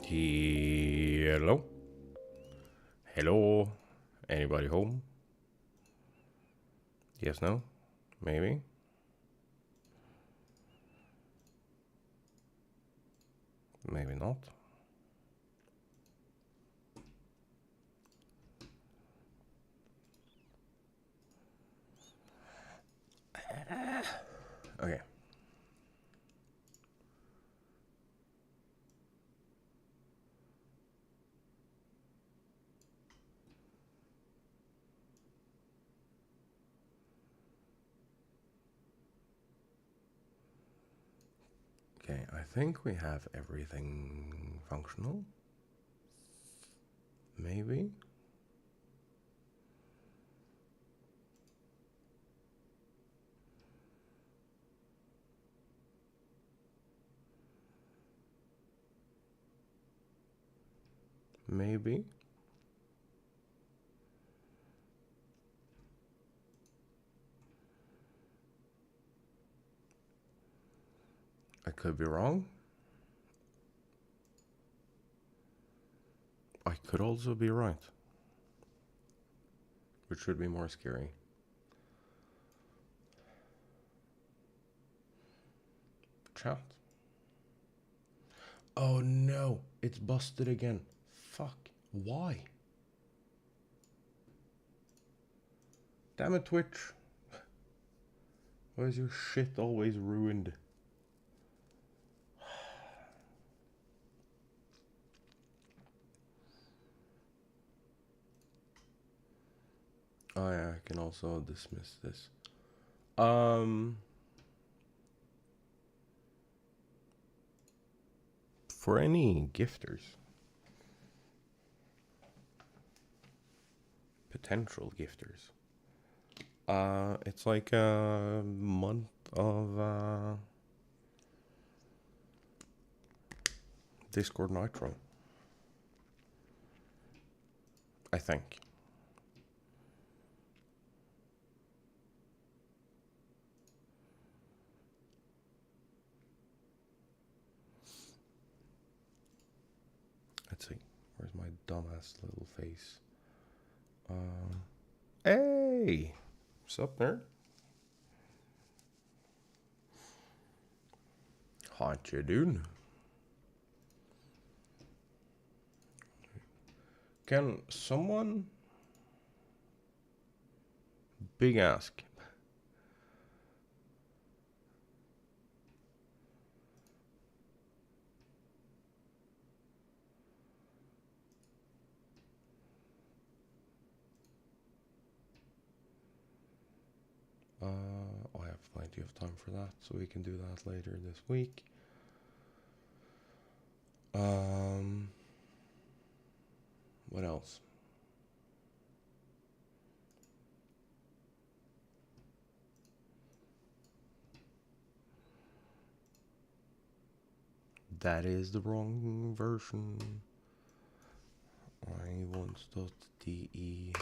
Hello? Hello? Anybody home? Yes, no? Maybe? Maybe not. Okay. Okay, I think we have everything functional. Maybe? Maybe? I could be wrong. I could also be right. Which would be more scary. Chat. Oh no, it's busted again. Fuck. Why? Damn it, Twitch. Why is your shit always ruined? Oh yeah, I can also dismiss this. For any gifters, potential gifters, it's like a month of Discord Nitro, I think. Let's see, where's my dumbass little face? Hey, what's up, nerd? Hot you doing? Can someone big ask? I have plenty of time for that, so we can do that later this week. What else? That is the wrong version. I1.de.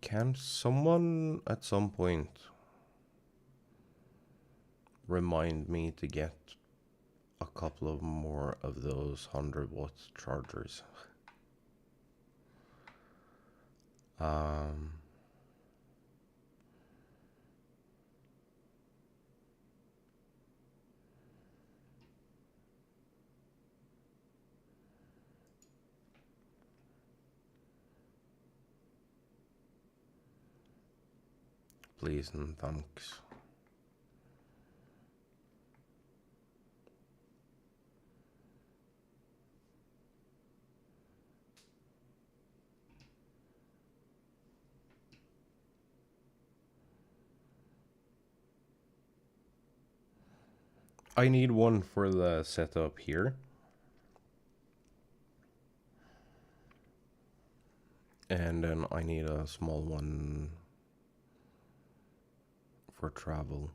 Can someone at some point remind me to get a couple of more of those 100-watt chargers? Please and thanks. I need one for the setup here. And then I need a small one for travel.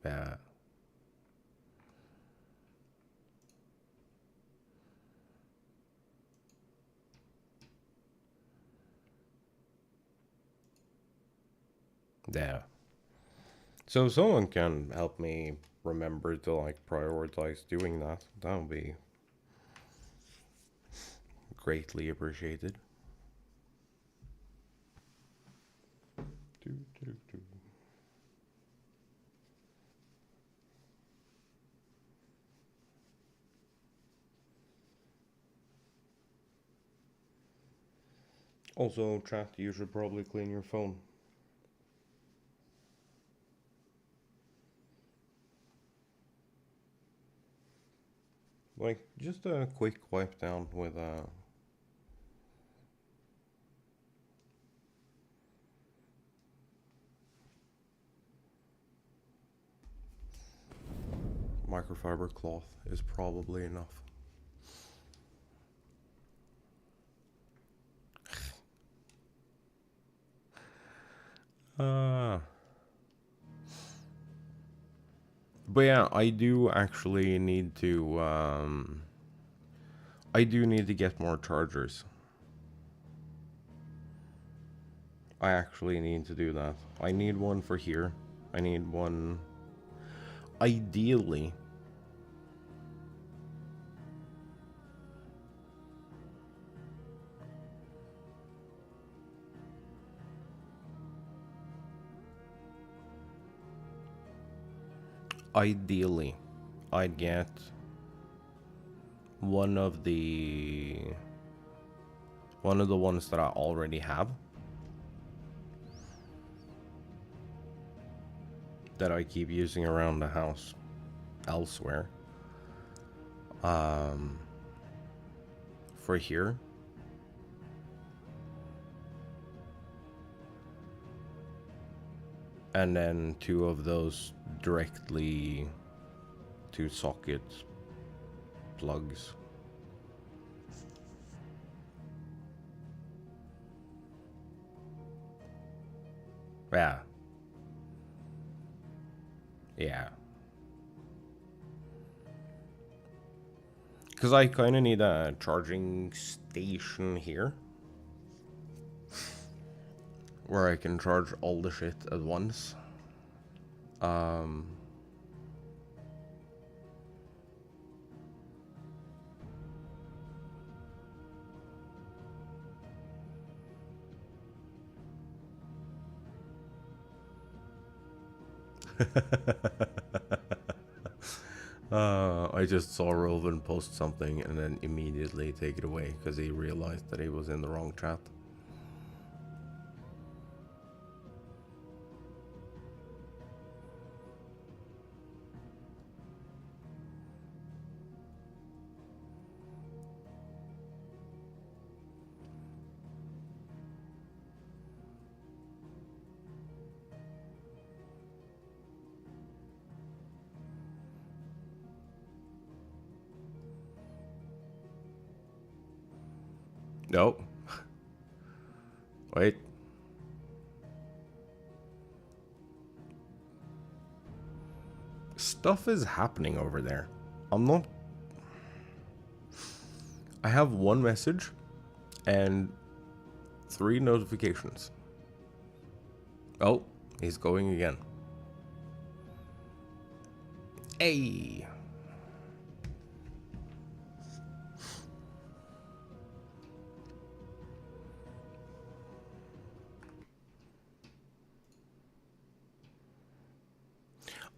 Yeah. Yeah. So if someone can help me remember to like prioritize doing that, that would be greatly appreciated. Do, do, do. Also, chat, you should probably clean your phone. Like, just a quick wipe down with a microfiber cloth is probably enough. But yeah, I do actually need to I do need to get more chargers. I actually need to do that. I need one for here. I need one ideally. Ideally, I'd get one of the ones that I already have that I keep using around the house elsewhere. For here. And then 2 of those directly to socket plugs. Yeah. Yeah. Because I kind of need a charging station here. Where I can charge all the shit at once. I just saw Rovan post something and then immediately take it away because he realized that he was in the wrong chat. Nope. Wait. Stuff is happening over there. I'm not... I have 1 message and 3 notifications. Oh, he's going again. Hey!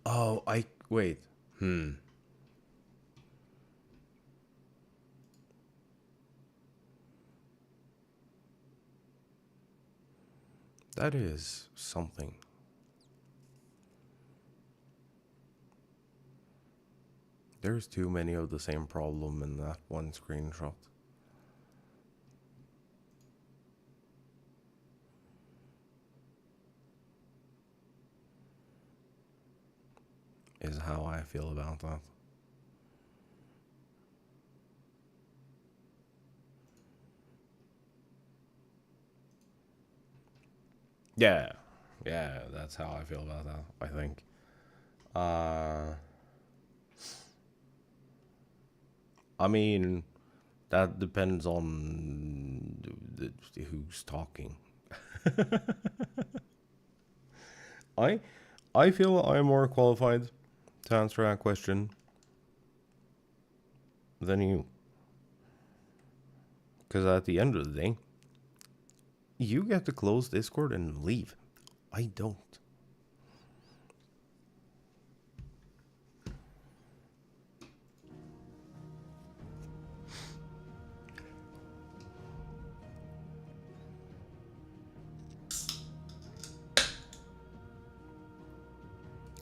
Oh, wait. That is something. There's too many of the same problem in that one screenshot. is how I feel about that. Yeah, yeah, that's how I feel about that, I think. I mean, that depends on who's talking. I I feel I'm more qualified to answer that question than you. Because at the end of the day, you get to close Discord and leave. I don't.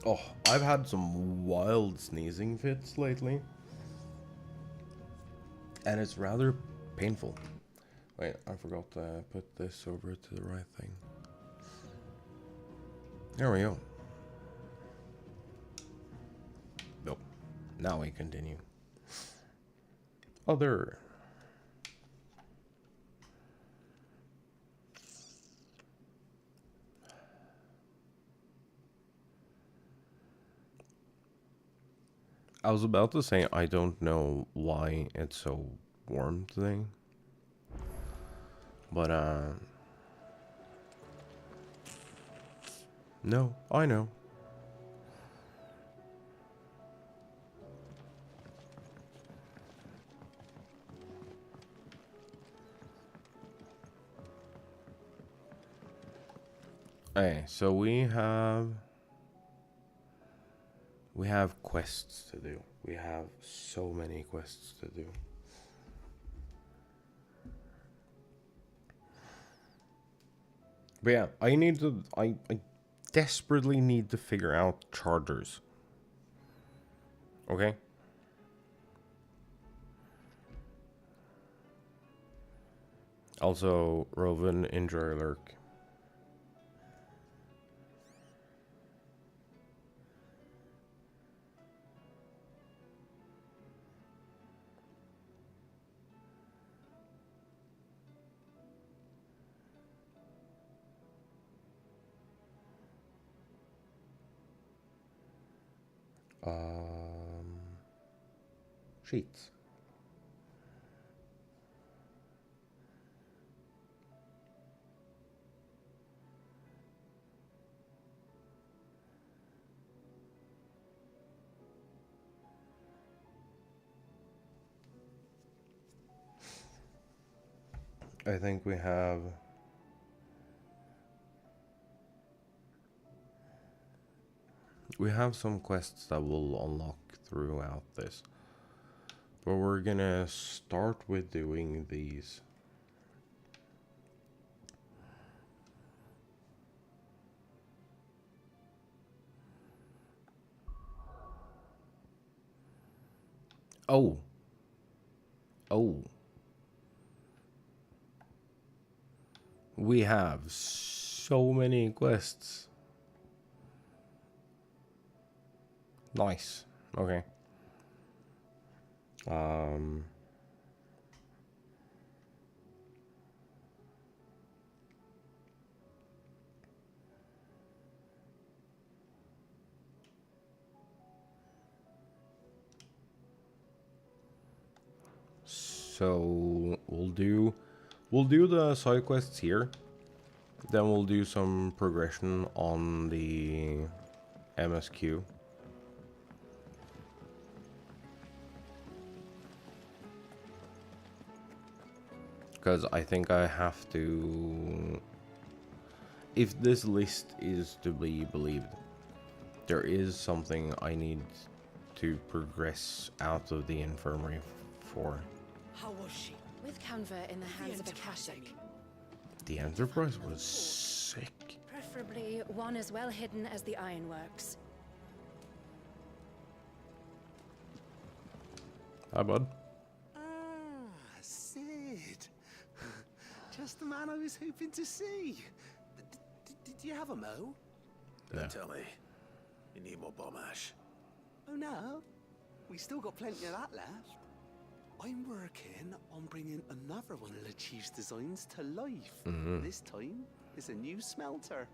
Oh, I've had some wild sneezing fits lately. And it's rather painful. Wait, I forgot to put this over to the right thing. There we go. Nope. Now we continue. Other. I was about to say I don't know why it's so warm today. But no, I know. Hey, so we have quests to do. We have so many quests to do. But yeah, I desperately need to figure out chargers. Okay? Also, Roven, enjoy lurk. Sheets. I think we have some quests that will unlock throughout this. But we're gonna start with doing these. Oh. We have so many quests. Nice. Okay. So we'll do the side quests here. Then we'll do some progression on the MSQ. Because I think I have to... If this list is to be believed, there is something I need to progress out of the infirmary for. How was she? With Canva in the hands of Akashic. The Enterprise was sick. Preferably one as well hidden as the ironworks. Hi, bud. Ah, Sid. Just the man I was hoping to see. Did you have a mo? No. Don't tell me. You need more bomb ash. Oh no, we still got plenty of that left. I'm working on bringing another one of the chief's designs to life. This time, it's a new smelter.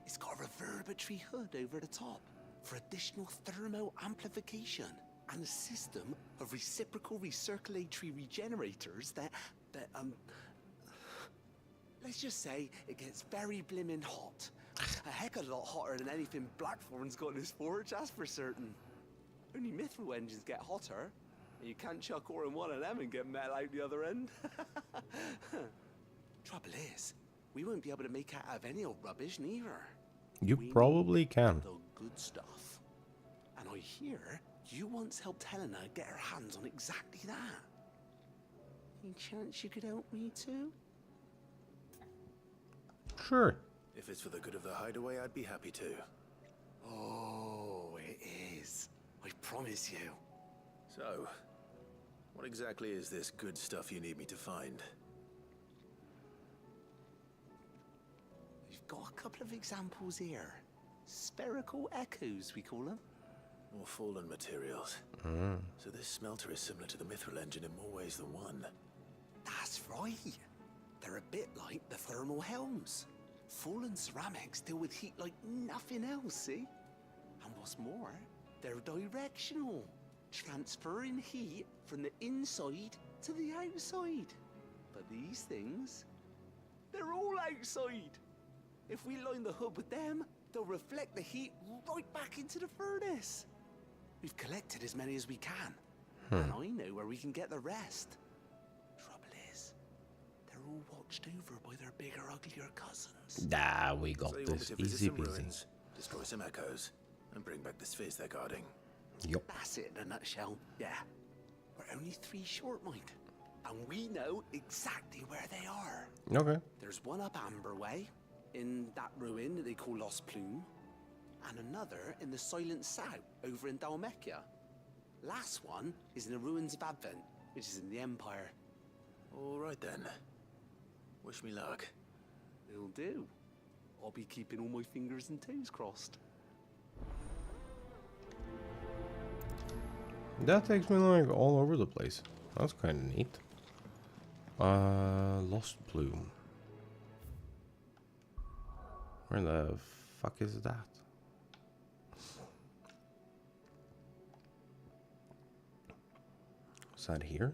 It's got a reverberatory hood over the top for additional thermal amplification and a system of reciprocal recirculatory regenerators that let's just say it gets very blimmin' hot. A heck of a lot hotter than anything Blackthorn's got in his forge, that's for certain. Only mithril engines get hotter. You can't chuck ore in one of them and get metal out the other end. Trouble is, we won't be able to make out of any old rubbish neither. You We probably need can. the good stuff. And I hear you once helped Helena get her hands on exactly that. Any chance you could help me too? Sure. If it's for the good of the hideaway, I'd be happy to. Oh, it is. I promise you. So, what exactly is this good stuff you need me to find? We've got a couple of examples here. Spherical echoes, we call them. More fallen materials. So this smelter is similar to the mithril engine in more ways than one. That's right. They're a bit like the thermal helms. Fallen ceramics deal with heat like nothing else, see? And what's more, they're directional, transferring heat from the inside to the outside. But these things, they're all outside. If we line the hood with them, they'll reflect the heat right back into the furnace. We've collected as many as we can, and I know where we can get the rest. Trouble is, they're all watched over by their bigger, uglier cousins. Nah, we got So you want me this to visit easy some peasy. ruins, destroy some echoes, and bring back the spheres they're guarding? Yup. That's it in a nutshell, yeah. We're only 3 short, mind. And we know exactly where they are. Okay. There's one up Amber Way, in that ruin that they call Lost Plume, and another in the Silent South, over in Dalmekia. Last one is in the ruins of Advent, which is in the Empire. All right then. Wish me luck. It'll do. I'll be keeping all my fingers and toes crossed. That takes me like all over the place. That's kind of neat. Lost Plume. Where the fuck is that? Is that here?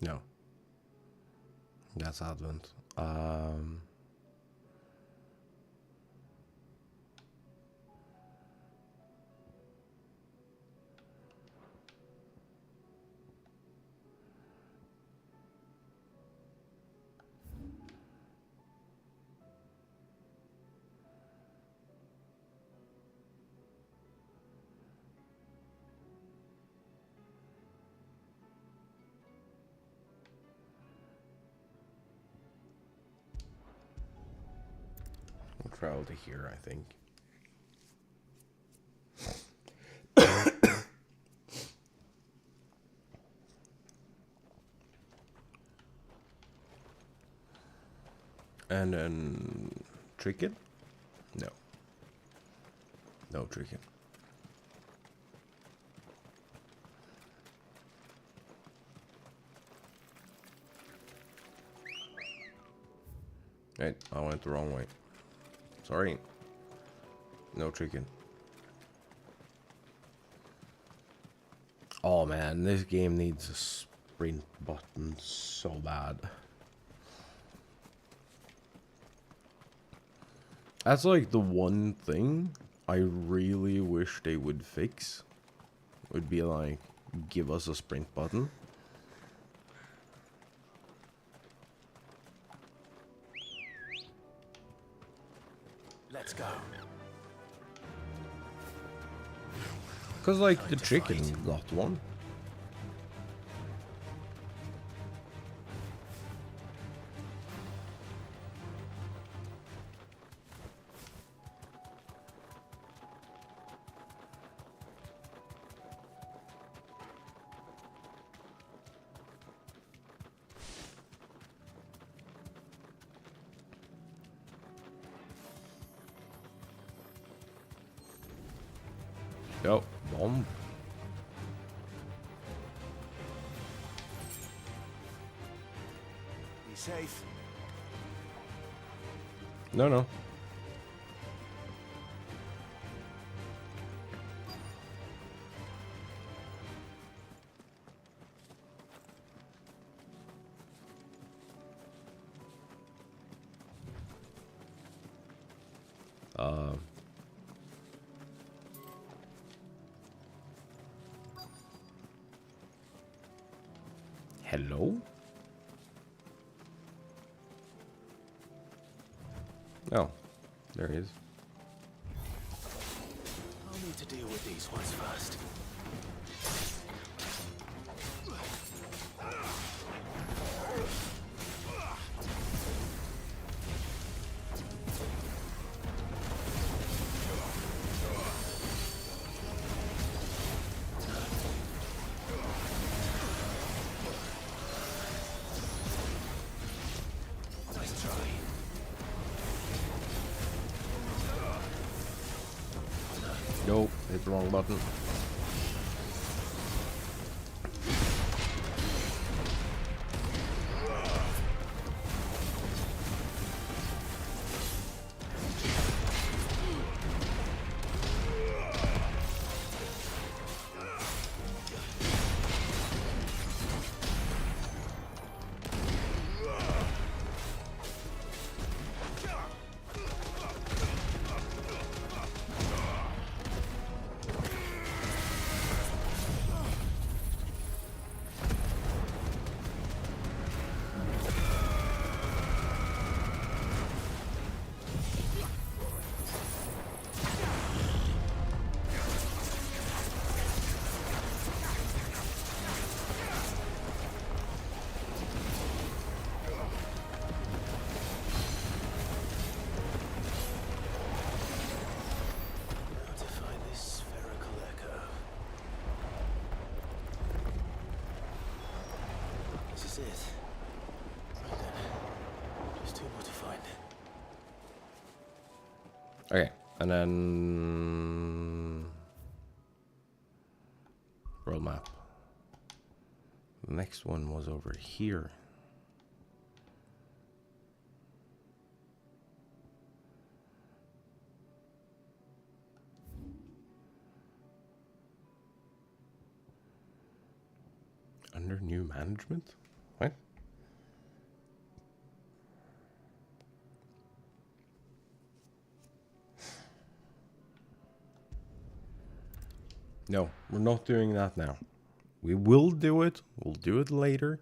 No. That's Advent. We'll travel to here, I think. And then trick it? No. No trick it. Right, I went the wrong way. Sorry. No tricking. Oh man, this game needs a sprint button so bad. That's like the one thing I really wish they would fix. Would be like, give us a sprint button. Let's go. Cause like the chicken got one. Yo, bomb. Be safe. No, no. Hello? Oh, there he is. I'll need to deal with these ones first. Nice try. Yo, hit the wrong button. Now to find this spherical echo. This is it. Right then. Just two more to find. Okay, and then world map. The next one was over here. Under new management? What? No, we're not doing that now. We will do it. We'll do it later.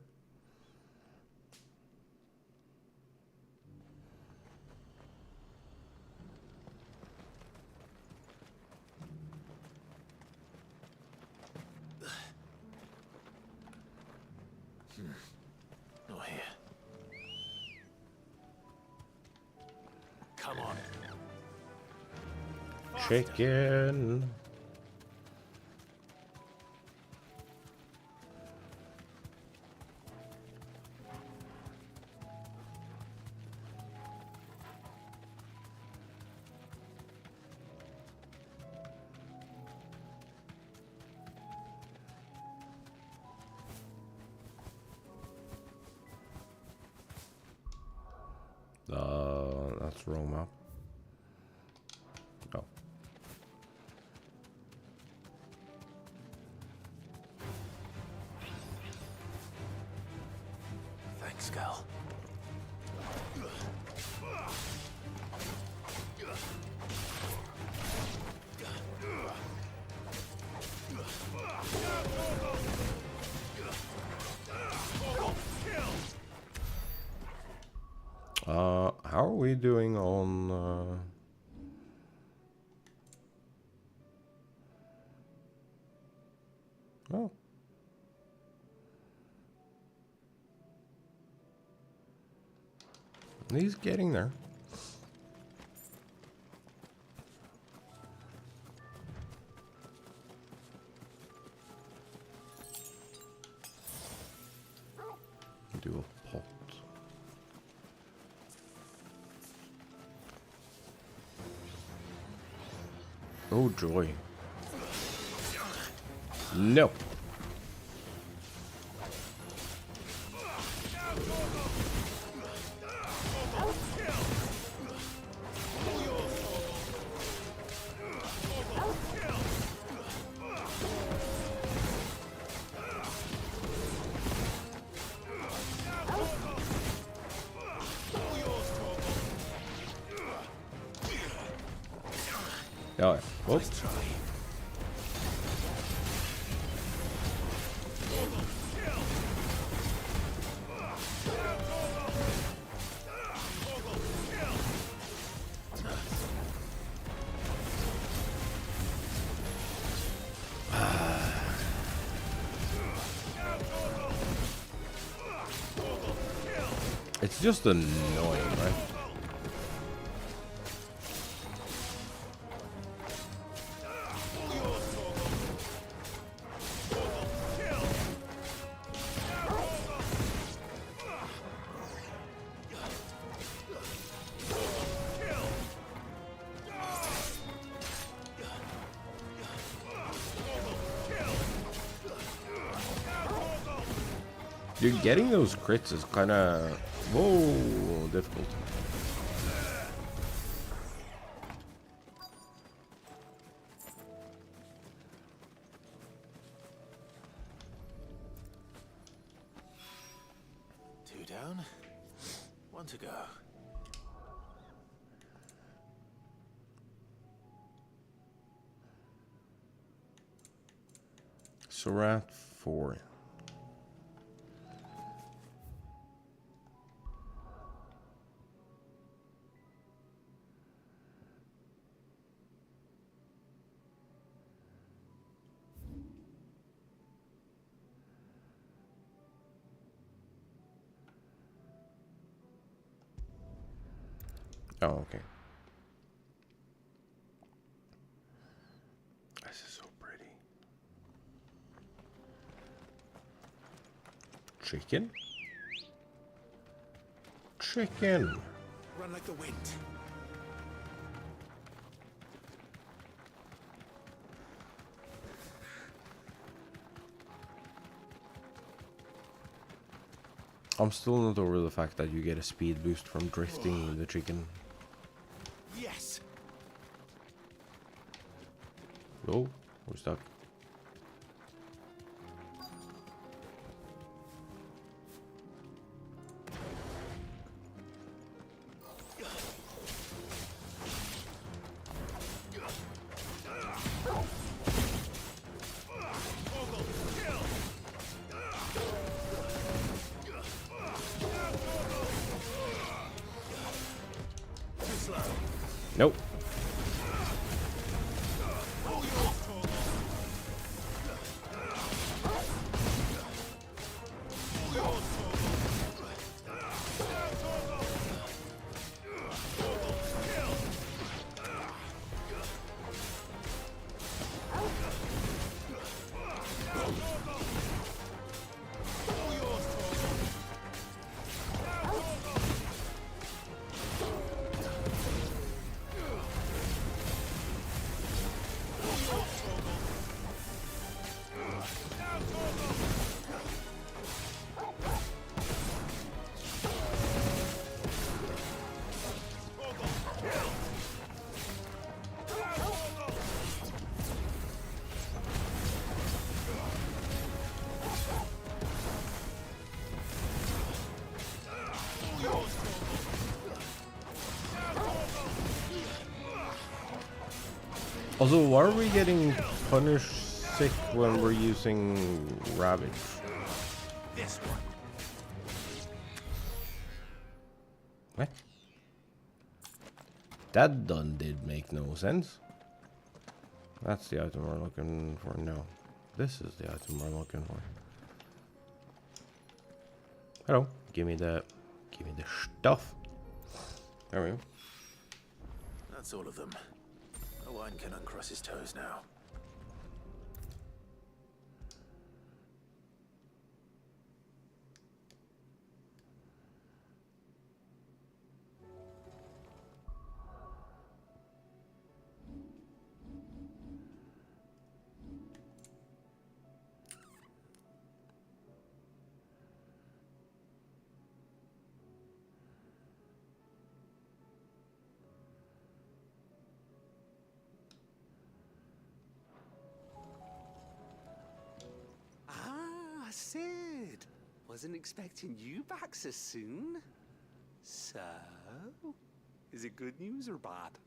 Not here. Come on. Chicken. That's the wrong map. Oh. Thanks, Gal. How are we doing on oh. He's getting there. Do a pot. Oh joy. No. Oh, whoops. It's just annoying, right? Dude, getting those crits is kind of, whoa, difficult. Two down, one to go. So we're at 4. Oh, okay. This is so pretty. Chicken? Chicken! Run like the wind. I'm still not over the fact that you get a speed boost from drifting the chicken. Yes. Oh, we're stuck. Nope. Also, why are we getting punished sick when we're using Ravage? This one. What? That done did make no sense. That's the item we're looking for. No, this is the item we're looking for. Hello, give me the stuff. There we go. That's all of them. No one can uncross his toes now. wasn't expecting you back so soon. So, is it good news or bad?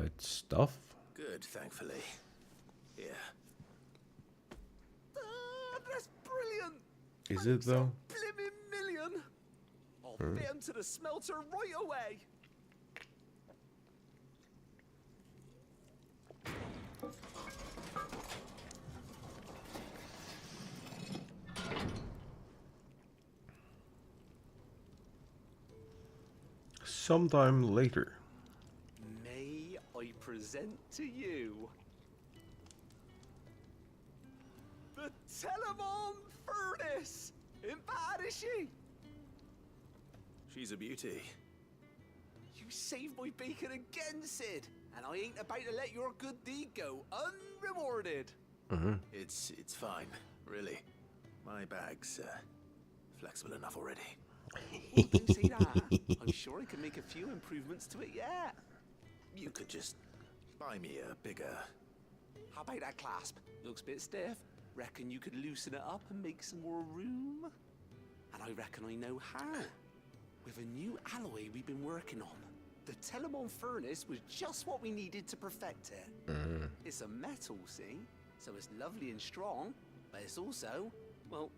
It's stuff. Good, thankfully. Yeah. That's brilliant! Is it though? Blimmin' million! I'll fit 'em to the smelter right away! Sometime later. May I present to you the Telemon Furnace! Ain't bad, is she? She's a beauty. You saved my bacon again, Sid, and I ain't about to let your good deed go unrewarded. It's fine, really. My bag's flexible enough already. Well, don't say that. I'm sure I can make a few improvements to it yet. You could just buy me a bigger... How about that clasp? Looks a bit stiff. Reckon you could loosen it up and make some more room? And I reckon I know how. With a new alloy we've been working on. The Telemon Furnace was just what we needed to perfect it. It's a metal, see? So it's lovely and strong, but it's also, well,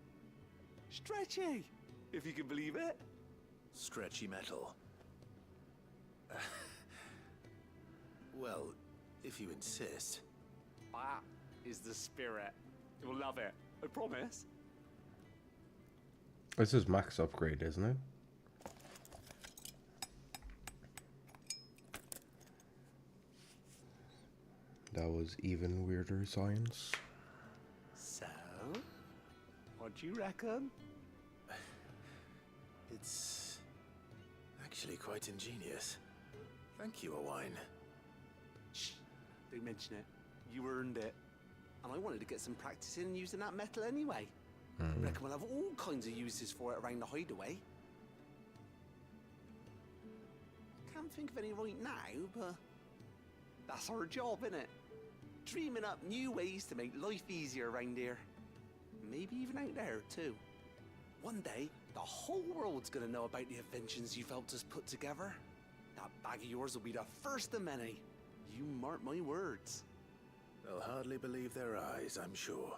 stretchy, if you can believe it. Stretchy metal. Well, if you insist. That is the spirit. You'll love it, I promise. This is max upgrade, isn't it? That was even weirder science. So, what do you reckon? It's actually quite ingenious. Thank you, Owain. Shh, don't mention it. You earned it. And I wanted to get some practice in using that metal anyway. Reckon we'll have all kinds of uses for it around the hideaway. Can't think of any right now, but that's our job, innit? Dreaming up new ways to make life easier around here. Maybe even out there, too. One day, the whole world's gonna know about the inventions you've helped us put together. That bag of yours will be the first of many. You mark my words. They'll hardly believe their eyes, I'm sure.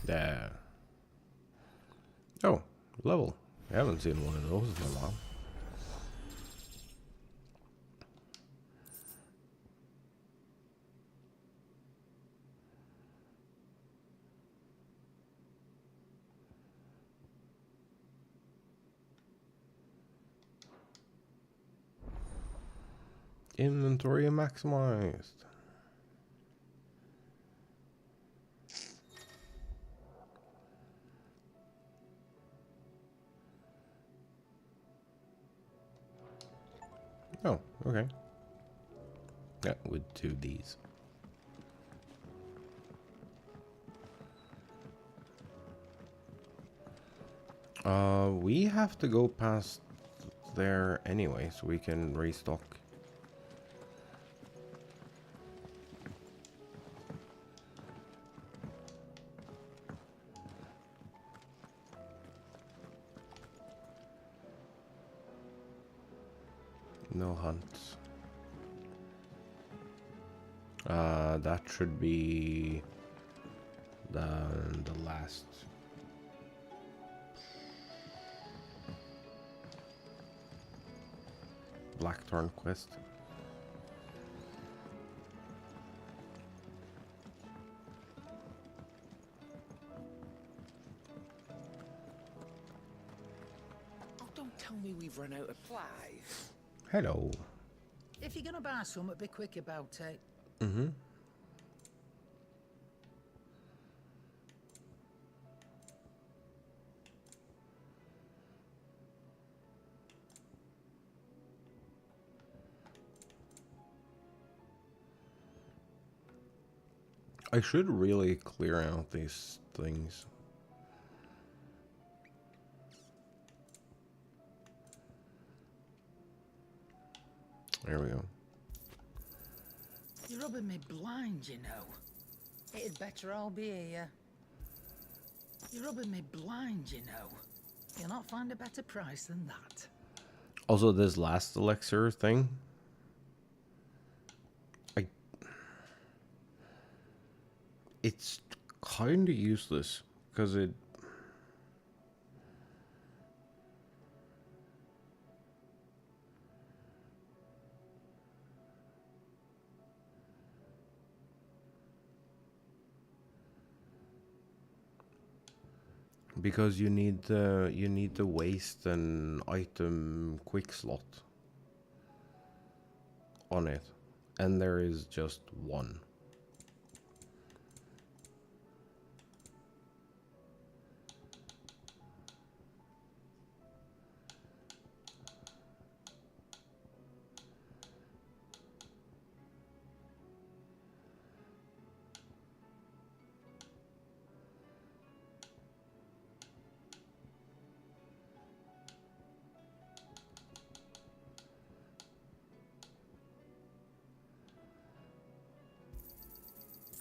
Yeah. Oh, level. I haven't seen one of those in a while. Inventory maximized. Oh, okay. Yeah, with 2Ds. We have to go past there anyway, so we can restock. No hunts. That should be the last. Blackthorn quest. Oh, don't tell me we've run out of supplies. Hello. If you're gonna buy something, be quick about it. Mm-hmm. I should really clear out these things. There we go. You're rubbing me blind, you know. It'd better all be here. You're rubbing me blind, you know. You'll not find a better price than that. Also, this last elixir thing, it's kind of useless because it because you need the waste and item quick slot on it, and there is just one.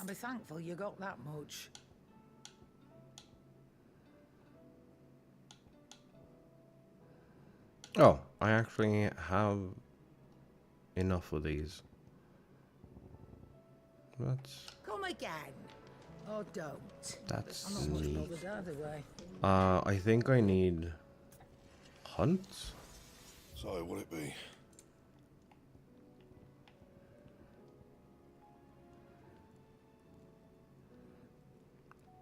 I'll be thankful you got that much. Oh, I actually have enough of these. That's Come again. Or don't. that's I'm not much neat. bothered either way. I think I need hunt. So, what'll it be?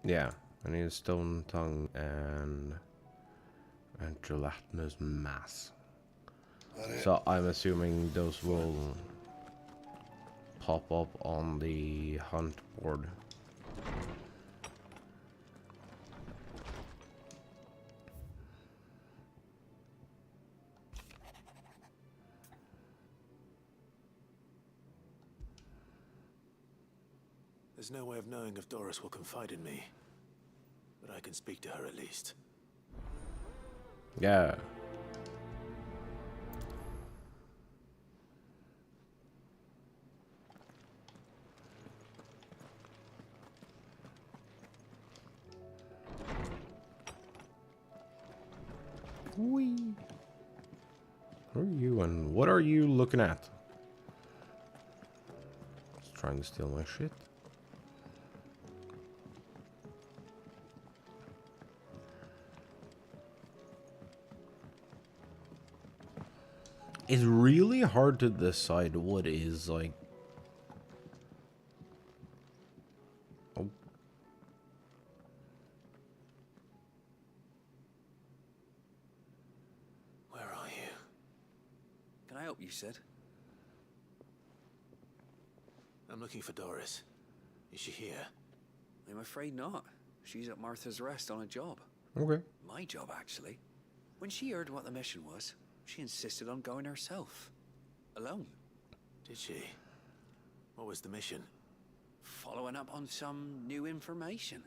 Yeah, I need a stone tongue and gelatinous mass. So I'm assuming those will pop up on the hunt board. There's no way of knowing if Doris will confide in me. But I can speak to her at least. Yeah. Whee. Who are you and what are you looking at? Just trying to steal my shit. It's really hard to decide what is like. Oh. Where are you? Can I help you, Sid? I'm looking for Doris. Is she here? I'm afraid not. She's at Martha's Rest on a job. Okay. My job, actually. When she heard what the mission was, she insisted on going herself. Alone. Did she? What was the mission? Following up on some new information.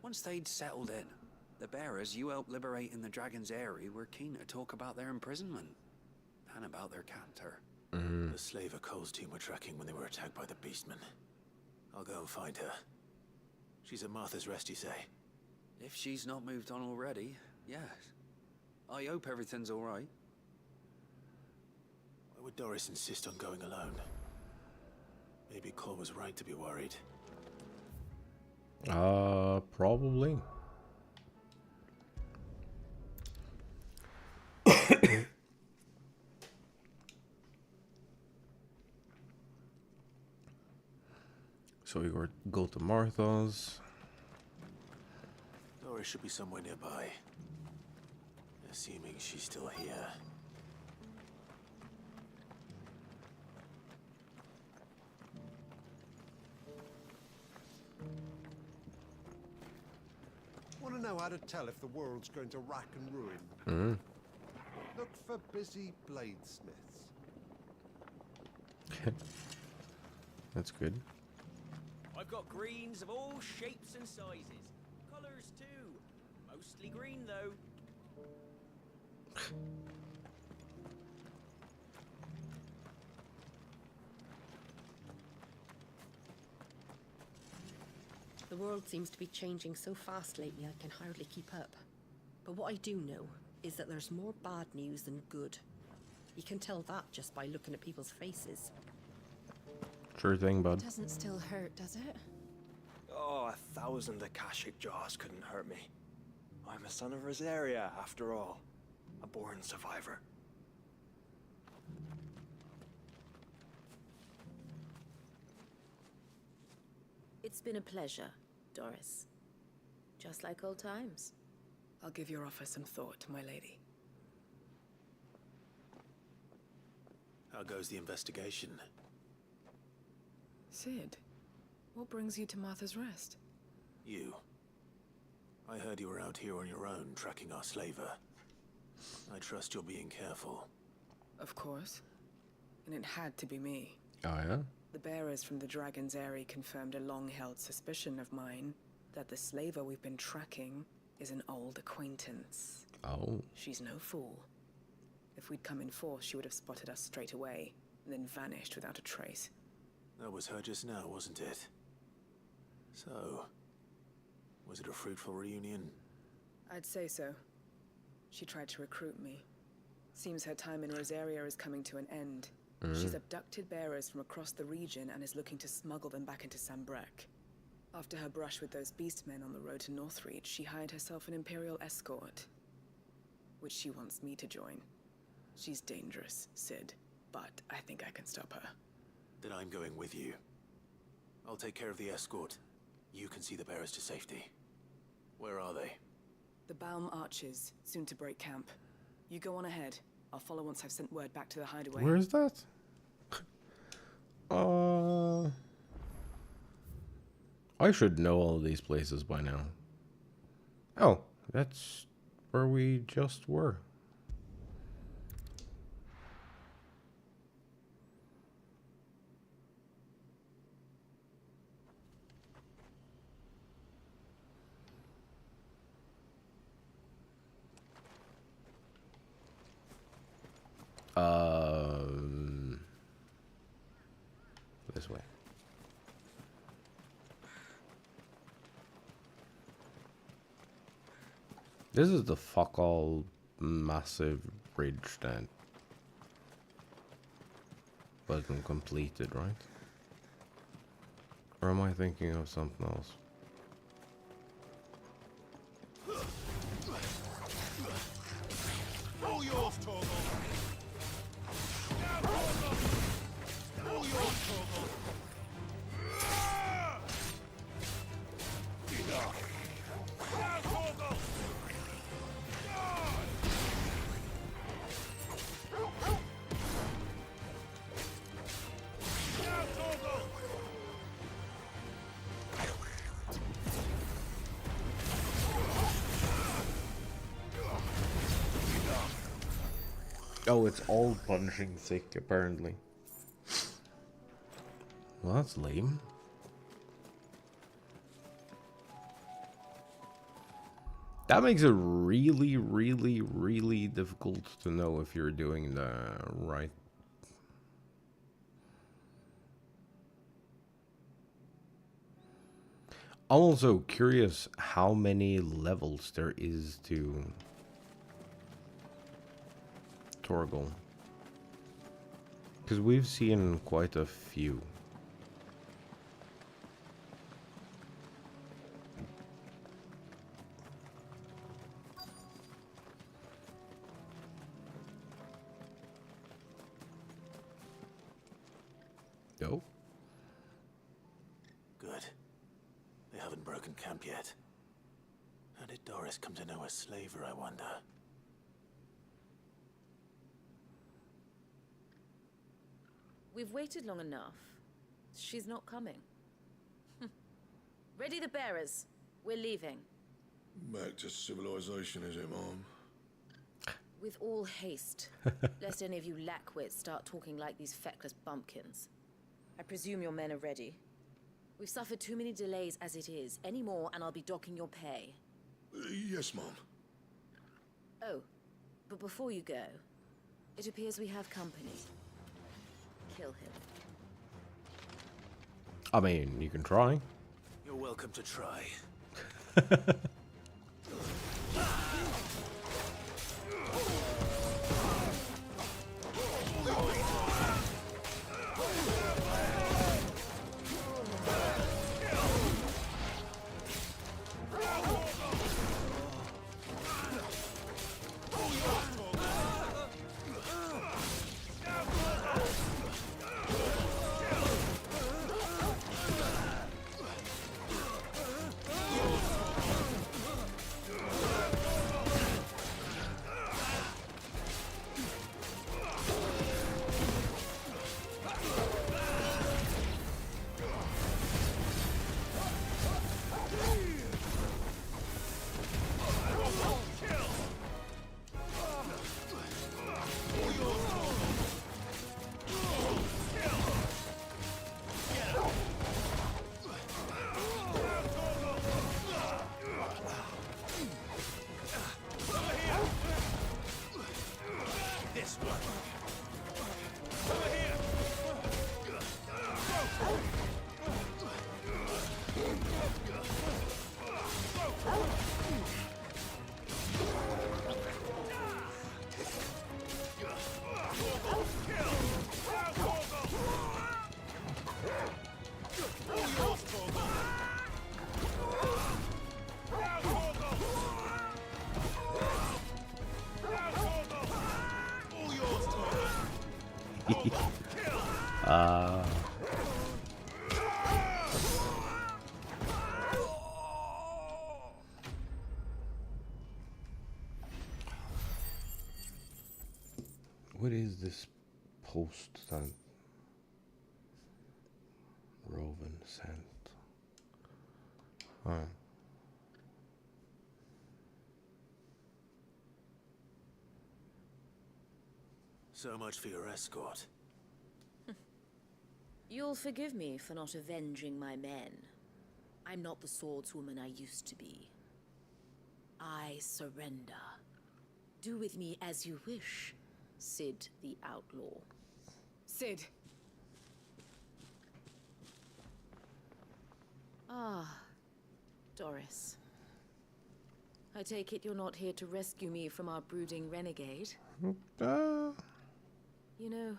Once they'd settled in, the bearers you helped liberate in the Dragon's Eyrie were keen to talk about their imprisonment. And about their captor. The slaver Cole's team were tracking when they were attacked by the Beastmen. I'll go and find her. She's at Martha's Rest, you say? If she's not moved on already, yes. I hope everything's all right. Why would Doris insist on going alone? Maybe Cole was right to be worried. Probably. So we go to Martha's. Doris should be somewhere nearby. Assuming she's still here. Want to know how to tell if the world's going to rack and ruin? Look for busy bladesmiths. That's good. I've got greens of all shapes and sizes. Colours too. Mostly green though. The world seems to be changing so fast lately I can hardly keep up. But what I do know is that there's more bad news than good. You can tell that just by looking at people's faces. Sure thing, bud. Doesn't still hurt, does it? Oh, 1,000 Akashic jaws couldn't hurt me. I'm a son of Rosaria, after all. A born survivor. It's been a pleasure, Doris. Just like old times. I'll give your offer some thought, my lady. How goes the investigation? Sid, what brings you to Martha's Rest? You. I heard you were out here on your own, tracking our slaver. I trust you're being careful. Of course. And it had to be me. Oh, yeah? The bearers from the Dragon's Eyrie confirmed a long-held suspicion of mine that the slaver we've been tracking is an old acquaintance. Oh. She's no fool. If we'd come in force, she would have spotted us straight away, and then vanished without a trace. That was her just now, wasn't it? So, was it a fruitful reunion? I'd say so. She tried to recruit me. Seems her time in Rosaria is coming to an end. She's abducted bearers from across the region and is looking to smuggle them back into Sambrek. After her brush with those beastmen on the road to Northreach, she hired herself an Imperial escort, which she wants me to join. She's dangerous, Sid, but I think I can stop her. Then I'm going with you. I'll take care of the escort. You can see the bearers to safety. Where are they? The Baum Archers, soon to break camp. You go on ahead. I'll follow once I've sent word back to the hideaway. Where is that? I should know all these places by now. Oh, that's where we just were. This way. This is the fuck all massive bridge that wasn't completed, right? Or am I thinking of something else? All yours, Torgal. All yours, Torgal. Oh, it's all punching thick, apparently. Well, that's lame. That makes it really, really, really difficult to know if you're doing the right. I'm also curious how many levels there is to Torgal, because we've seen quite a few. No. Good. They haven't broken camp yet. How did Doris come to know a slaver, I wonder? We've waited long enough. She's not coming. Ready the bearers. We're leaving. Back to civilization, is it, Mom? With all haste. Lest any of you lackwits start talking like these feckless bumpkins. I presume your men are ready. We've suffered too many delays as it is. Any more and I'll be docking your pay. Yes, Mom. Oh, but before you go, it appears we have company. Kill him. I mean, you can try. You're You're welcome to try. What is this post that Rowan sent? Huh. So much for your escort. You'll forgive me for not avenging my men. I'm not the swordswoman I used to be. I surrender. Do with me as you wish, Sid the Outlaw. Sid. Ah, Doris. I take it you're not here to rescue me from our brooding renegade? You know,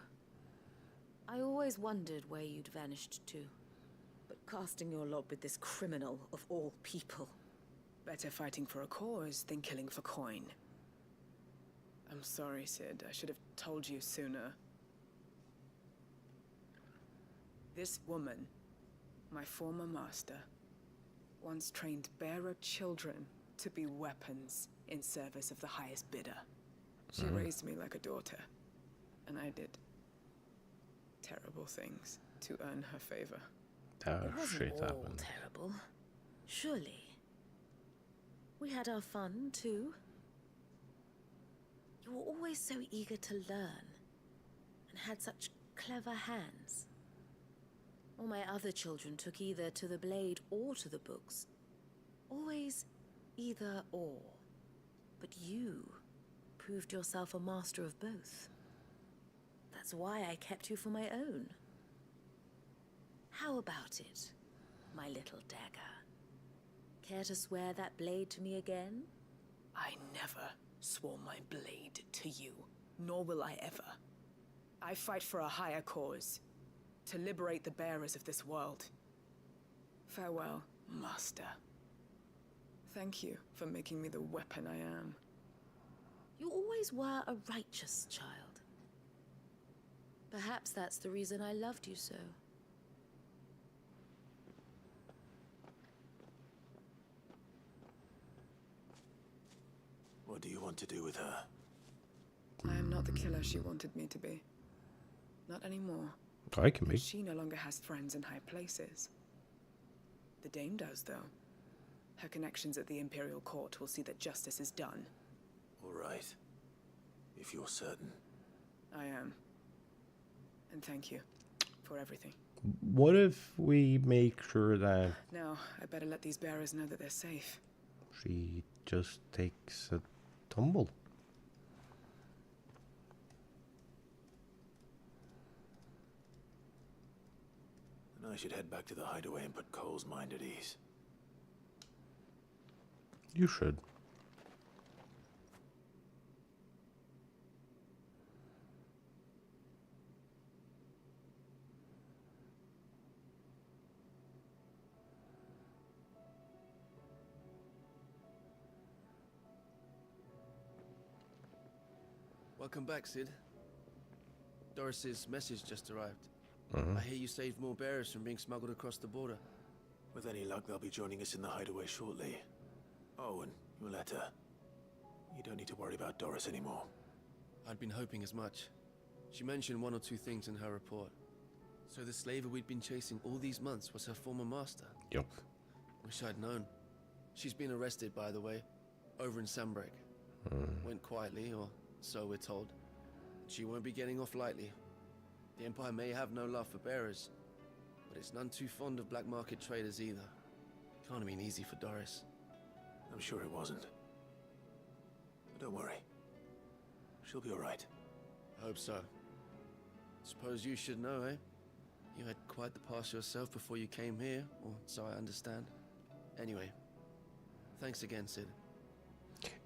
I always wondered where you'd vanished to. But casting your lot with this criminal of all people. Better fighting for a cause than killing for coin. I'm sorry, Sid. I should have told you sooner. This woman, my former master, once trained bearer children to be weapons in service of the highest bidder. She raised me like a daughter, and I did terrible things to earn her favor. It wasn't all terrible, surely. We had our fun, too. You were always so eager to learn, and had such clever hands. All my other children took either to the blade or to the books. Always either or. But you proved yourself a master of both. That's why I kept you for my own. How about it, my little dagger? Care to swear that blade to me again? I never swore my blade to you, nor will I ever. I fight for a higher cause, to liberate the bearers of this world. Farewell, Master. Thank you for making me the weapon I am. You always were a righteous child. Perhaps that's the reason I loved you so. What do you want to do with her? I am not the killer she wanted me to be. Not anymore. I can be. She no longer has friends in high places. The Dame does, though. Her connections at the Imperial Court will see that justice is done. All right. If you're certain. I am. And thank you for everything. What if we make sure that Now, I better let these bearers know that they're safe. she just takes a tumble? An I should head back to the hideaway and put Cole's mind at ease. You should. Welcome back, Sid. Doris's message just arrived. Mhm. I hear you saved more bearers from being smuggled across the border. With any luck, they'll be joining us in the hideaway shortly. Oh, and your letter. You don't need to worry about Doris anymore. I'd been hoping as much. She mentioned one or two things in her report. So the slaver we'd been chasing all these months was her former master. Yep. Wish I'd known. She's been arrested, by the way, over in Sunbreak. Went quietly, or so we're told. She won't be getting off lightly. The Empire may have no love for bearers, but it's none too fond of black market traders either. Can't have been easy for Doris. I'm sure it wasn't. But don't worry. She'll be alright. Hope so. Suppose you should know, eh? You had quite the past yourself before you came here, or so I understand. Anyway, thanks again, Sid.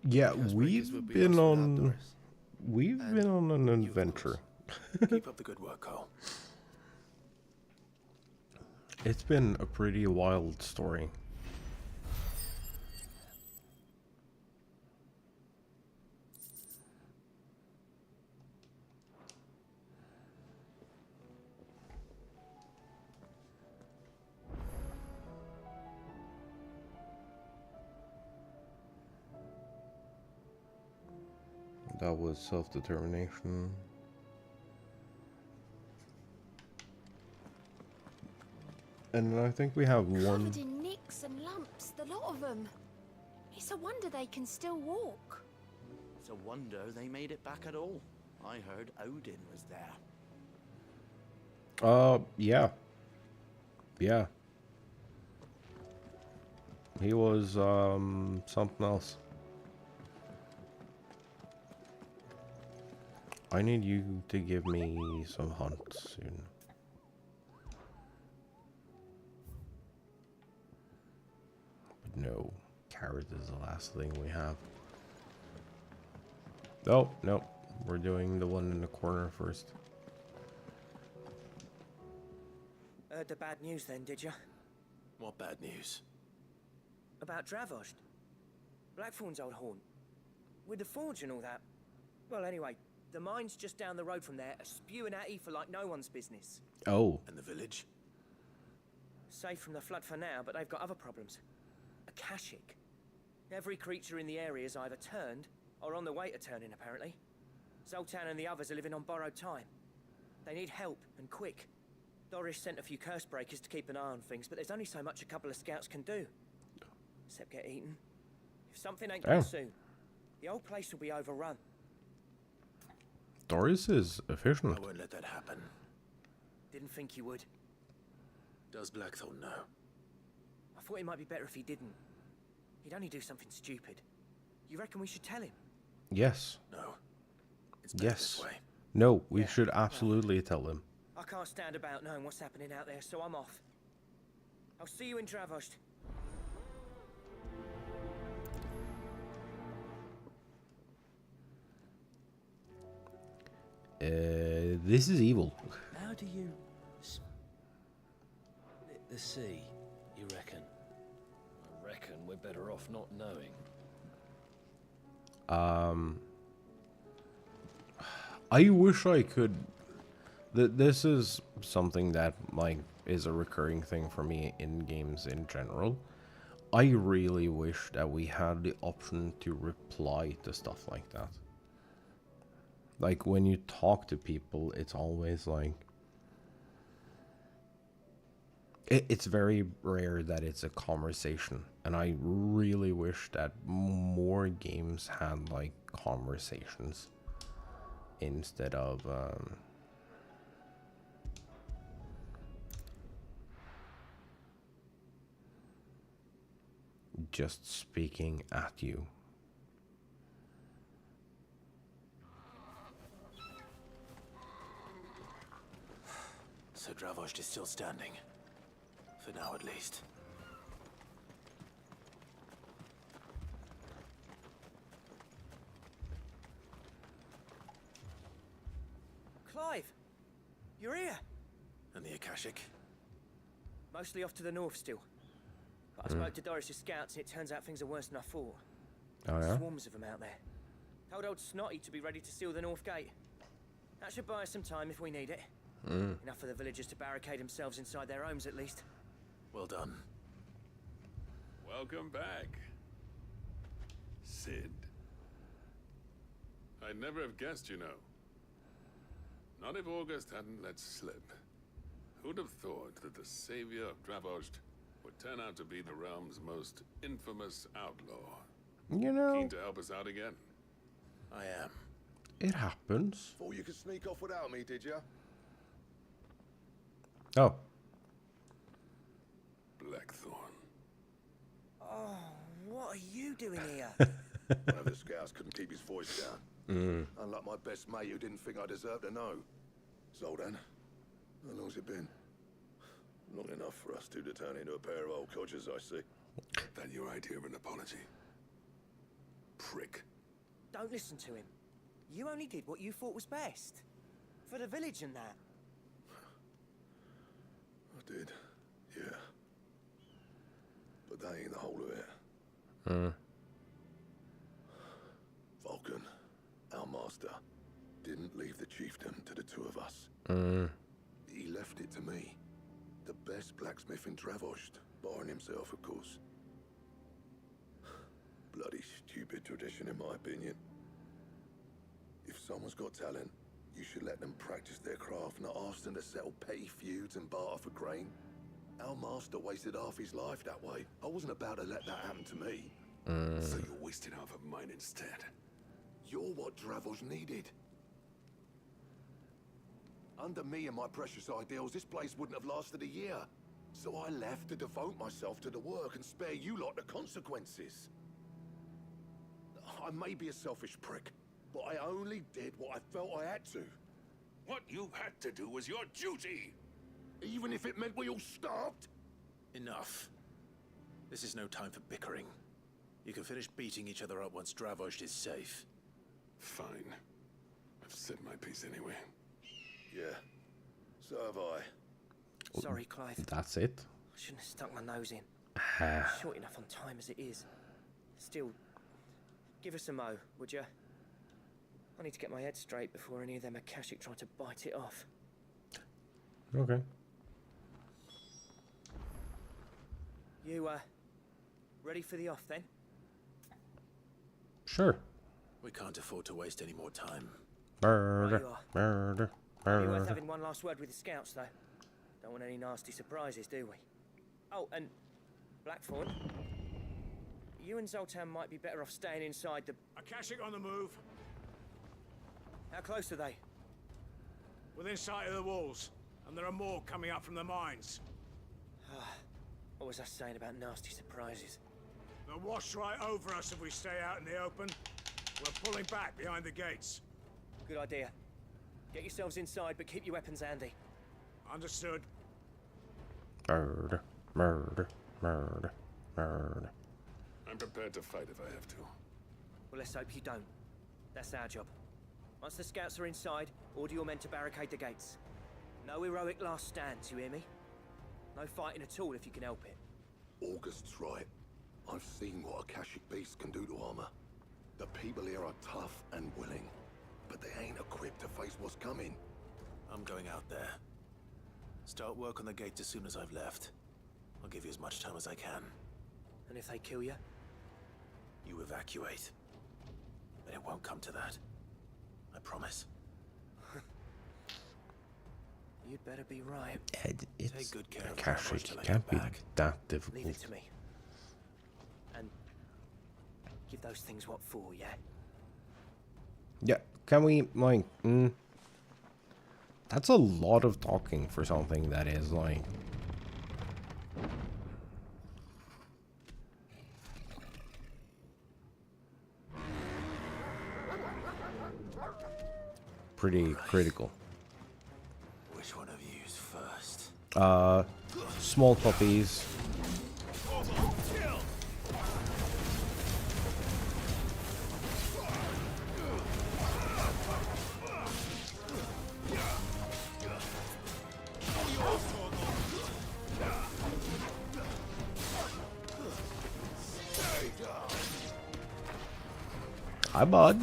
Yeah, Housebreakers we've would be been lost without on Doris. an adventure. Keep up the good work, Cole. It's been a pretty wild story. That was self-determination. And I think we have one. Covered in nicks and lumps, the lot of them. It's a wonder they can still walk. It's a wonder they made it back at all. I heard Odin was there. Yeah. Yeah. He was, something else. I need you to give me some hunts soon. But no, carrot is the last thing we have. Oh, no. We're doing the one in the corner first. Heard the bad news then, did you? What bad news? About Dravost. Blackthorn's old haunt. With the forge and all that. Well, anyway, the mine's just down the road from there, are spewing at Aoife like no one's business. Oh. And the village? Safe from the flood for now, but they've got other problems. A Kashik. Every creature in the area's either turned, or on the way to turning, apparently. Zoltan and the others are living on borrowed time. They need help, and quick. Doris sent a few curse breakers to keep an eye on things, but there's only so much a couple of scouts can do. Except get eaten. If something ain't done soon, the old place will be overrun. Doris is efficient. I won't let that happen. Didn't think you would. Does Blackthorn know? I thought it might be better if he didn't. He'd only do something stupid. You reckon we should tell him? Yes. No. It's better this way. No, we should absolutely tell him. I can't stand about knowing what's happening out there, so I'm off. I'll see you in Dravost. This is evil. How do you split the sea, you reckon? I reckon we're better off not knowing. I wish I could. This is something that like is a recurring thing for me in games in general. I really wish that we had the option to reply to stuff like that. Like when you talk to people, it's always like it's very rare that it's a conversation, and I really wish that more games had like conversations instead of just speaking at you. So Dravost is still standing. For now, at least. Clive! You're here! And the Akashic? Mostly off to the north still. But I spoke to Doris's scouts and it turns out things are worse than I thought. Oh yeah? Swarms of them out there. Told old Snotty to be ready to seal the north gate. That should buy us some time if we need it. Enough for the villagers to barricade themselves inside their homes at least. Well done. Welcome back, Sid. I'd never have guessed, you know. Not if August hadn't let slip. Who'd have thought that the savior of Dravost would turn out to be the realm's most infamous outlaw? You know, Keen to help us out again? I am. it happens. Thought you could sneak off without me, did ya? Oh. Blackthorn. Oh, what are you doing here? One of the scouts couldn't keep his voice down. Unlike my best mate who didn't think I deserved to know. Zoltan, how long's it been? Long enough for us two to turn into a pair of old codgers, I see. That your idea of an apology? Prick. Don't listen to him. You only did what you thought was best. For the village and that. I did, yeah. But that ain't the whole of it. Vulcan, our master, didn't leave the chiefdom to the two of us. He left it to me. The best blacksmith in Dravost, barring himself, of course. Bloody stupid tradition, in my opinion. If someone's got talent, you should let them practice their craft, not ask them to settle petty feuds and barter for grain. Our master wasted half his life that way. I wasn't about to let that happen to me. So you wasted half of mine instead. You're what Dravost needed. Under me and my precious ideals, this place wouldn't have lasted a year. So I left to devote myself to the work and spare you lot the consequences. I may be a selfish prick, but I only did what I felt I had to. What you had to do was your duty! Even if it meant we all starved? Enough. This is no time for bickering. You can finish beating each other up once Dravost is safe. Fine. I've said my piece anyway. Yeah, so have I. Sorry, Clive. That's it. I shouldn't have stuck my nose in. Short enough on time as it is. Still, give us a mo, would you? I need to get my head straight before any of them Akashic try to bite it off. Okay. You, ready for the off then? Sure. We can't afford to waste any more time. Murder, you are. murder, Be worth murder. having one last word with the scouts, though. Don't want any nasty surprises, do we? Oh, and Blackthorn, you and Zoltan might be better off staying inside the... Akashic on the move. How close are they? Within sight of the walls. And there are more coming up from the mines. What was I saying about nasty surprises? They'll wash right over us if we stay out in the open. We're pulling back behind the gates. Good idea. Get yourselves inside, but keep your weapons handy. Understood. Murder, murder, murder, murder. I'm prepared to fight if I have to. Well, let's hope you don't. That's our job. Once the scouts are inside, order your men to barricade the gates. No heroic last stands, you hear me? No fighting at all if you can help it. August's right. I've seen what Akashic beasts can do to armor. The people here are tough and willing, but they ain't equipped to face what's coming. I'm going out there. Start work on the gate as soon as I've left. I'll give you as much time as I can. And if they kill you? You evacuate. But it won't come to that. I promise. You'd better be right. It's Take good care of Akashic. till I Can't get be back. that difficult. Leave it to me. And give those things what for, yeah? Yeah, can we, like, that's a lot of talking for something that is, like, pretty critical. Which one of you's first? small puppies. Hi, bud.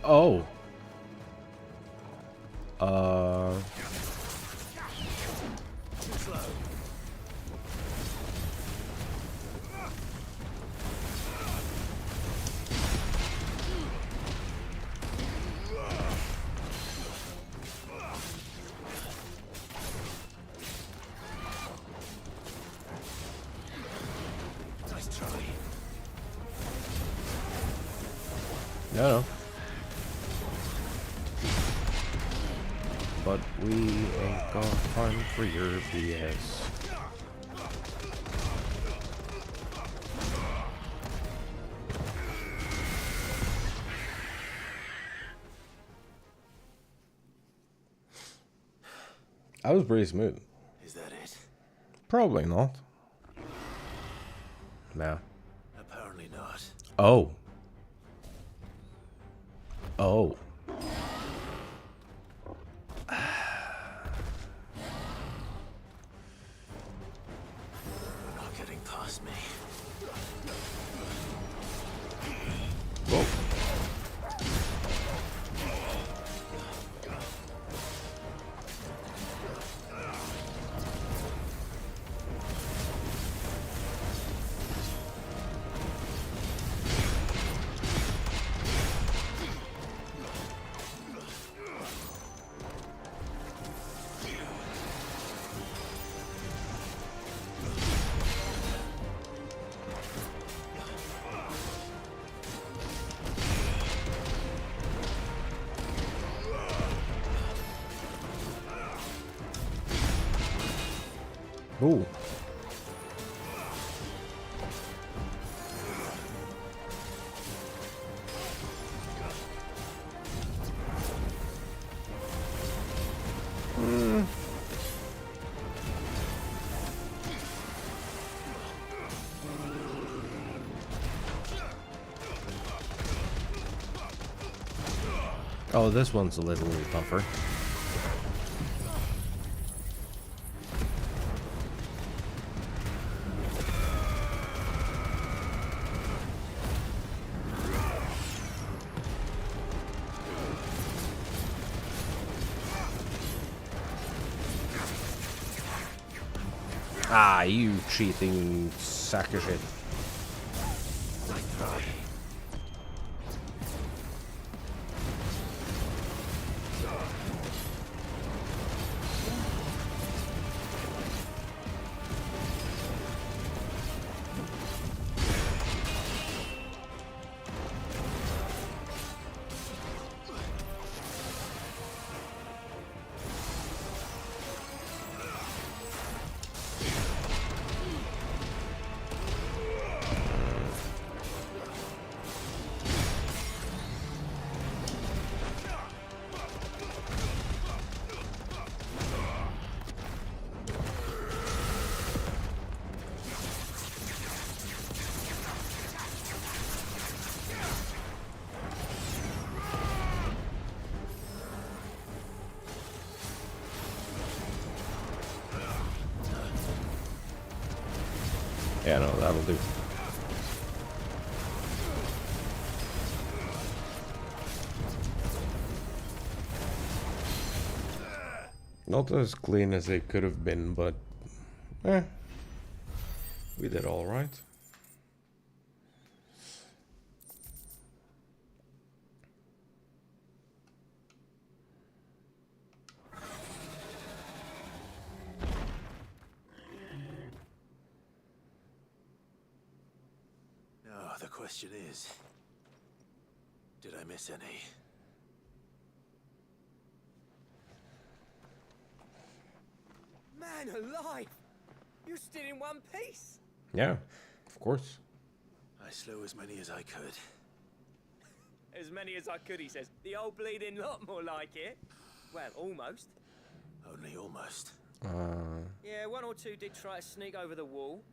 Oh. Nice try. No. But we ain't got time for your BS. That was pretty smooth. Is that it? Probably not. No. Apparently not. Oh. Oh. Not getting past me. Whoa. Ooh. Oh, this one's a little tougher. Ah, you cheating sack of shit. Yeah, no, that'll do. Not as clean as it could have been, but we did all right. Now, the question is, did I miss any? Man alive! You're still in one piece! Yeah, of course. I slew as many as I could. As many as I could, he says. The old bleeding lot, more like it. Well, almost. Only almost. Yeah, one or two did try to sneak over the wall.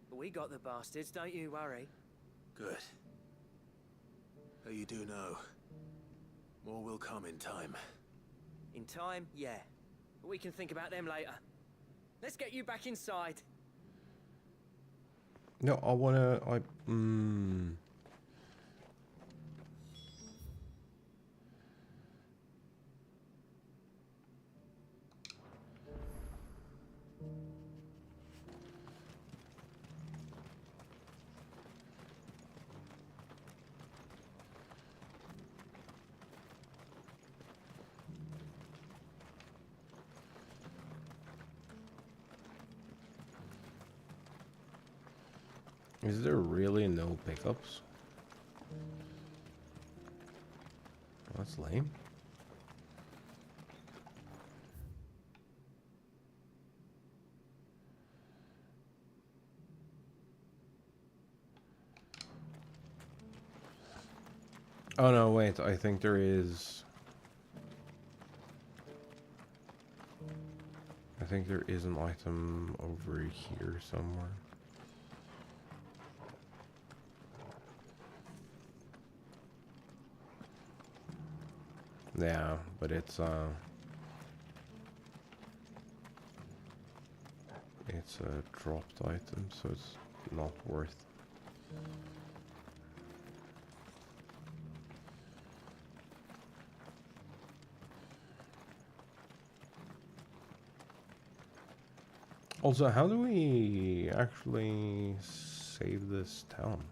But we got the bastards, don't you worry. Good. Though you do know, more will come in time. In time, yeah. But we can think about them later. Let's get you back inside. No, I wanna... Is there really no pickups? That's lame. Oh no, wait, I think there is... I think there is an item over here somewhere. Yeah, but it's a dropped item, so it's not worth. Also, how do we actually save this town?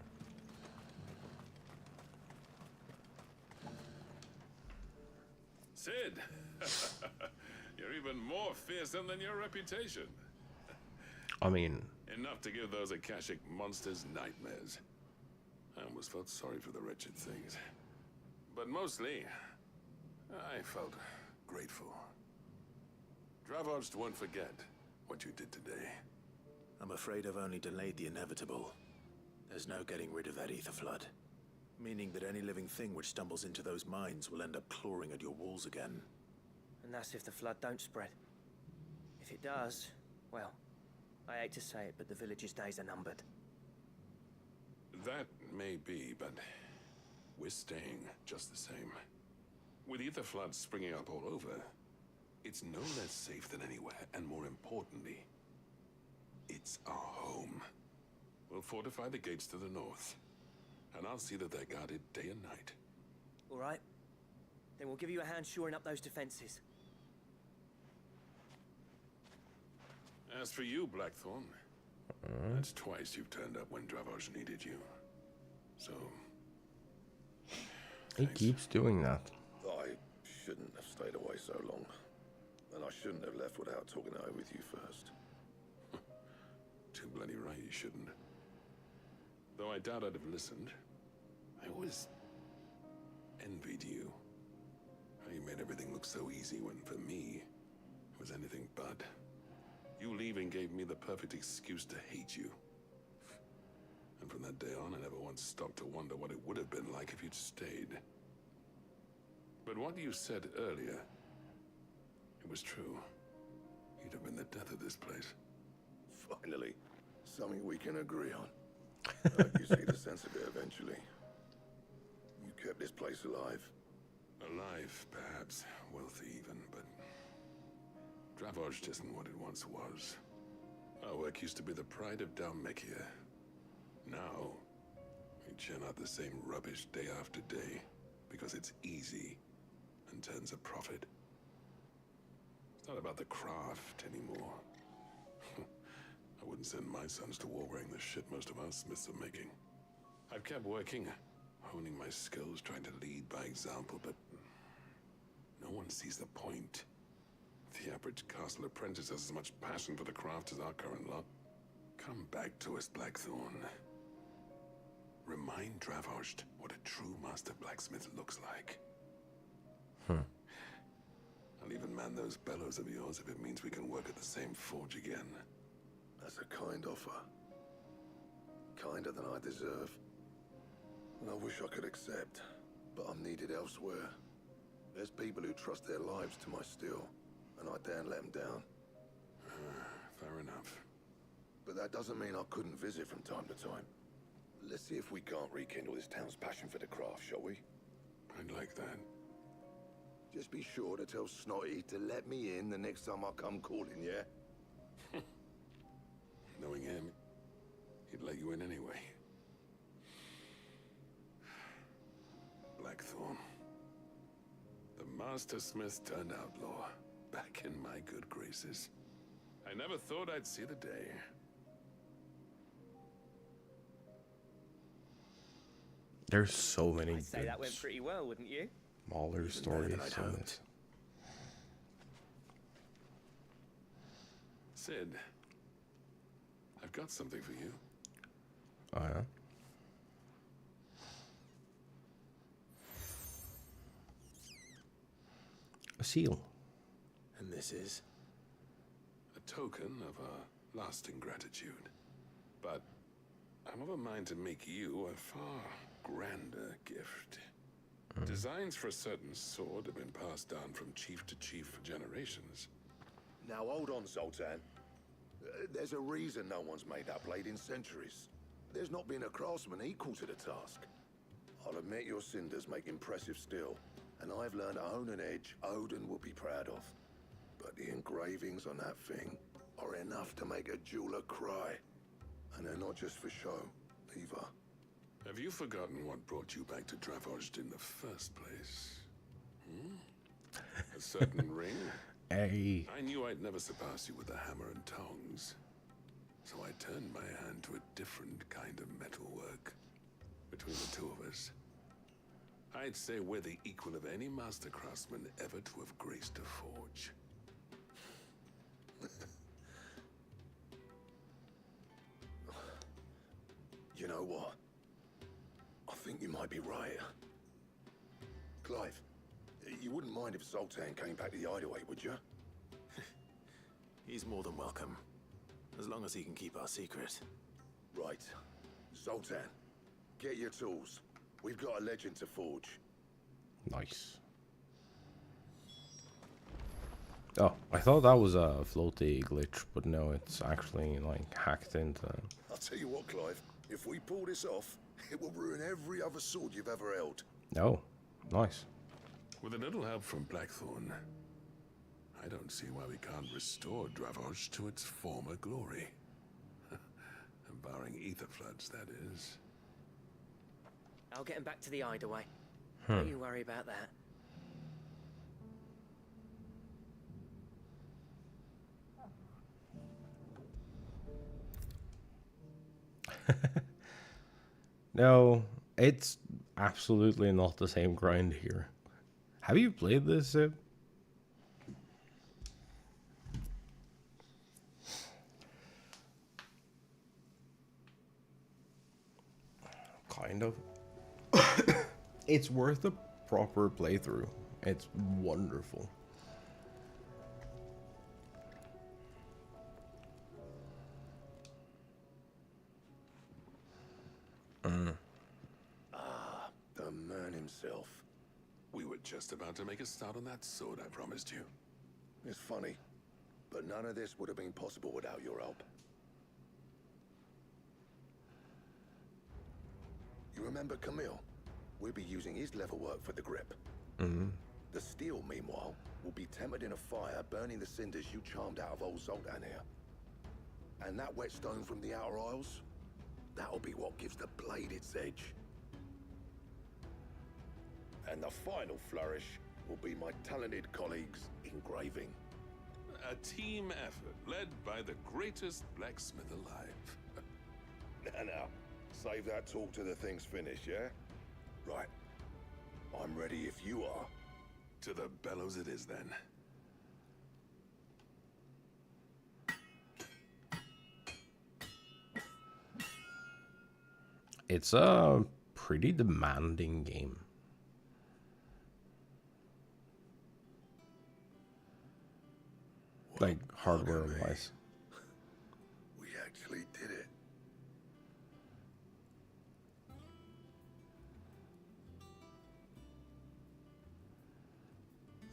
Sid! You're even more fearsome than your reputation. I mean... Enough to give those Akashic monsters nightmares. I almost felt sorry for the wretched things. But mostly, I felt grateful. Dravoged won't forget what you did today. I'm afraid I've only delayed the inevitable. There's no getting rid of that ether flood. Meaning that any living thing which stumbles into those mines will end up clawing at your walls again. And that's if the flood don't spread. If it does, well, I hate to say it, but the village's days are numbered. That may be, but we're staying just the same. With ether floods springing up all over, it's no less safe than anywhere, and more importantly, it's our home. We'll fortify the gates to the north, and I'll see that they're guarded day and night. All right. Then we'll give you a hand shoring up those defenses. As for you, Blackthorn, that's twice you've turned up when Dravoj needed you. So... He keeps doing that. I shouldn't have stayed away so long. And I shouldn't have left without talking it over with you first. Too bloody right you shouldn't. Though I doubt I'd have listened. I always envied you. How you made everything look so easy when, for me, it was anything but. You leaving gave me the perfect excuse to hate you. And from that day on, I never once stopped to wonder what it would have been like if you'd stayed. But what you said earlier, it was true. You'd have been the death of this place. Finally, something we can agree on. I hope you see the sense of it eventually. You kept this place alive. Alive, perhaps. Wealthy even, but... Dravoj isn't what it once was. Our work used to be the pride of Dalmekia. Now, we churn out the same rubbish day after day because it's easy and turns a profit. It's not about the craft anymore. I wouldn't send my sons to war wearing the shit most of our smiths are making. I've kept working, honing my skills, trying to lead by example, but no one sees the point. The average castle apprentice has as much passion for the craft as our current lot. Come back to us, Blackthorn. Remind Dravosht what a true master blacksmith looks like. I'll even man those bellows of yours if it means we can work at the same forge again. That's a kind offer. Kinder than I deserve. And I wish I could accept, but I'm needed elsewhere. There's people who trust their lives to my steel, and I daren't let them down. Fair enough. But that doesn't mean I couldn't visit from time to time. Let's see if we can't rekindle this town's passion for the craft, shall we? I'd like that. Just be sure to tell Snotty to let me in the next time I come calling, yeah? Knowing him, he'd let you in anyway. Blackthorn. The Master Smith turned outlaw, back in my good graces. I never thought I'd see the day. There's so many I'd say good that went pretty well, wouldn't you? smaller stories in this. Sid, I've got something for you. Oh yeah? A seal. And this is? A token of our lasting gratitude. But I'm of a mind to make you a far grander gift. Designs for a certain sword have been passed down from chief to chief for generations. Now hold on, Zoltan. There's a reason no one's made that blade in centuries. There's not been a craftsman equal to the task. I'll admit your cinders make impressive steel, and I've learned to own an edge Odin will be proud of. But the engravings on that thing are enough to make a jeweler cry. And they're not just for show, either. Have you forgotten what brought you back to Dravosht in the first place? A certain ring? Hey. I knew I'd never surpass you with the hammer and tongs. So I turned my hand to a different kind of metalwork. Between the two of us, I'd say we're the equal of any master craftsman ever to have graced a forge. You know what? I think you might be right. Clive, you wouldn't mind if Zoltan came back to the hideaway, would you? He's more than welcome. As long as he can keep our secret. Right. Zoltan, get your tools. We've got a legend to forge. Nice. Oh, I thought that was a floaty glitch, but no, it's actually like hacked into. I'll tell you what, Clive. If we pull this off, it will ruin every other sword you've ever held. Oh, nice. With a little help from Blackthorn, I don't see why we can't restore Dravosht to its former glory. Barring ether floods, that is. I'll get him back to the hideaway. Don't you worry about that. No, it's absolutely not the same grind here. Have you played this, Sid? Kind of. It's worth a proper playthrough. It's wonderful. Ah, the man himself. We were just about to make a start on that sword I promised you. It's funny, but none of this would have been possible without your help. You remember Camille? We'll be using his leather work for the grip. The steel, meanwhile, will be tempered in a fire, burning the cinders you charmed out of old Zoltan here. And that whetstone from the Outer Isles? That'll be what gives the blade its edge. And the final flourish will be my talented colleagues engraving. A team effort led by the greatest blacksmith alive. Now, save that talk till the thing's finished, yeah? Right. I'm ready if you are. To the bellows it is then. It's a pretty demanding game. Like hardware-wise. We actually did it.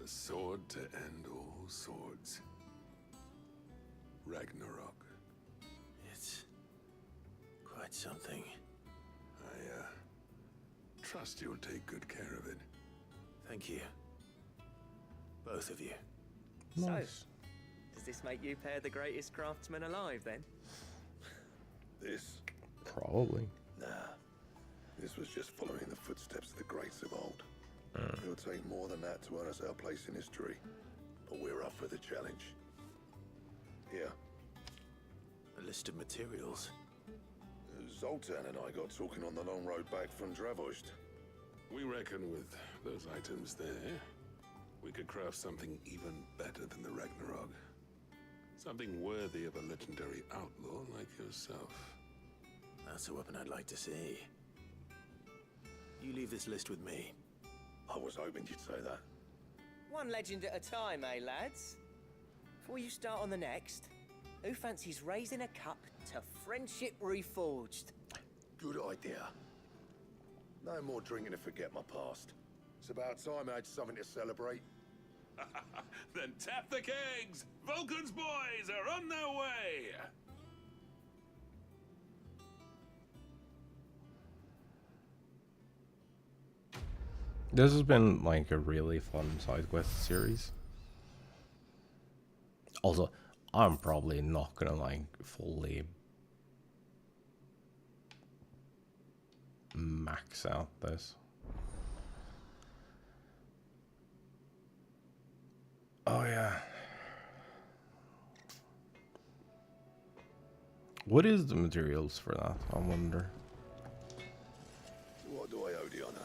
The sword to end all swords. Ragnarok. It's quite something. I trust you'll take good care of it. Thank you. Both of you. Nice. So, does this make you pair the greatest craftsmen alive, then? This? Probably. Nah. This was just following the footsteps of the greats of old. It'll take more than that to earn us our place in history. But we're up for the challenge. Here. A list of materials. Zoltan and I got talking on the long road back from Dravost. We reckon with those items there, we could craft something even better than the Ragnarok. Something worthy of a legendary outlaw like yourself. That's a weapon I'd like to see. You leave this list with me. I was hoping you'd say that. One legend at a time, eh, lads? Before you start on the next, who fancies raising a cup to friendship reforged? Good idea. No more drinking to forget my past. It's about time I had something to celebrate. Then tap the kegs! Vulcan's boys are on their way! This has been like a really fun side quest series. Also, I'm probably not gonna like fully max out this. Oh yeah. What is the materials for that? I wonder. What do I owe the honor?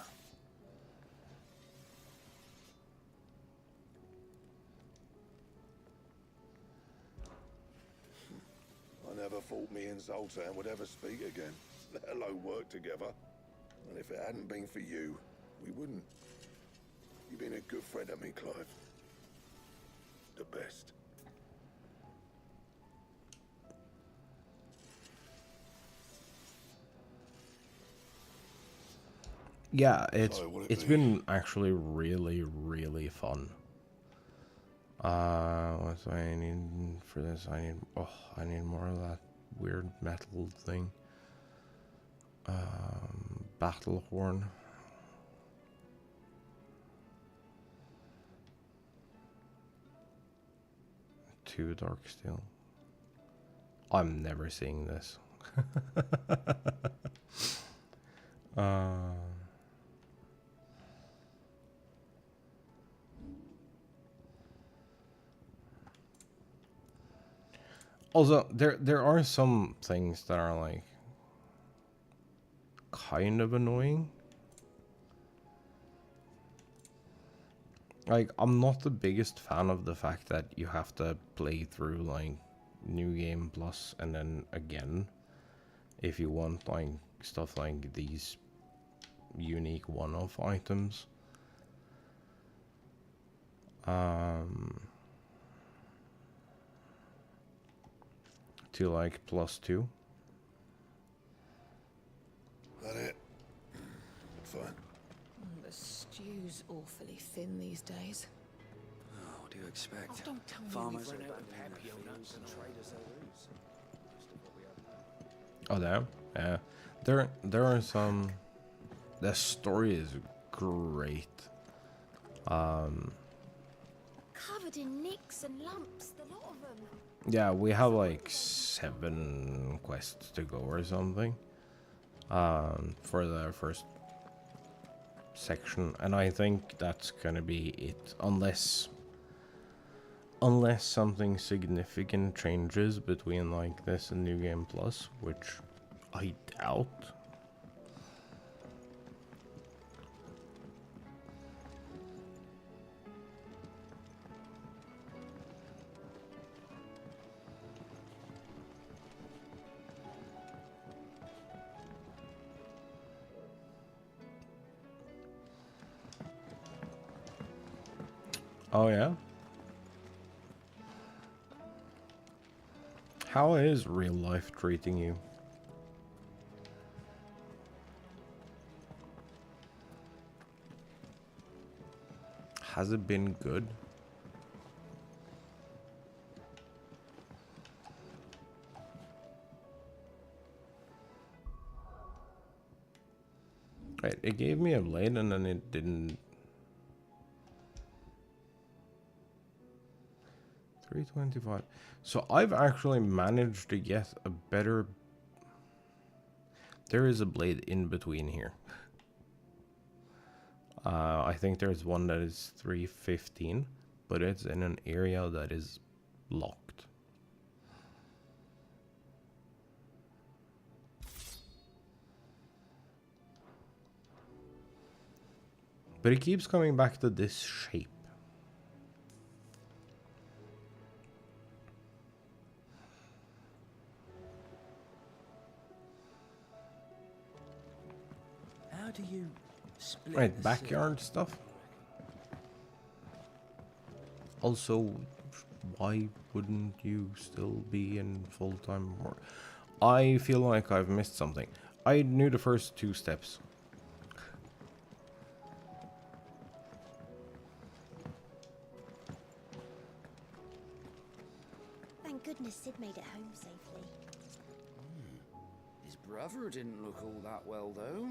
I never thought me and Zoltan would ever speak again, let alone work together. And if it hadn't been for you, we wouldn't. You've been a good friend to me, Clive. The best. Yeah, it's been actually really fun. What do I need for this? I need more of that weird metal thing. Battle horn. Two dark steel. I'm never seeing this. Also, there are some things that are like kind of annoying. Like, I'm not the biggest fan of the fact that you have to play through like New Game Plus and then again if you want like stuff like these unique one-off items. To like +2. That it? Fine. The stew's awfully thin these days. Oh, what do you expect? Oh, don't tell me Farmers we've are run out of abandoning their Emporium fields nuts and traders Oh damn. Yeah. There are some. The story is great. Covered in nicks and lumps, the lot of them. Yeah, we have like 7 quests to go or something. for the first section, and I think that's gonna be it, unless something significant changes between like this and New Game Plus, which I doubt. Oh yeah? How is real life treating you? Has it been good? Right, it gave me a blade and then it didn't. 325. So I've actually managed to get a better... There is a blade in between here. I think there's one that is 315, but it's in an area that is locked. But it keeps coming back to this shape. How do you split Right, the backyard stuff. Also, why wouldn't you still be in full-time work? I feel like I've missed something. I knew the first two steps. Thank goodness Sid made it home safely. His brother didn't look all that well, though.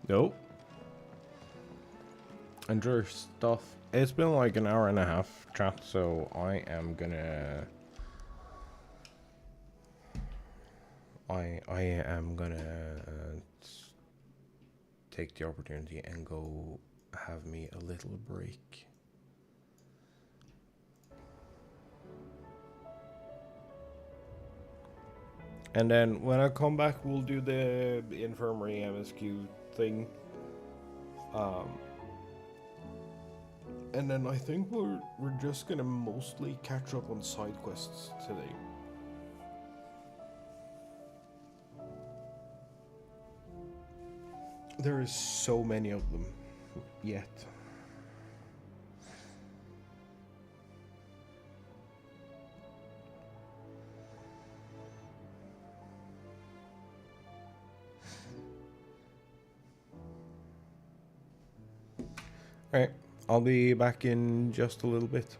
Nope. And your stuff. It's been like an hour and a half, chat, so I am gonna... I am gonna take the opportunity and go have me a little break. And then when I come back, we'll do the infirmary MSQ thing. And then I think we're just gonna mostly catch up on side quests today. There is so many of them yet. Alright, I'll be back in just a little bit.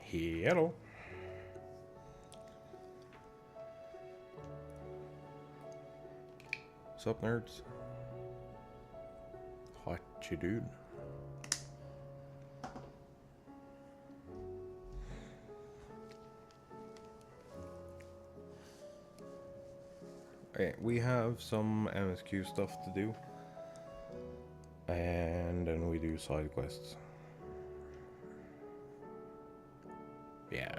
Hello. What's up, nerds? What you doing? Okay, we have some MSQ stuff to do. And then we do side quests. Yeah.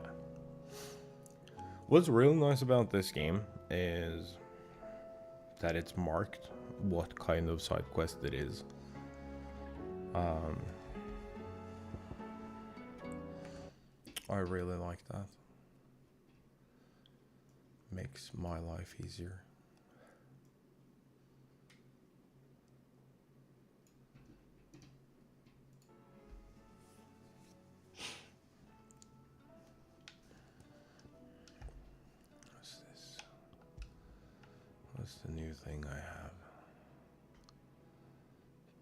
What's real nice about this game is that it's marked what kind of side quest it is. I really like that. Makes my life easier. What's this? What's the new thing I have?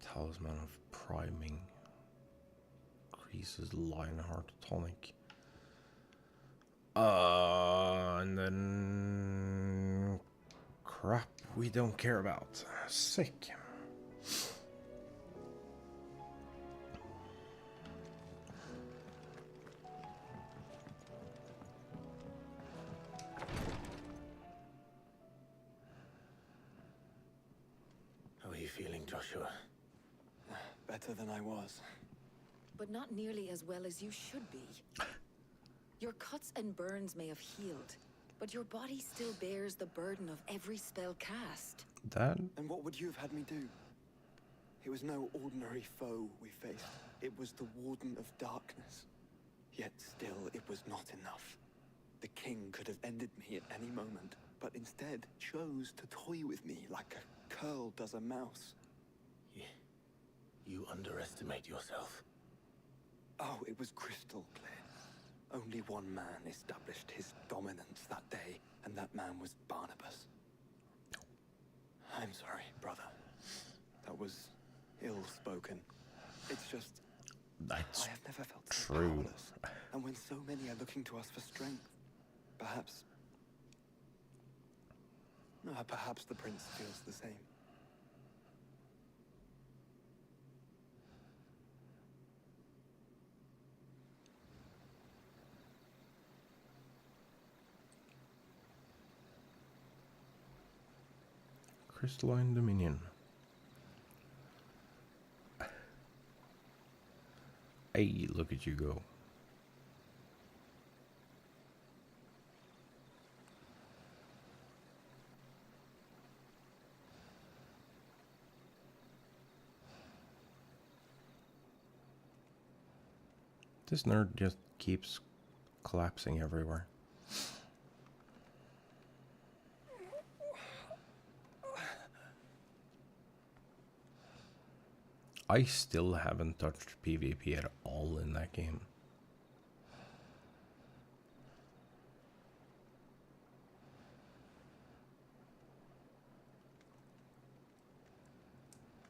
Talisman of Priming. Increases Lionheart tonic. And then crap we don't care about. Sick. How are you feeling, Joshua? Better than I was. But not nearly as well as you should be. Your cuts and burns may have healed, but your body still bears the burden of every spell cast. That? And what would you have had me do? It was no ordinary foe we faced. It was the Warden of Darkness. Yet still, it was not enough. The king could have ended me at any moment, but instead chose to toy with me like a curl does a mouse. You underestimate yourself. Oh, it was crystal clear. Only one man established his dominance that day, and that man was Barnabas. I'm sorry, brother. That was ill-spoken. It's just... That's I have never felt so true. powerless. And when so many are looking to us for strength, perhaps... perhaps the prince feels the same. Crystalline Dominion. Hey, look at you go. This nerd just keeps collapsing everywhere. I still haven't touched PvP at all in that game.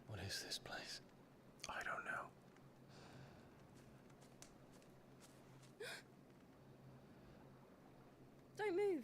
What is this place? I don't know. Don't move.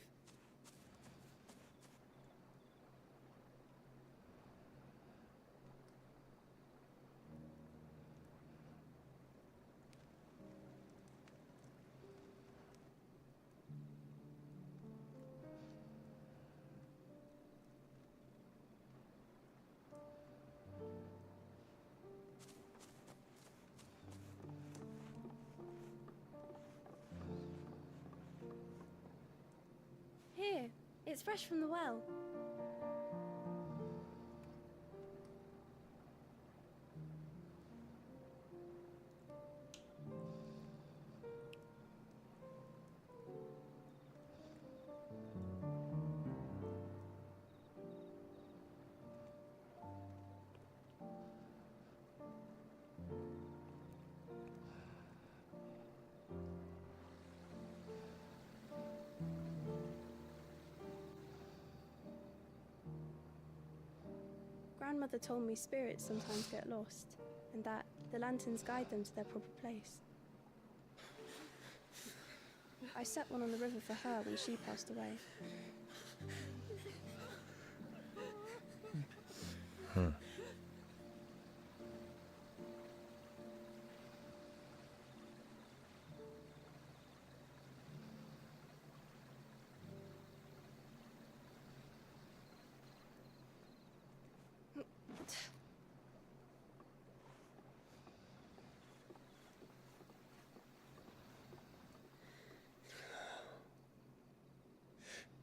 Here, it's fresh from the well. Grandmother told me spirits sometimes get lost, and that the lanterns guide them to their proper place. I set one on the river for her when she passed away.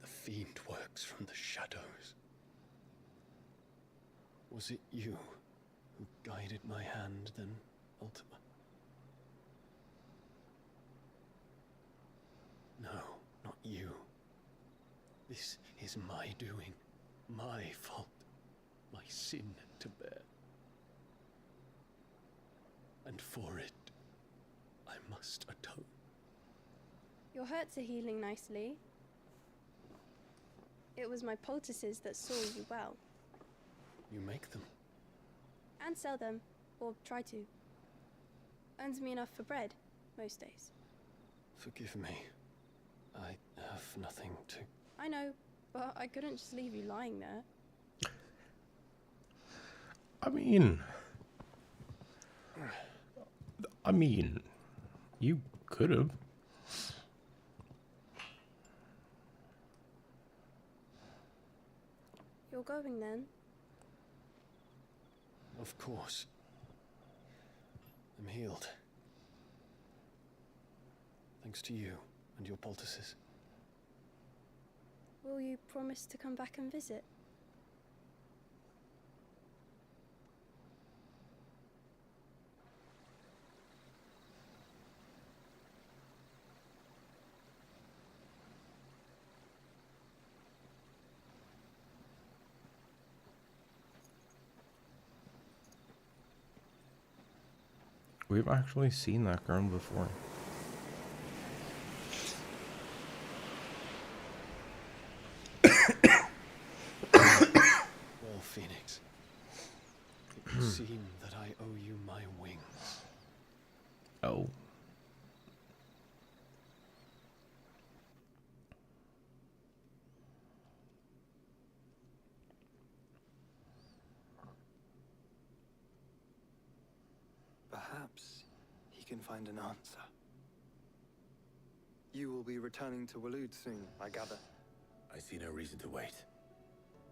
The fiend works from the shadows. Was it you who guided my hand then, Ultima? No, not you. This is my doing, my fault, my sin to bear. And for it, I must atone. Your hurts are healing nicely. It was my poultices that saw you well. You make them? And sell them, or try to. Earns me enough for bread, most days. Forgive me. I have nothing to... I know, but I couldn't just leave you lying there. I mean, you could have. You're going then? Of course. I'm healed. Thanks to you and your poultices. Will you promise to come back and visit? We've actually seen that girl before. Well, Phoenix, it would seem that I owe you my wings. Oh. Perhaps he can find an answer. You will be returning to Waloed soon, I gather. I see no reason to wait.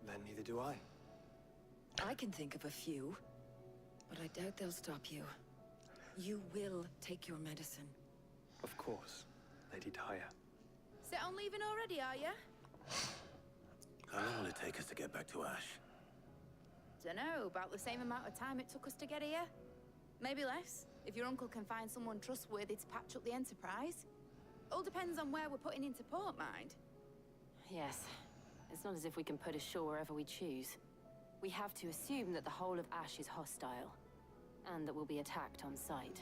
Then neither do I. I can think of a few, but I doubt they'll stop you. You will take your medicine. Of course, Lady Daya. Set on leaving already, are you? How long will it take us to get back to Ash? Dunno, about the same amount of time it took us to get here. Maybe less, if your uncle can find someone trustworthy to patch up the Enterprise. All depends on where we're putting into port, mind. Yes. It's not as if we can put ashore wherever we choose. We have to assume that the whole of Ash is hostile, and that we'll be attacked on sight.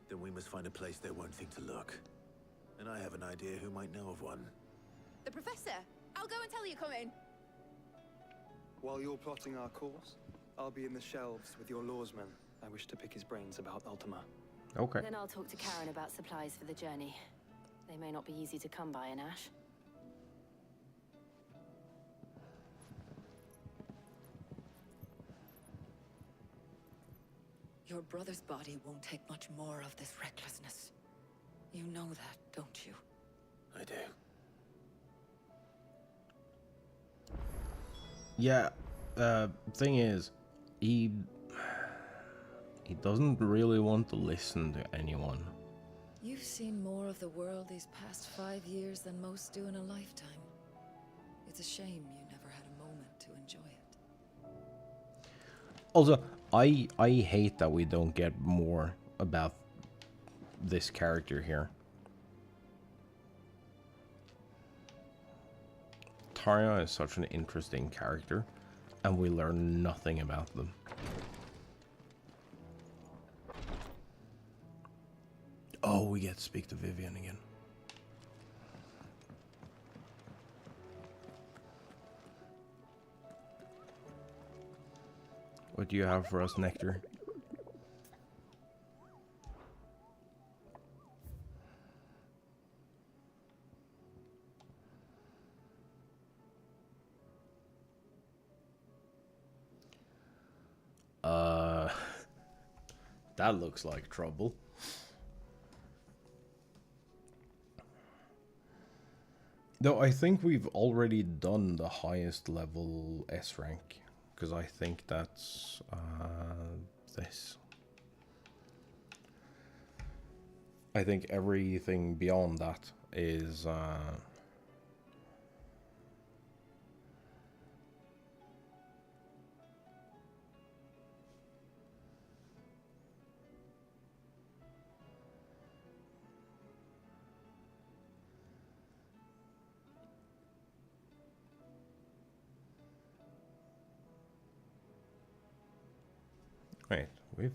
Then we must find a place they won't think to look. And I have an idea who might know of one. The Professor! I'll go and tell you coming! While you're plotting our course, I'll be in the shelves with your lawsman. I wish to pick his brains about Ultima. Okay. Then I'll talk to Karen about supplies for the journey. They may not be easy to come by in Ash. Your brother's body won't take much more of this recklessness. You know that, don't you? I do. Yeah, thing is, he doesn't really want to listen to anyone. You've seen more of the world these past 5 years than most do in a lifetime. It's a shame you never had a moment to enjoy it. Also, I hate that we don't get more about this character here. Tarja is such an interesting character, and we learn nothing about them. Oh, we get to speak to Vivian again. What do you have for us, Nectar? That looks like trouble. Though I think we've already done the highest level S rank, because I think that's this. I think everything beyond that is wait, we've...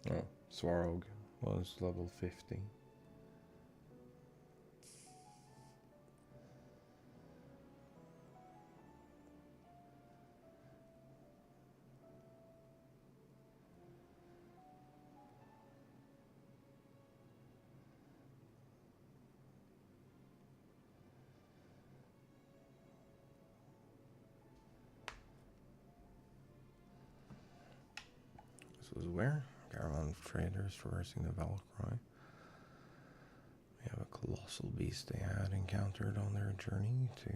Oh, Swarog was level 50. This is where? Caravan of traders traversing the Valkyrie. We have a colossal beast they had encountered on their journey to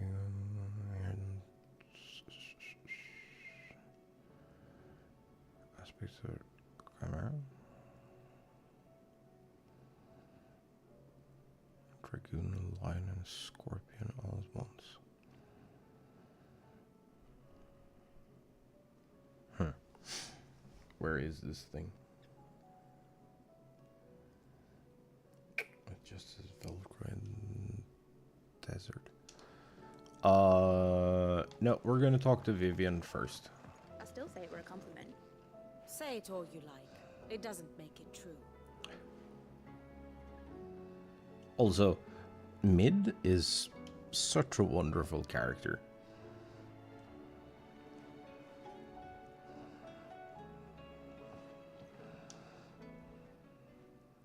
aspects of Chimera. Dragoon, a lion, and a scorpion all at once. Where is this thing? It just says Valkyrie Desert. No, we're gonna talk to Vivian first. I still say it were a compliment. Say it all you like. It doesn't make it true. Also, Mid is such a wonderful character.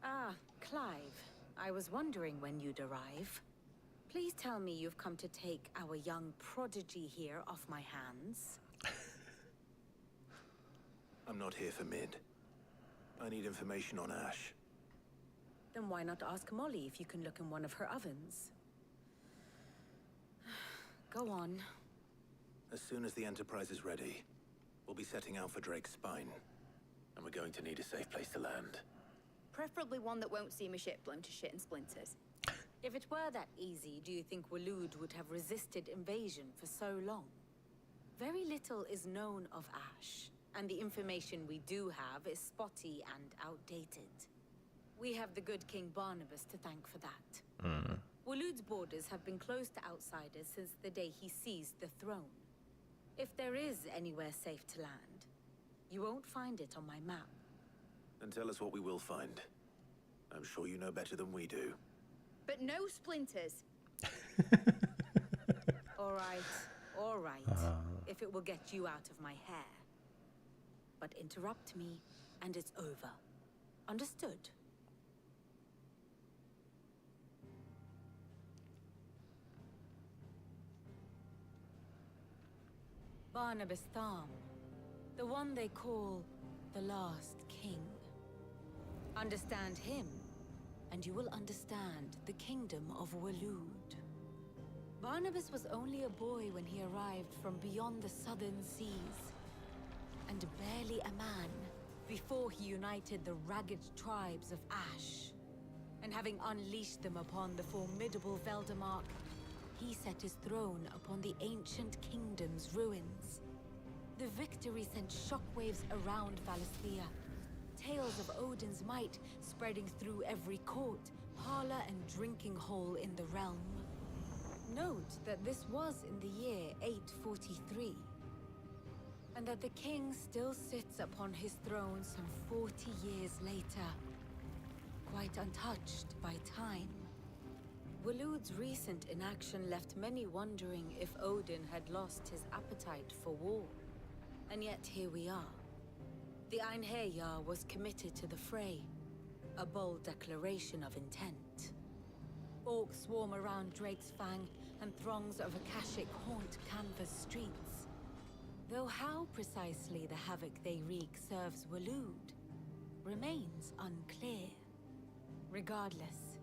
Ah, Clive. I was wondering when you'd arrive. Please tell me you've come to take our young prodigy here off my hands. I'm not here for Mid. I need information on Ash. Then why not ask Molly if you can look in one of her ovens? Go on. As soon as the Enterprise is ready, we'll be setting out for Drake's Spine. And we're going to need a safe place to land. Preferably one that won't see my ship blown to shit and splinters. If it were that easy, do you think Waloed would have resisted invasion for so long? Very little is known of Ash, and the information we do have is spotty and outdated. We have the good King Barnabas to thank for that. Waloed's borders have been closed to outsiders since the day he seized the throne. If there is anywhere safe to land, you won't find it on my map. Then tell us what we will find. I'm sure you know better than we do. But no splinters. All right. If it will get you out of my hair. But interrupt me, and it's over. Understood? Barnabas Tham, the one they call the last king. Understand him, and you will understand the kingdom of Waloed. Barnabas was only a boy when he arrived from beyond the southern seas, and barely a man before he united the ragged tribes of Ash. And having unleashed them upon the formidable Veldamark, he set his throne upon the ancient kingdom's ruins. The victory sent shockwaves around Valisthea, tales of Odin's might spreading through every court, parlor, and drinking hole in the realm. Note that this was in the year 843, and that the king still sits upon his throne some 40 years later, quite untouched by time. Waloed's recent inaction left many wondering if Odin had lost his appetite for war. And yet here we are. The Einherjar was committed to the fray, a bold declaration of intent. Orcs swarm around Drake's Fang, and throngs of Akashic haunt canvas streets. Though how precisely the havoc they wreak serves Waloed remains unclear. Regardless,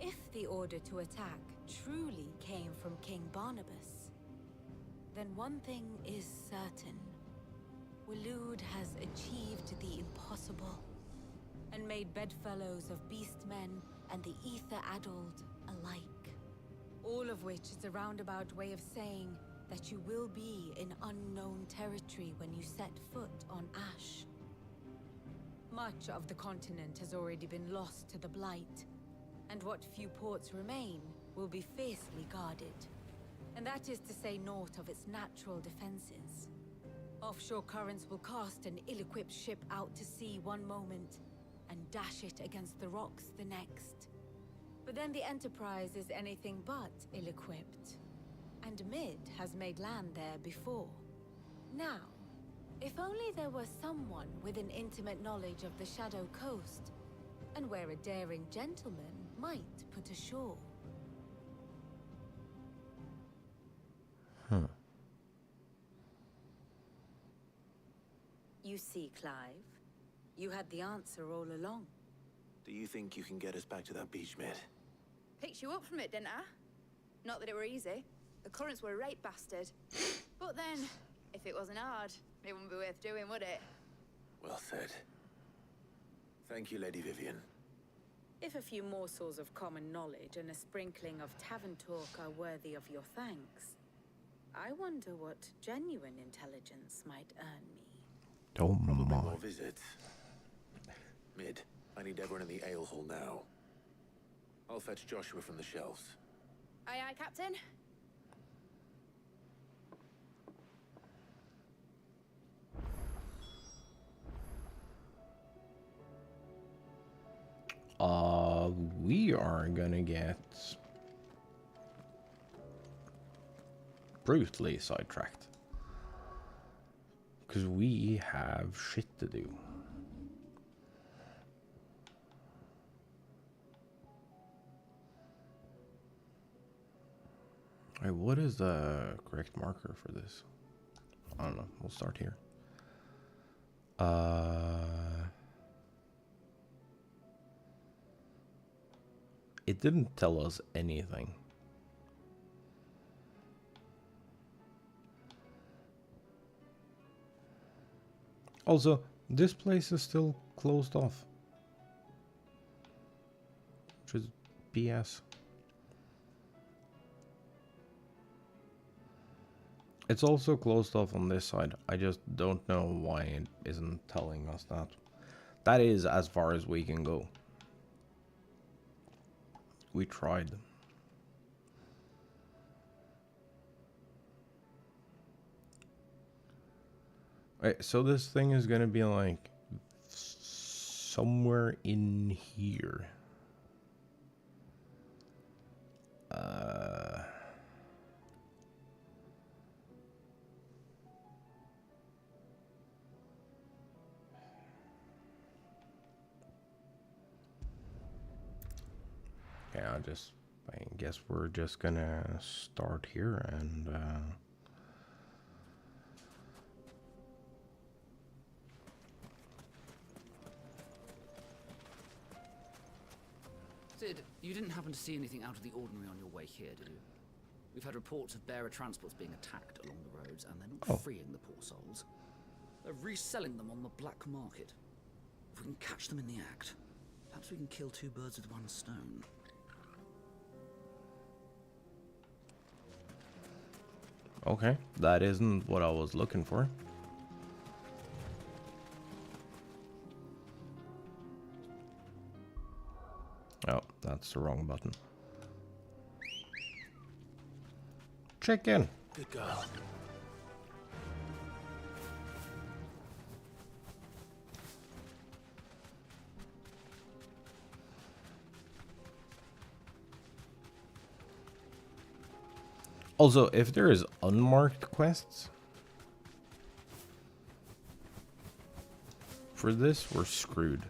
if the order to attack truly came from King Barnabas, then one thing is certain. Waloed has achieved the impossible, and made bedfellows of beastmen and the ether-addled alike. All of which is a roundabout way of saying that you will be in unknown territory when you set foot on Ash. Much of the continent has already been lost to the Blight, and what few ports remain will be fiercely guarded. And that is to say naught of its natural defenses. Offshore currents will cast an ill-equipped ship out to sea one moment, and dash it against the rocks the next. But then the Enterprise is anything but ill-equipped. And Mid has made land there before. Now, if only there were someone with an intimate knowledge of the Shadow Coast, and where a daring gentleman might put ashore. You see, Clive, you had the answer all along. Do you think you can get us back to that beach, Mid? Picked you up from it, didn't I? Not that it were easy. The currents were a right bastard. But then, if it wasn't hard, it wouldn't be worth doing, would it? Well said. Thank you, Lady Vivian. If a few morsels of common knowledge and a sprinkling of tavern talk are worthy of your thanks, I wonder what genuine intelligence might earn me. Don't Probably mind. more visits. Mid, I need everyone in the ale hall now. I'll fetch Joshua from the shelves. Aye, aye, Captain. We are gonna get brutally sidetracked. Because we have shit to do. Alright, what is the correct marker for this? I don't know. We'll start here. It didn't tell us anything. Also, this place is still closed off. Which is BS. It's also closed off on this side. I just don't know why it isn't telling us that. That is as far as we can go. We tried. Right, so this thing is gonna be like somewhere in here. Okay, I guess we're just gonna start here and Sid, you didn't happen to see anything out of the ordinary on your way here, did you? We've had reports of bearer transports being attacked along the roads, and they're not freeing the poor souls. They're reselling them on the black market. If we can catch them in the act, perhaps we can kill two birds with one stone. okay, that isn't what I was looking for. Oh, that's the wrong button. Chicken. Good girl. Also, if there is unmarked quests, for this, we're screwed.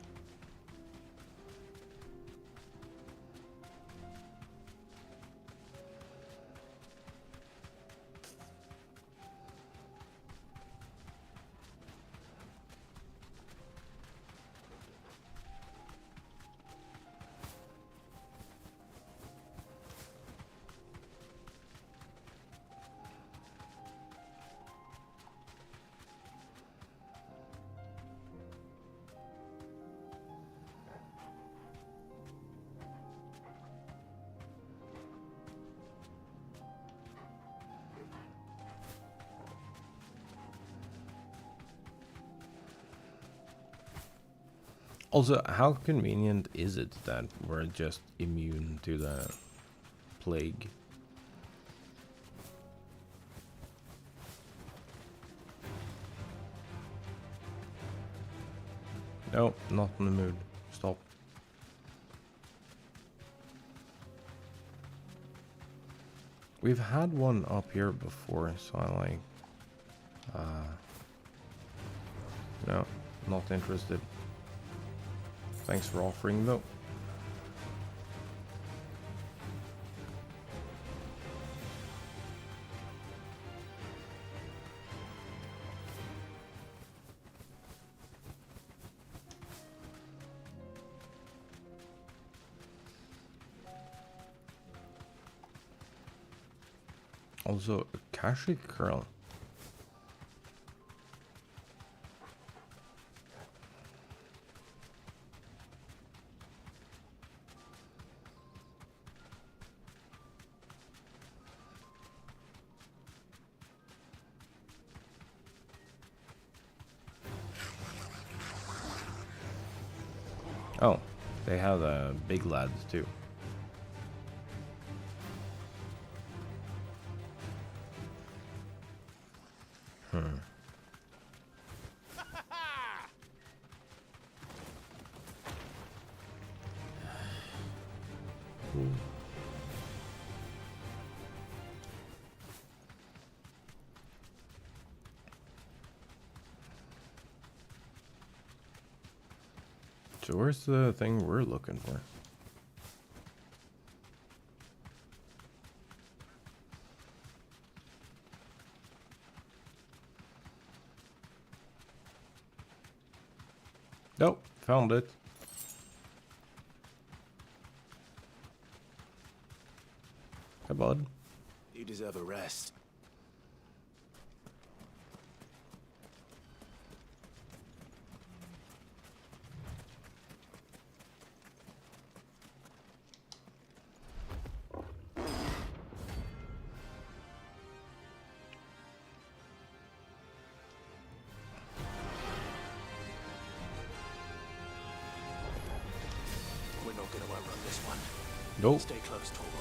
Also, how convenient is it that we're just immune to the plague? No, not in the mood. Stop. We've had one up here before, so I like... no, not interested. Thanks for offering, though. Also, a Kashi curl. Oh, they have big lads too. So where's the thing we're looking for? Nope, found it. Hey, bud. You deserve a rest. Nope. Stay close, Torvald.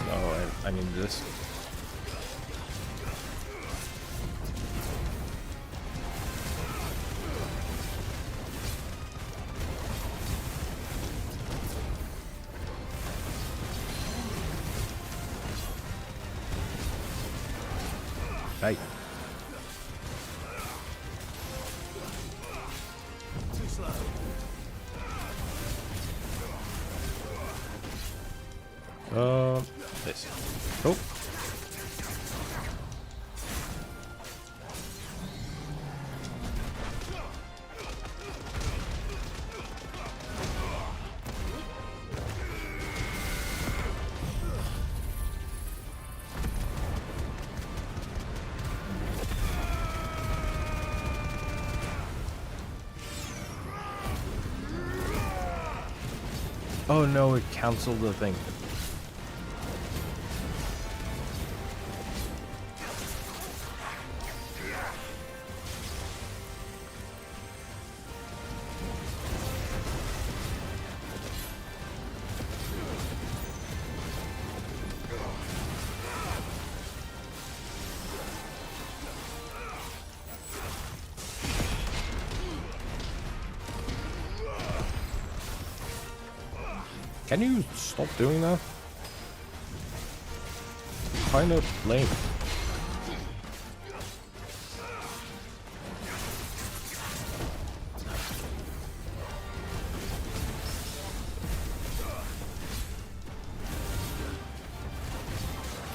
Oh, I need this. Hey. Too slow. This. Oh. Oh no, it canceled the thing. Can you stop doing that? Kind of lame.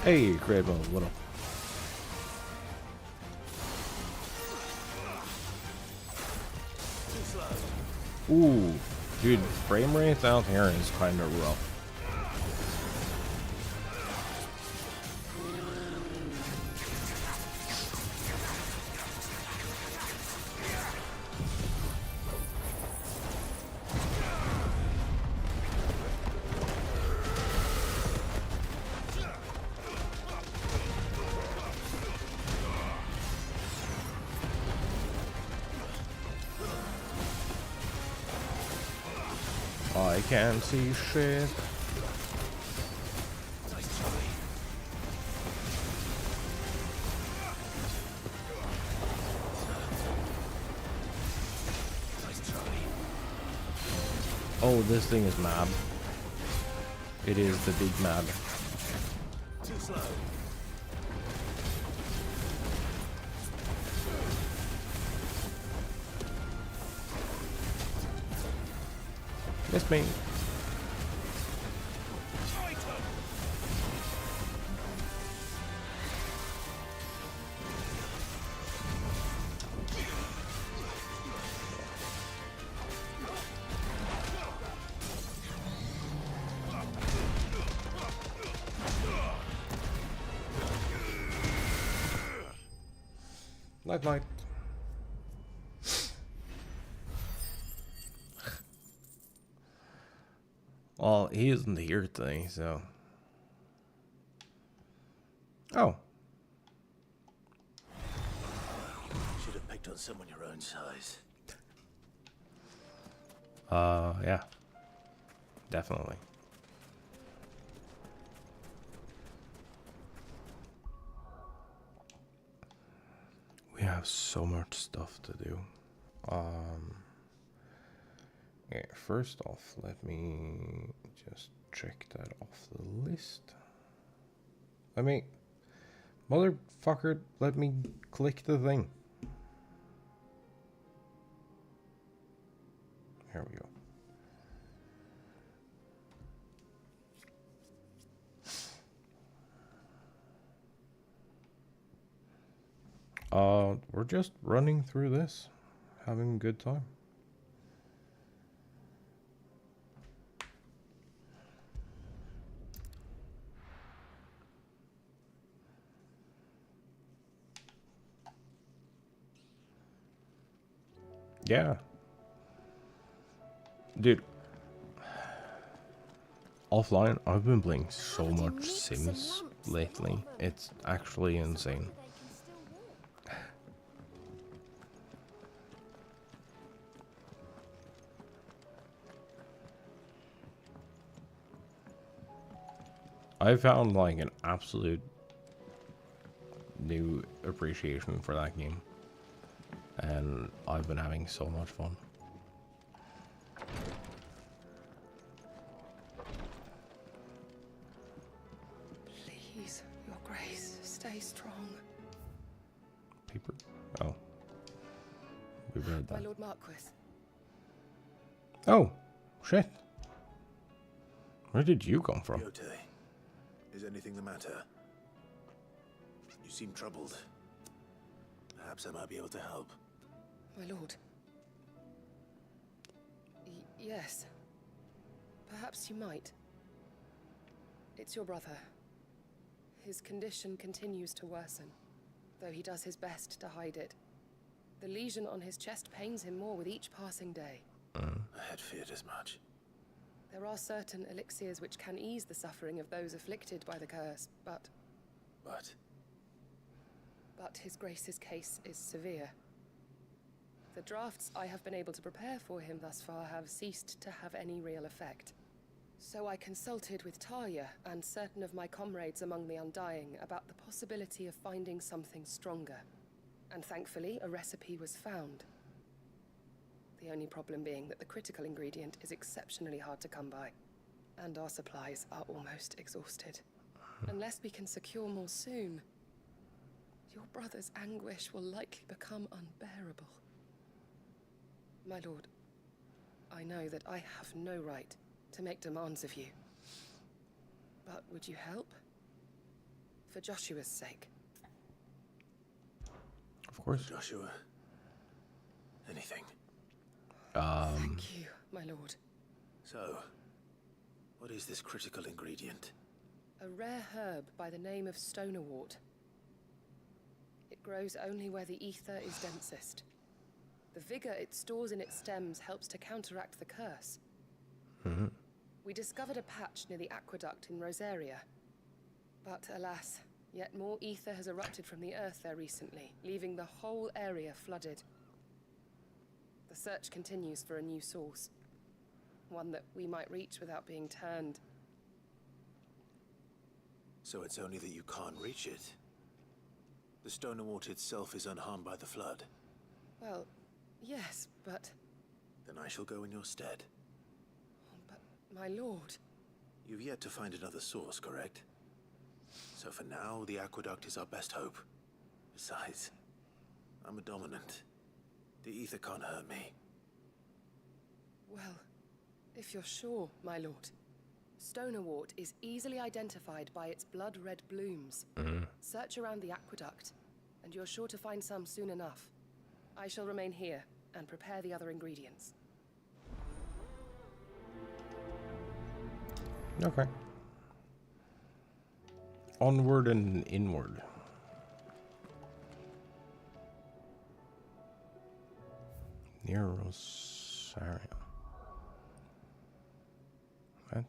Hey, create a little. Ooh, dude, frame rate out here is kind of rough. I can't see shit. Oh, this thing is mad. It is the big mad. Too slow. Miss me. Night night. Well, he isn't here today, so. Oh. Should have picked on someone your own size. Yeah. Definitely. We have so much stuff to do. Okay, first off, let me just check that off the list. Let me... Motherfucker, let me click the thing. Here we go. We're just running through this, having a good time. Yeah. Dude. Offline, I've been playing so much Sims lately. It's actually insane. I found like an absolute new appreciation for that game. And I've been having so much fun. Please, Your Grace, stay strong. Paper? Oh. We read My that. Lord Marquis. Oh, shit. Where did you come from? Yote, is anything the matter? You seem troubled. Perhaps I might be able to help. My lord. Yes. Perhaps you might. It's your brother. His condition continues to worsen, though he does his best to hide it. The lesion on his chest pains him more with each passing day. I had feared as much. There are certain elixirs which can ease the suffering of those afflicted by the curse, but His Grace's case is severe. The drafts I have been able to prepare for him thus far have ceased to have any real effect. So I consulted with Talia and certain of my comrades among the Undying about the possibility of finding something stronger. And thankfully, a recipe was found. The only problem being that the critical ingredient is exceptionally hard to come by. And our supplies are almost exhausted. Unless we can secure more soon, your brother's anguish will likely become unbearable. My lord, I know that I have no right to make demands of you. But would you help? For Joshua's sake. Of course. Joshua. Anything. Thank you, my lord. So, what is this critical ingredient? A rare herb by the name of stonerwort. It grows only where the ether is densest. The vigor it stores in its stems helps to counteract the curse. We discovered a patch near the aqueduct in Rosaria. But alas, yet more ether has erupted from the earth there recently, leaving the whole area flooded. The search continues for a new source. One that we might reach without being turned. So it's only that you can't reach it. The stonerwort itself is unharmed by the flood. Well, yes, but... Then I shall go in your stead. But, my lord... You've yet to find another source, correct? So for now, the aqueduct is our best hope. Besides, I'm a dominant. The ether can't hurt me. Well, if you're sure, my lord. Stonerwort is easily identified by its blood-red blooms. Search around the aqueduct, and you're sure to find some soon enough. I shall remain here and prepare the other ingredients. Okay. Onward and inward. Near Rosaria. What?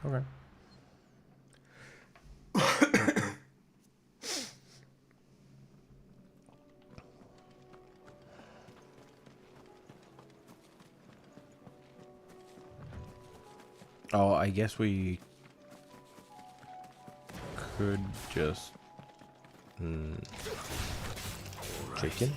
Okay. Oh, I guess we could just chicken.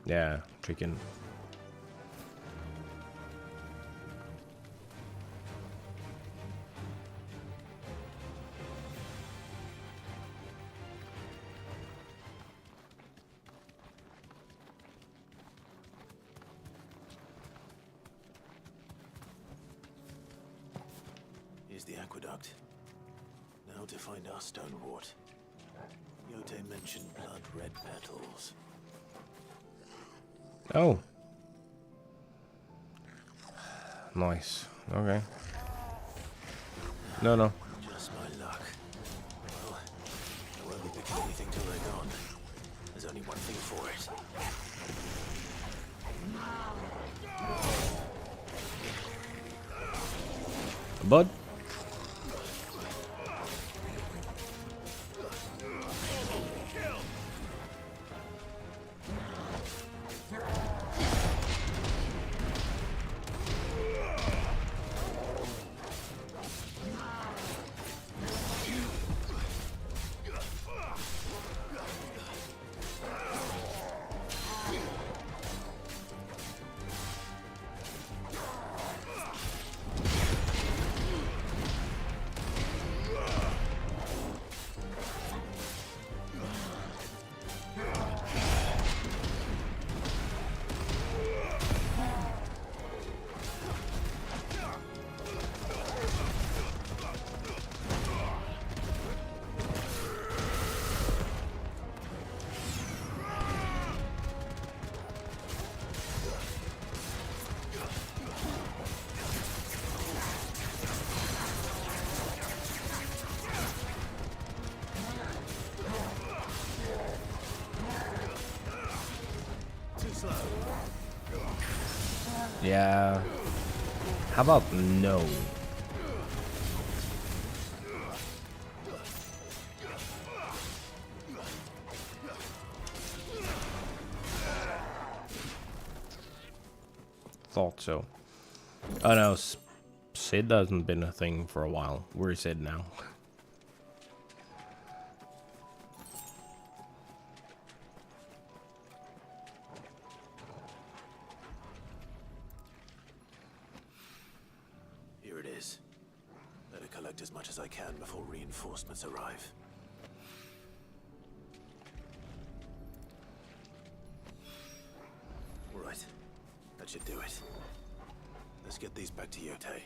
Yeah, chicken. Here's the aqueduct. Now to find our stonerwort. Yote mentioned blood-red petals. Oh. Nice. Okay. No. Just my luck. Well, I won't be picking anything till they're gone. There's only one thing for it. Bud? Yeah. How about no? Thought so. Oh no, Sid hasn't been a thing for a while. Where's Sid now? Here it is. Better collect as much as I can before reinforcements arrive. Right. That should do it. Let's get these back to Yote.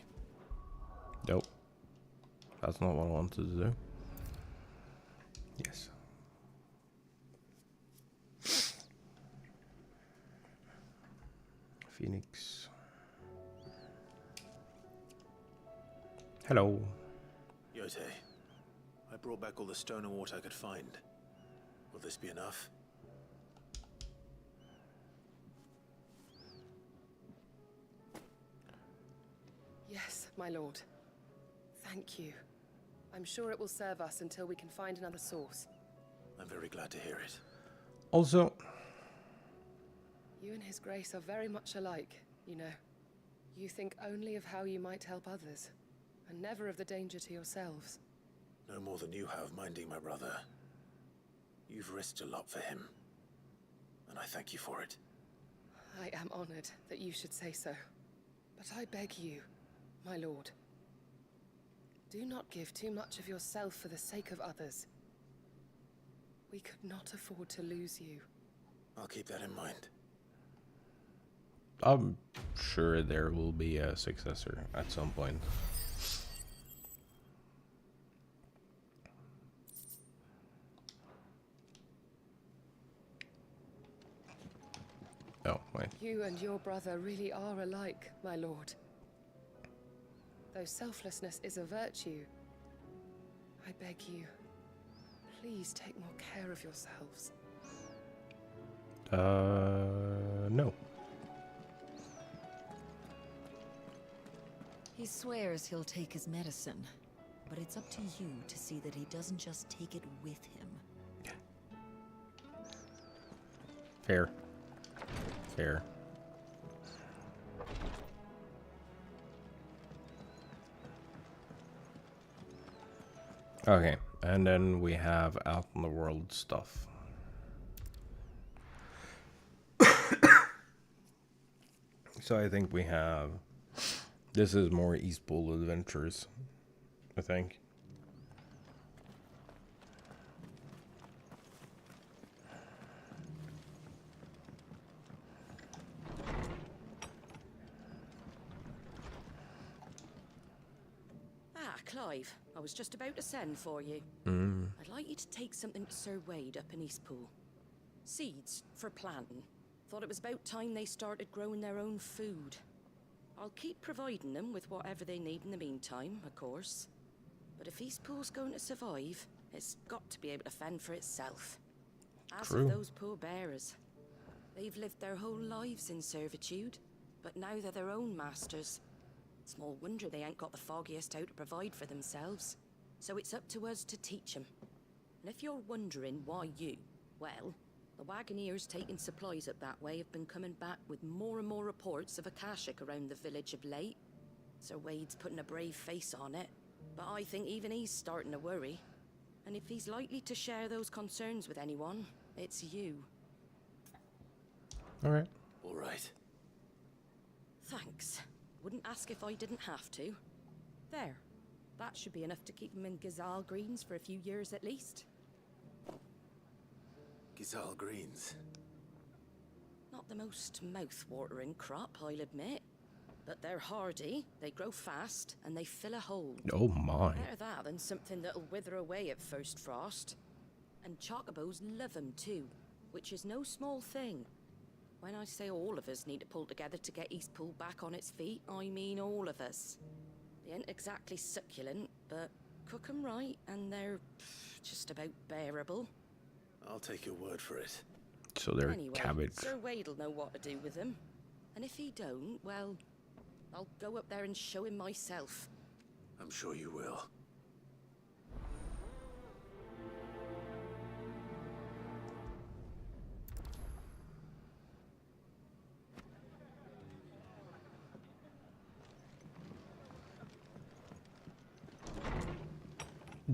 Nope. That's not what I wanted to do. Yes. Phoenix. Hello. Yote, I brought back all the stone and water I could find. Will this be enough? Yes, my lord. Thank you. I'm sure it will serve us until we can find another source. I'm very glad to hear it. Also, You and His Grace are very much alike, you know. You think only of how you might help others, and never of the danger to yourselves. No more than you have minding my brother. You've risked a lot for him, and I thank you for it. I am honored that you should say so. But I beg you, my lord, do not give too much of yourself for the sake of others. We could not afford to lose you. I'll keep that in mind. I'm sure there will be a successor at some point. Oh, wait. You and your brother really are alike, my lord. Though selflessness is a virtue, I beg you, please take more care of yourselves. No. He swears he'll take his medicine, but it's up to you to see that he doesn't just take it with him. Fair. Fair. Okay, and then we have out in the world stuff. So I think we have... This is more East Pool Adventures, I think. Ah, Clive, I was just about to send for you. I'd like you to take something to Sir Wade up in Eastpool. Seeds for planting. Thought it was about time they started growing their own food. I'll keep providing them with whatever they need in the meantime, of course. But if Eastpool's going to survive, it's got to be able to fend for itself. As True. of those poor bearers. They've lived their whole lives in servitude, but now they're their own masters. Small wonder they ain't got the foggiest how to provide for themselves. So it's up to us to teach them. And if you're wondering why you, well, the wagoneers taking supplies up that way have been coming back with more and more reports of Akashic around the village of late. Sir Wade's putting a brave face on it, but I think even he's starting to worry. And if he's likely to share those concerns with anyone, it's you. Alright. All right. Thanks. Wouldn't ask if I didn't have to. There. That should be enough to keep him in Gazal Greens for a few years at least. Gazal Greens. Not the most mouth-watering crop, I'll admit. But they're hardy, they grow fast, and they fill a hole. Oh my. Better that than something that'll wither away at first frost. And chocobos love 'em too, which is no small thing. When I say all of us need to pull together to get Eastpool back on its feet, I mean all of us. They ain't exactly succulent, but cook 'em right, and they're just about bearable. I'll take your word for it. So they're Anyway, cabbage. Sir Wade'll know what to do with them. And if he don't, well, I'll go up there and show him myself. I'm sure you will.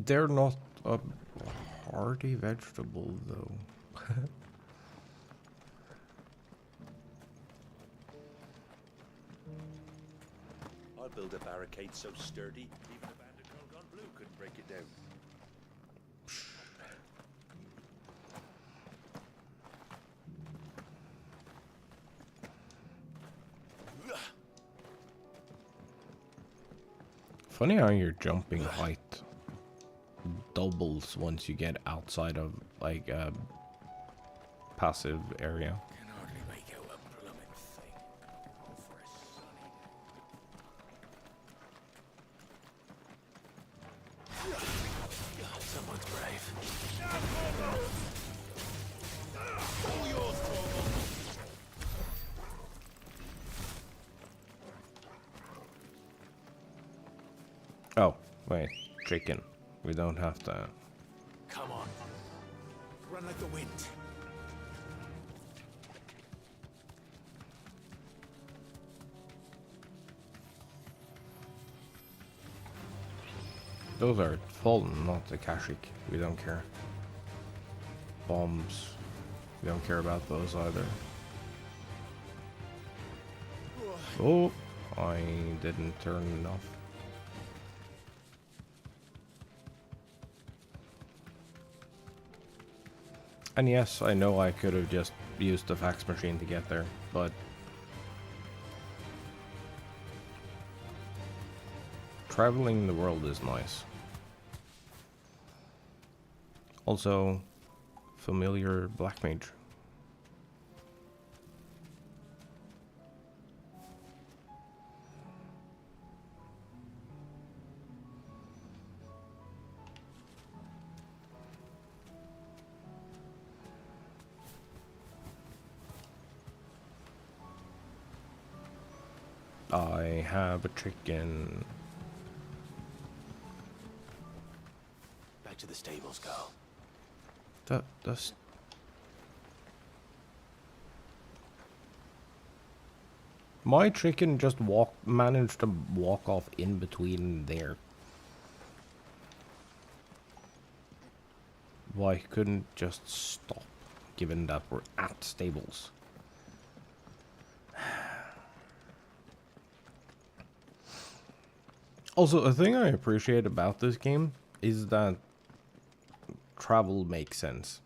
They're not a hearty vegetable, though. I'll build a barricade so sturdy, even a band of Kurgan Blue couldn't break it down. Funny how your jumping height doubles once you get outside of like a passive area. Can hardly make out a blooming thing. All for a sunny. Someone's brave. All yours, Torvald. Oh, wait, chicken. We don't have to. Come on. Run like the wind. Those are fallen, not the Kashik. We don't care. Bombs. We don't care about those either. Oh, I didn't turn enough. And yes, I know I could have just used the fax machine to get there, but traveling the world is nice. Also, familiar black mage. I have a chicken. Back to the stables, girl. That's my chicken just managed to walk off in between there. Why couldn't just stop, given that we're at stables? Also, a thing I appreciate about this game is that travel makes sense.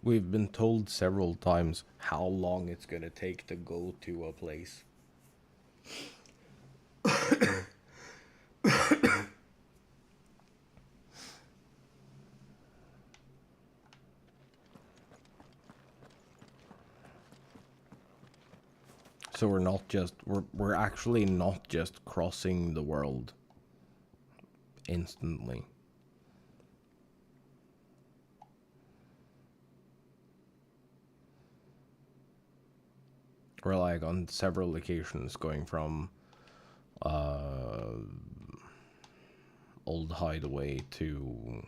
We've been told several times how long it's gonna take to go to a place. So we're actually not just crossing the world instantly. We're like on several occasions going from Old Hideaway to,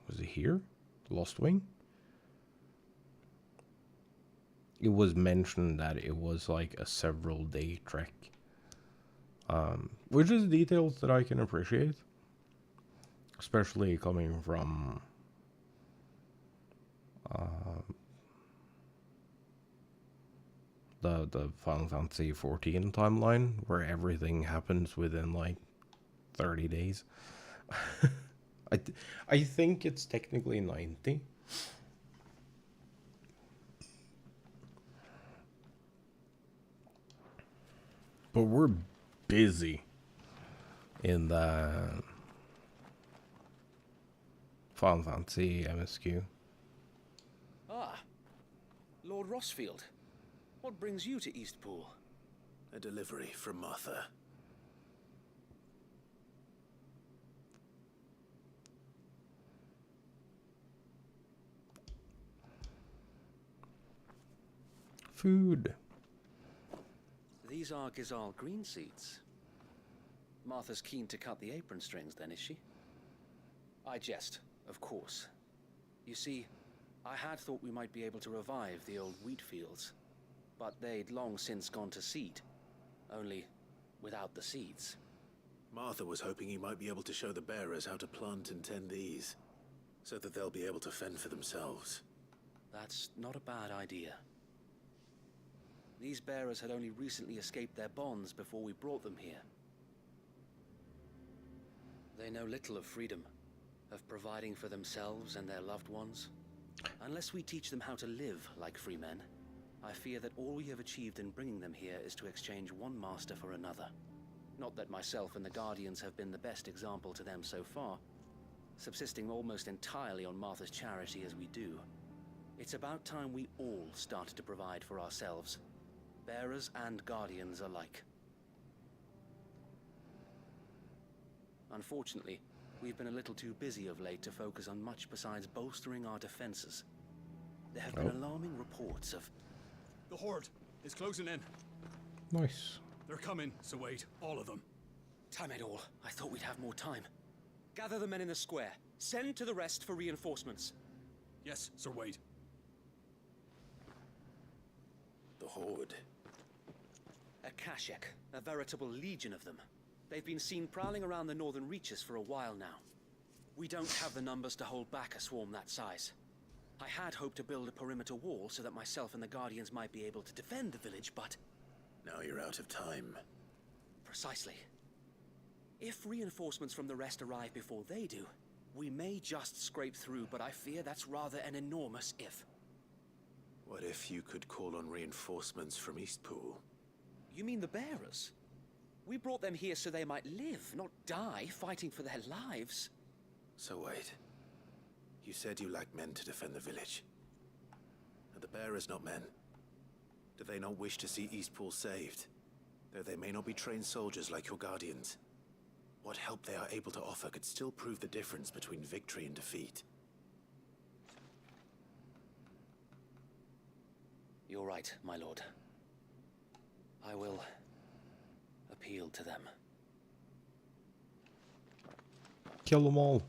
was it here? Lost Wing? It was mentioned that it was like a several day trek. Which is details that I can appreciate. Especially coming from the Final Fantasy XIV timeline, where everything happens within like 30 days. I think it's technically 90. But we're busy in the Final Fantasy MSQ. Ah, Lord Rossfield. What brings you to Eastpool? A delivery from Martha. Food. These are Gizal green seeds. Martha's keen to cut the apron strings then, is she? I jest, of course. You see, I had thought we might be able to revive the old wheat fields, but they'd long since gone to seed, only without the seeds. Martha was hoping he might be able to show the bearers how to plant and tend these, so that they'll be able to fend for themselves. That's not a bad idea. These bearers had only recently escaped their bonds before we brought them here. They know little of freedom, of providing for themselves and their loved ones. Unless we teach them how to live like free men, I fear that all we have achieved in bringing them here is to exchange one master for another. Not that myself and the Guardians have been the best example to them so far, subsisting almost entirely on Martha's charity as we do. It's about time we all started to provide for ourselves, bearers and Guardians alike. Unfortunately, we've been a little too busy of late to focus on much besides bolstering our defenses. There have been alarming reports of... The Horde is closing in. Nice. They're coming, so wait, all of them. Time it all. I thought we'd have more time. Gather the men in the square. Send to the rest for reinforcements. Yes, Sir Wade. The Horde. A Kashek, a veritable legion of them. They've been seen prowling around the northern reaches for a while now. We don't have the numbers to hold back a swarm that size. I had hoped to build a perimeter wall so that myself and the Guardians might be able to defend the village, but... Now you're out of time. Precisely. If reinforcements from the rest arrive before they do, we may just scrape through, but I fear that's rather an enormous if. What if you could call on reinforcements from Eastpool? You mean the bearers? We brought them here so they might live, not die fighting for their lives. So wait. You said you lacked men to defend the village. Are the bearers not men? Do they not wish to see Eastpool saved? Though they may not be trained soldiers like your Guardians. What help they are able to offer could still prove the difference between victory and defeat. You're right, my lord. I will appeal to them. Kill them all.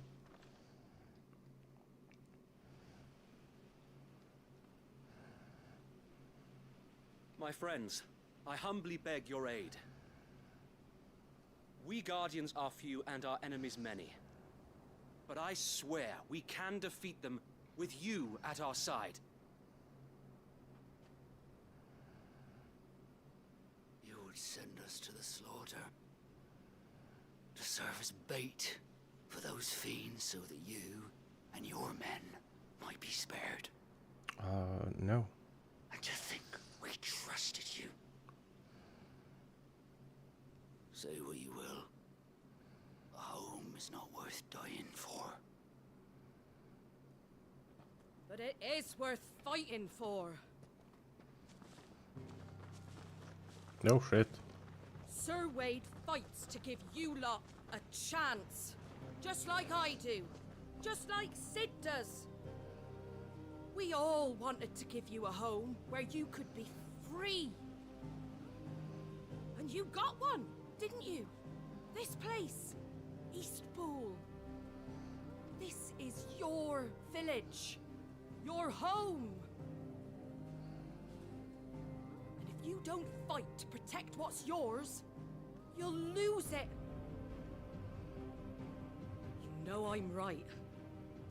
My friends, I humbly beg your aid. We Guardians are few and our enemies many. But I swear we can defeat them with you at our side. You would send us to the slaughter, to serve as bait for those fiends so that you and your men might be spared. No. And to think we trusted you. Say what you will. A home is not worth dying for. But it is worth fighting for. No shit. Sir Wade fights to give you lot a chance. Just like I do. Just like Sid does. We all wanted to give you a home where you could be free. And you got one, didn't you? This place, Eastpool. This is your village. Your home. And if you don't fight to protect what's yours, you'll lose it. You know I'm right.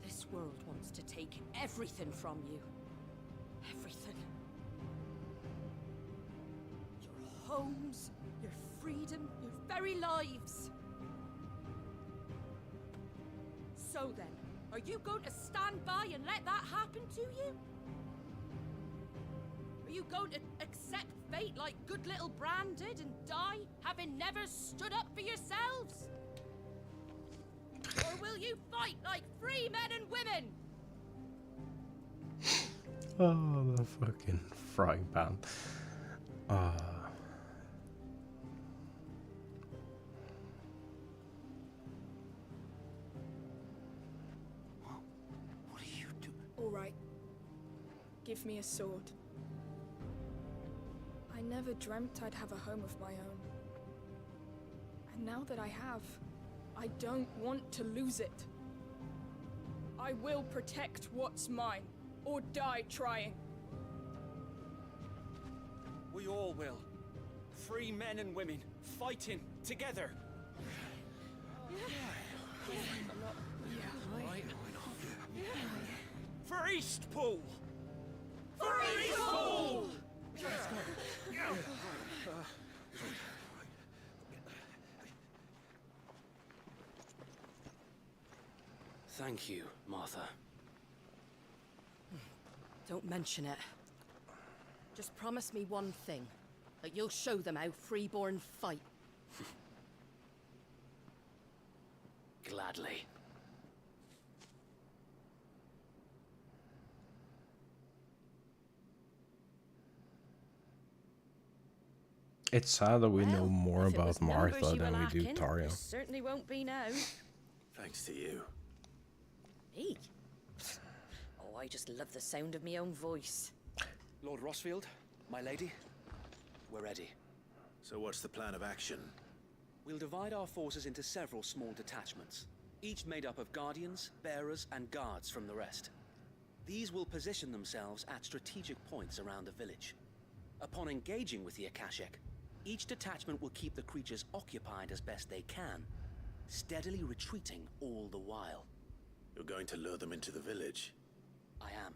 This world wants to take everything from you. Everything. Your homes, your freedom, your very lives. So then, are you going to stand by and let that happen to you? Are you going to accept fate like good little Bran did and die, having never stood up for yourselves? Or will you fight like free men and women? Oh, the fucking frying pan. What do you do? All right. Give me a sword. I never dreamt I'd have a home of my own. And now that I have, I don't want to lose it. I will protect what's mine, or die trying. We all will. Free men and women, fighting together. For Eastpool! For Eastpool! Thank you, Martha. Don't mention it. Just promise me one thing. That you'll show them how freeborn fight. Gladly. It's sad that we know more If it was about Martha numbers you than were we do lacking, Tario. it certainly won't be now. Thanks to you. Me? Oh, I just love the sound of my own voice. Lord Rossfield, my lady, we're ready. So what's the plan of action? We'll divide our forces into several small detachments, each made up of guardians, bearers, and guards from the rest. These will position themselves at strategic points around the village. Upon engaging with the Akashic, each detachment will keep the creatures occupied as best they can, steadily retreating all the while. You're going to lure them into the village? I am.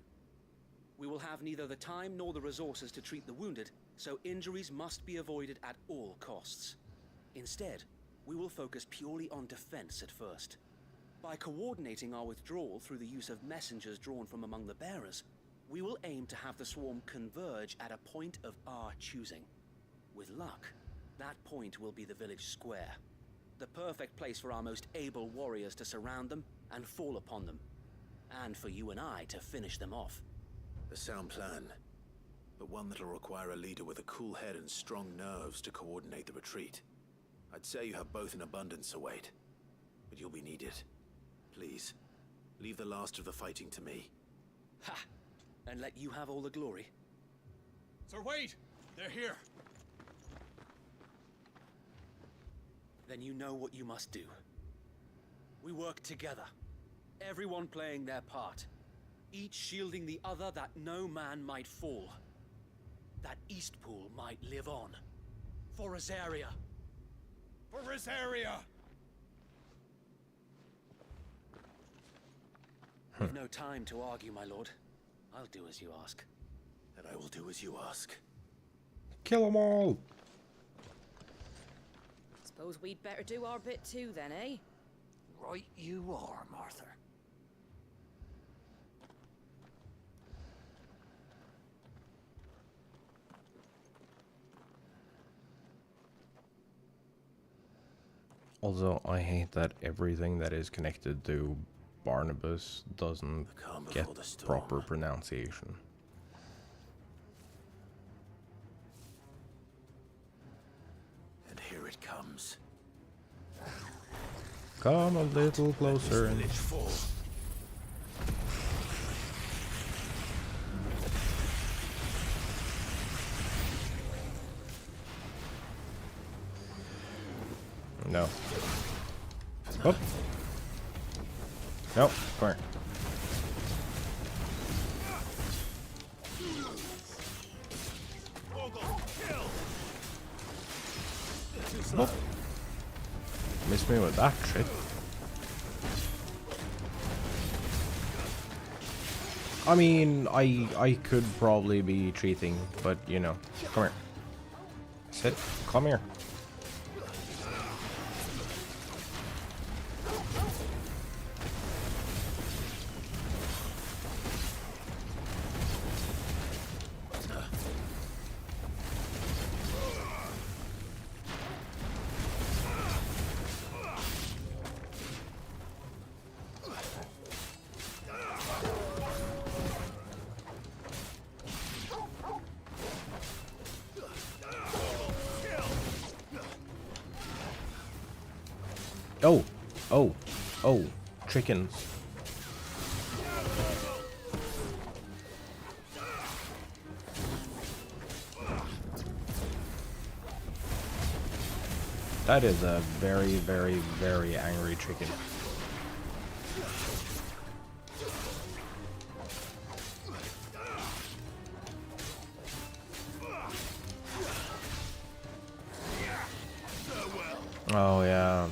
We will have neither the time nor the resources to treat the wounded, so injuries must be avoided at all costs. Instead, we will focus purely on defense at first. By coordinating our withdrawal through the use of messengers drawn from among the bearers, we will aim to have the swarm converge at a point of our choosing. With luck, that point will be the village square. The perfect place for our most able warriors to surround them and fall upon them. And for you and I to finish them off. A sound plan, but one that'll require a leader with a cool head and strong nerves to coordinate the retreat. I'd say you have both in abundance, Sir Wade, but you'll be needed. Please, leave the last of the fighting to me. Ha! And let you have all the glory. Sir Wade! They're here! Then you know what you must do. We work together, everyone playing their part, each shielding the other that no man might fall, that Eastpool might live on. For Rosaria! For Rosaria! We've no time to argue, my lord. I'll do as you ask. And I will do as you ask. Kill them all! Suppose we'd better do our bit too then, eh? Right you are, Martha. Also, I hate that everything that is connected to Barnabas doesn't get proper pronunciation. And here it comes. Come a little closer. And no. Oh. Nope. Come here. Oh. Missed me with that shit. I mean, I could probably be cheating, but you know, come here. Sit. Come here. Oh, chickens. That is a very, very, very angry chicken. Oh yeah.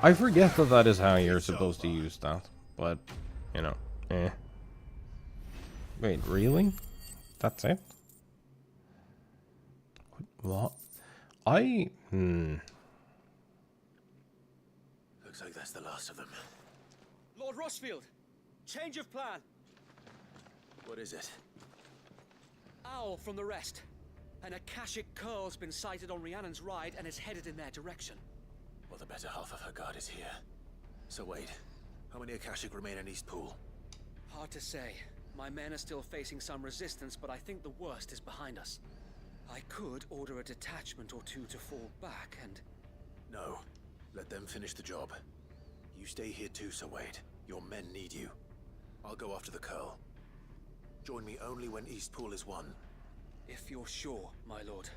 I forget that that is how you're supposed to use that, but you know, eh. Wait, really? That's it? What? Looks like that's the last of them. Lord Rossfield, change of plan. What is it? Owl from the rest. An Akashic Curl's been sighted on Rhiannon's ride and is headed in their direction. Well, the better half of her guard is here. So wait, how many Akashic remain in East Pool? Hard to say. My men are still facing some resistance, but I think the worst is behind us. I could order a detachment or two to fall back and... No. Let them finish the job. You stay here too, Sir Wade. Your men need you. I'll go after the Curl. Join me only when East Pool is won. If you're sure, my lord.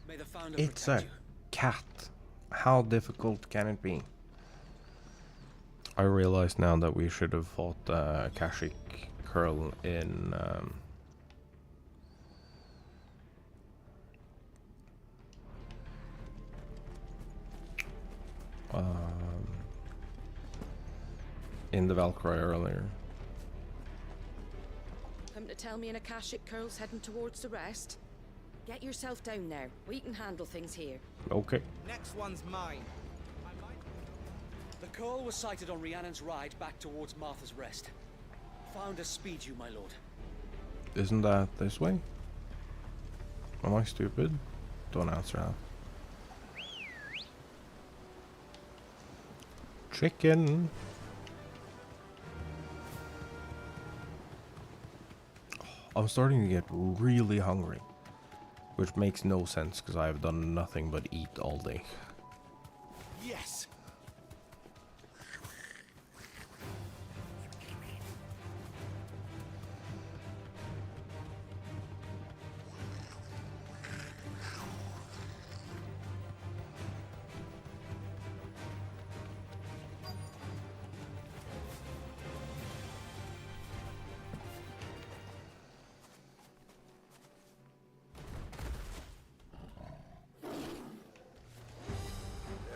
May the Founder It's protect a you. cat. How difficult can it be? I realize now that we should have fought Akashic Curl in the Valkyrie earlier. Come to tell me an Akashic Curl's heading towards the rest? Get yourself down now. We can handle things here. Okay. Next one's mine. The Curl was sighted on Rhiannon's ride back towards Martha's Rest. Founder speed you, my lord. Isn't that this way? Am I stupid? Don't answer that. Chicken. I'm starting to get really hungry, which makes no sense because I've done nothing but eat all day. Yes.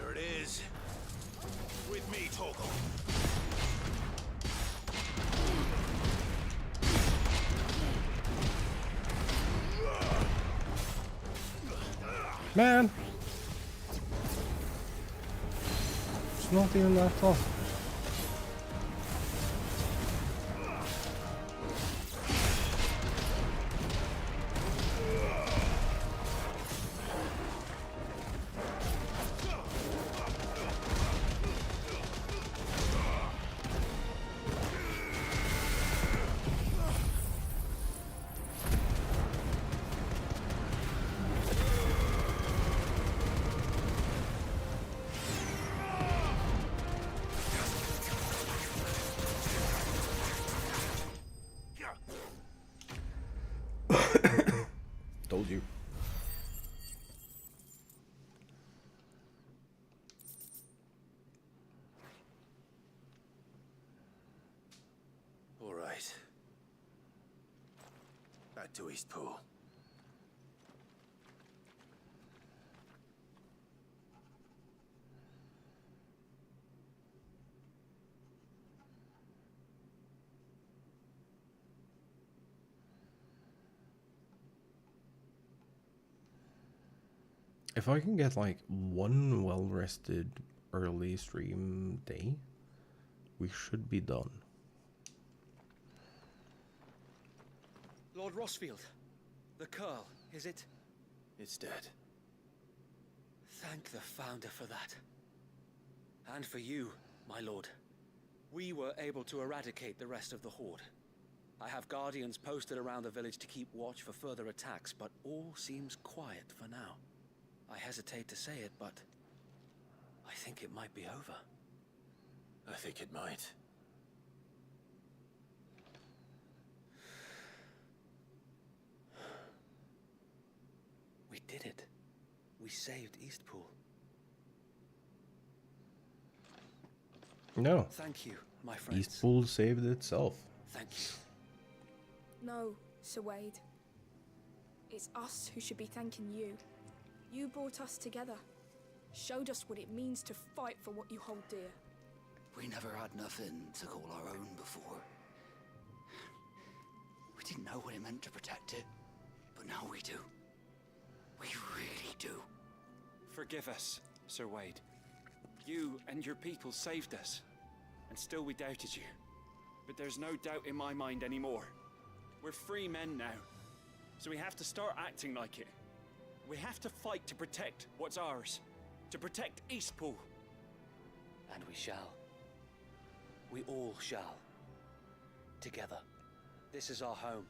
There it is. With me, Torgal. Man! It's not even that tough. Told you. All right. Back to East Pool. If I can get like one well-rested early stream day, we should be done. Lord Rossfield, the Curl, is it? It's dead. Thank the Founder for that. And for you, my lord. We were able to eradicate the rest of the Horde. I have guardians posted around the village to keep watch for further attacks, but all seems quiet for now. I hesitate to say it, but I think it might be over. I think it might. We did it. We saved Eastpool. No. Thank you, my friends. Eastpool saved itself. Thank you. No, Sir Wade. It's us who should be thanking you. You brought us together. Showed us what it means to fight for what you hold dear. We never had nothing to call our own before. We didn't know what it meant to protect it, but now we do. We really do. Forgive us, Sir Wade. You and your people saved us, and still we doubted you. But there's no doubt in my mind anymore. We're free men now, so we have to start acting like it. We have to fight to protect what's ours, to protect Eastpool. And we shall. We all shall. Together. This is our home,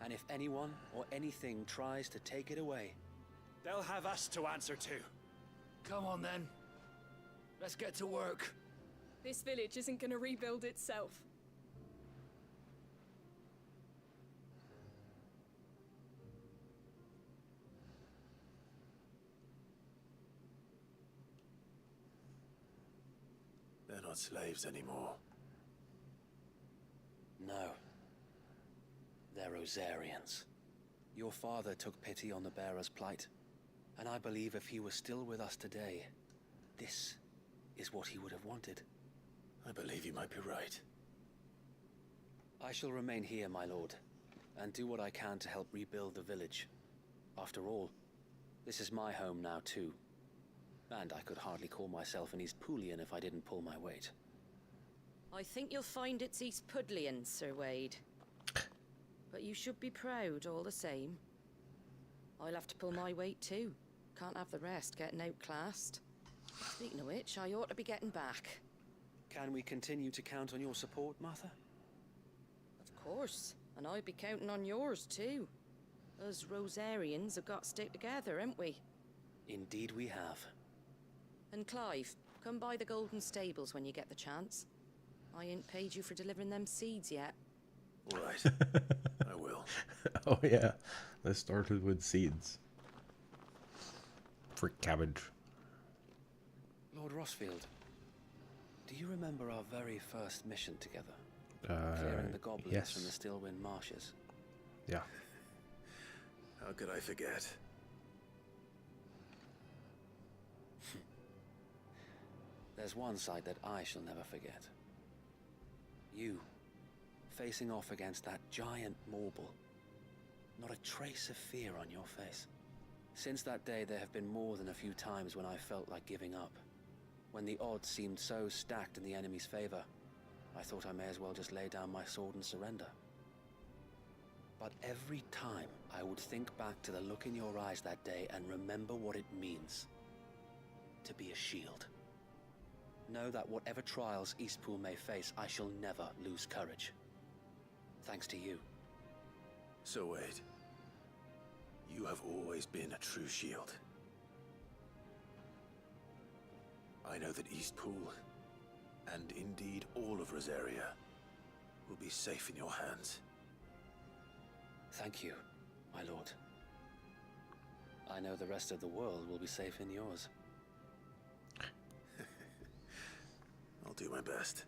and if anyone or anything tries to take it away, they'll have us to answer to. Come on then. Let's get to work. This village isn't gonna rebuild itself. They're not slaves anymore. No. They're Rosarians. Your father took pity on the bearer's plight, and I believe if he was still with us today, this is what he would have wanted. I believe you might be right. I shall remain here, my lord, and do what I can to help rebuild the village. After all, this is my home now too, and I could hardly call myself an Eastpoolian if I didn't pull my weight. I think you'll find it's Eastpudlian, Sir Wade. But you should be proud all the same. I'll have to pull my weight too. Can't have the rest getting outclassed. Speaking of which, I ought to be getting back. Can we continue to count on your support, Martha? Of course, and I'll be counting on yours too. Us Rosarians have got to stick together, ain't we? Indeed we have. And Clive, come by the Golden Stables when you get the chance. I ain't paid you for delivering them seeds yet. Right. I will. Oh yeah, this started with seeds. For cabbage. Lord Rossfield, do you remember our very first mission together? Clearing the goblins yes. from the Stillwind marshes. Yeah. How could I forget? There's one sight that I shall never forget. You, facing off against that giant Morble. Not a trace of fear on your face. Since that day, there have been more than a few times when I felt like giving up. When the odds seemed so stacked in the enemy's favor, I thought I may as well just lay down my sword and surrender. But every time, I would think back to the look in your eyes that day and remember what it means to be a shield. Know that whatever trials Eastpool may face, I shall never lose courage. Thanks to you. So Wade, you have always been a true shield. I know that Eastpool, and indeed all of Rosaria, will be safe in your hands. Thank you, my lord. I know the rest of the world will be safe in yours. I'll do my best.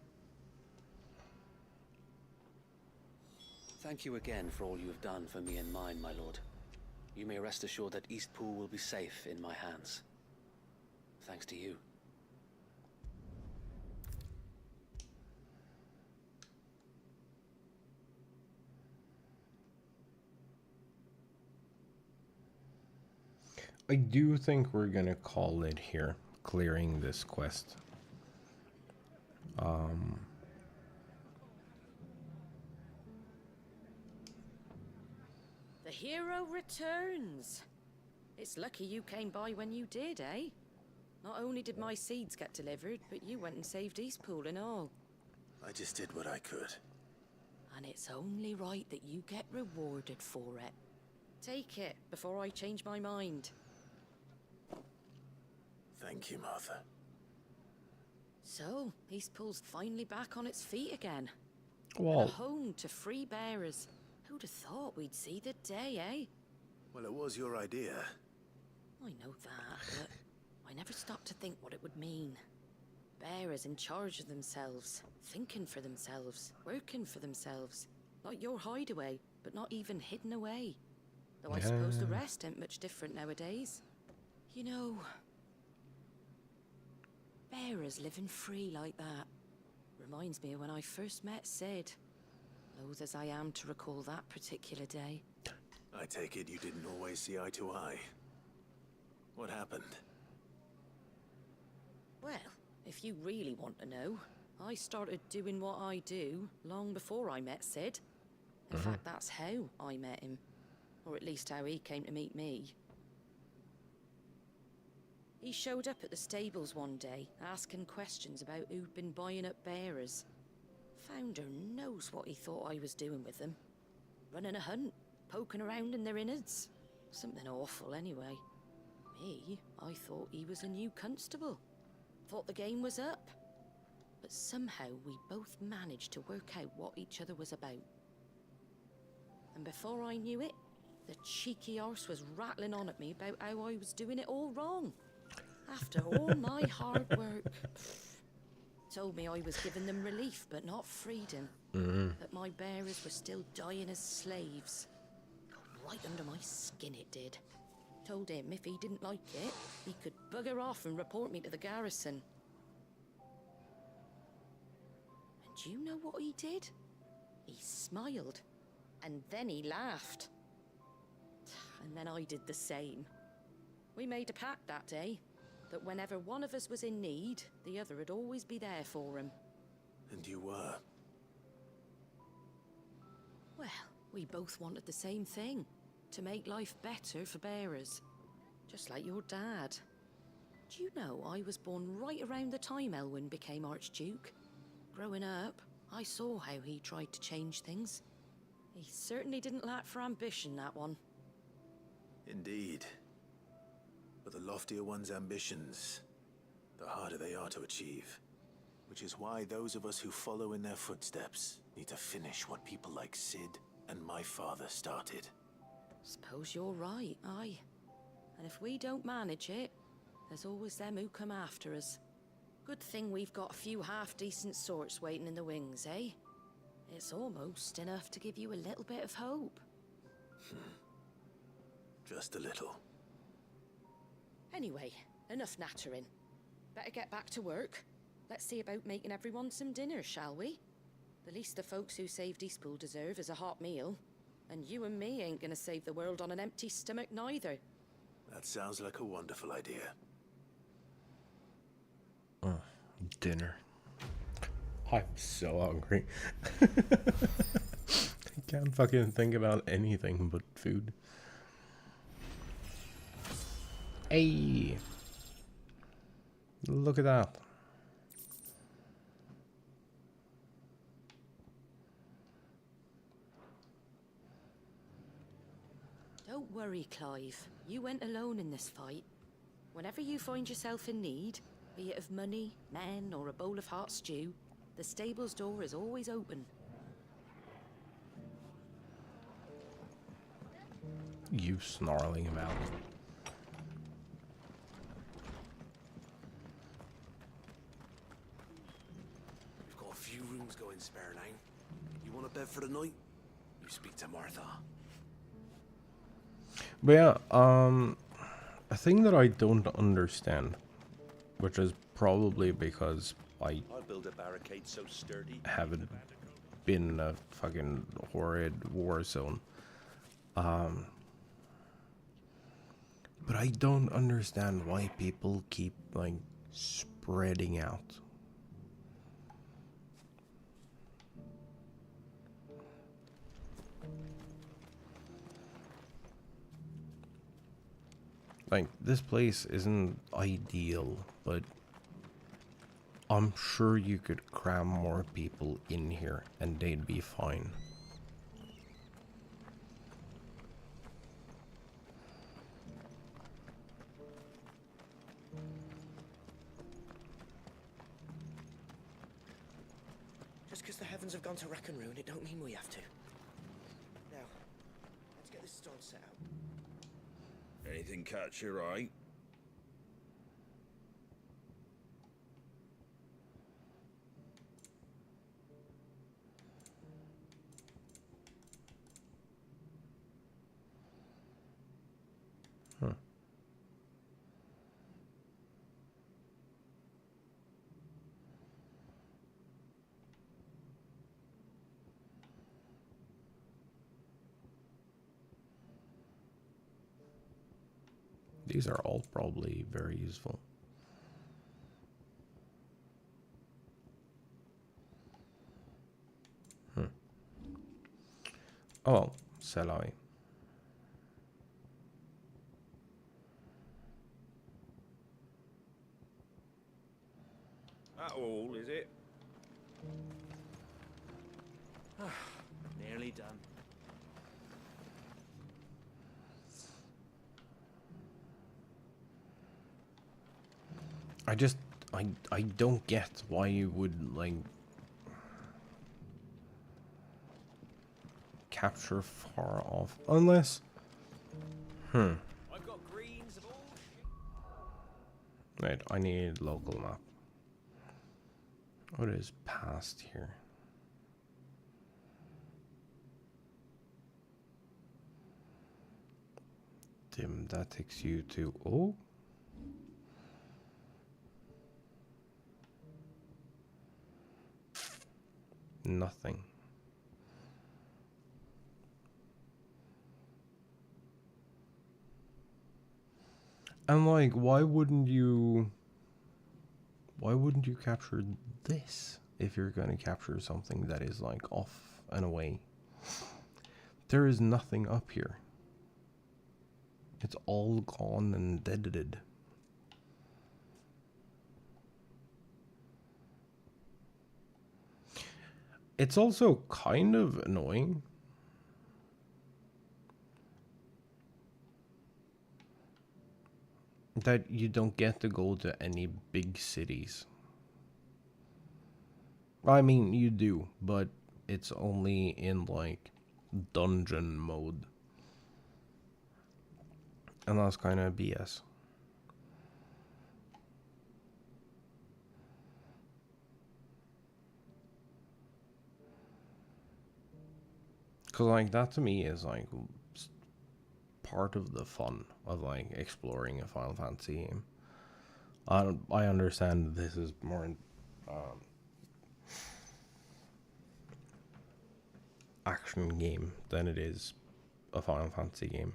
Thank you again for all you have done for me and mine, my lord. You may rest assured that Eastpool will be safe in my hands. Thanks to you. I do think we're gonna call it here, clearing this quest. The hero returns. It's lucky you came by when you did, eh? Not only did my seeds get delivered, but you went and saved Eastpool and all. I just did what I could. And it's only right that you get rewarded for it. Take it before I change my mind. Thank you, Martha. So, Eastpool's finally back on its feet again. Well, And a home to free bearers. Who'd have thought we'd see the day, eh? Well, it was your idea. I know that, but I never stopped to think what it would mean. Bearers in charge of themselves, thinking for themselves, working for themselves. Like your hideaway, but not even hidden away. Though I suppose the rest ain't much different nowadays. You know, bearers living free like that reminds me of when I first met Sid. Loath as I am to recall that particular day. I take it you didn't always see eye to eye. What happened? Well, if you really want to know, I started doing what I do long before I met Sid. In fact, that's how I met him. Or at least how he came to meet me. He showed up at the stables one day, asking questions about who'd been buying up bearers. Founder knows what he thought I was doing with them. Running a hunt, poking around in their innards. Something awful anyway. Me, I thought he was a new constable. Thought the game was up. But somehow we both managed to work out what each other was about. And before I knew it, the cheeky arse was rattling on at me about how I was doing it all wrong. After all my hard work. Told me I was giving them relief, but not freedom. That my bearers were still dying as slaves. Got right under my skin it did. Told him if he didn't like it, he could bugger off and report me to the garrison. And do you know what he did? He smiled. And then he laughed. And then I did the same. We made a pact that day, that whenever one of us was in need, the other would always be there for him. And you were? Well, we both wanted the same thing. To make life better for bearers. Just like your dad. Do you know I was born right around the time Elwyn became Archduke? Growing up, I saw how he tried to change things. He certainly didn't lack for ambition, that one. Indeed. But the loftier one's ambitions, the harder they are to achieve. Which is why those of us who follow in their footsteps need to finish what people like Sid and my father started. Suppose you're right, aye. And if we don't manage it, there's always them who come after us. Good thing we've got a few half-decent sorts waiting in the wings, eh? It's almost enough to give you a little bit of hope. Just a little. Anyway, enough nattering. Better get back to work. Let's see about making everyone some dinner, shall we? The least the folks who saved Eastpool deserve is a hot meal. And you and me ain't gonna save the world on an empty stomach neither. That sounds like a wonderful idea. Dinner. I'm so hungry. I can't fucking think about anything but food. Hey! Look at that. Don't worry, Clive. You went alone in this fight. Whenever you find yourself in need, be it of money, men, or a bowl of hot stew, the stable's door is always open. You snarling about it. We've got a few rooms going spare now. You want a bed for the night? You speak to Martha. But yeah, a thing that I don't understand, which is probably because I I'll build a barricade so sturdy haven't been in a fucking horrid war zone. But I don't understand why people keep, like, spreading out. Like, this place isn't ideal, but I'm sure you could cram more people in here and they'd be fine. Just because the heavens have gone to rack and ruin, it don't mean we have to. Now, let's get this stall set out. Anything catch your eye? These are all probably very useful. Oh, shall I? That all, is it? Nearly done. I don't get why you would like capture far off unless I've got greens of all Wait, I need local map. What is past here? Dim, that takes you to nothing. And like, why wouldn't you capture this if you're going to capture something that is like off and away? There is nothing up here. It's all gone and deaded. It's also kind of annoying that you don't get to go to any big cities. I mean, you do, but it's only in like dungeon mode. And that's kind of BS. Cause like that to me is like part of the fun of like exploring a Final Fantasy game. I understand this is more action game than it is a Final Fantasy game.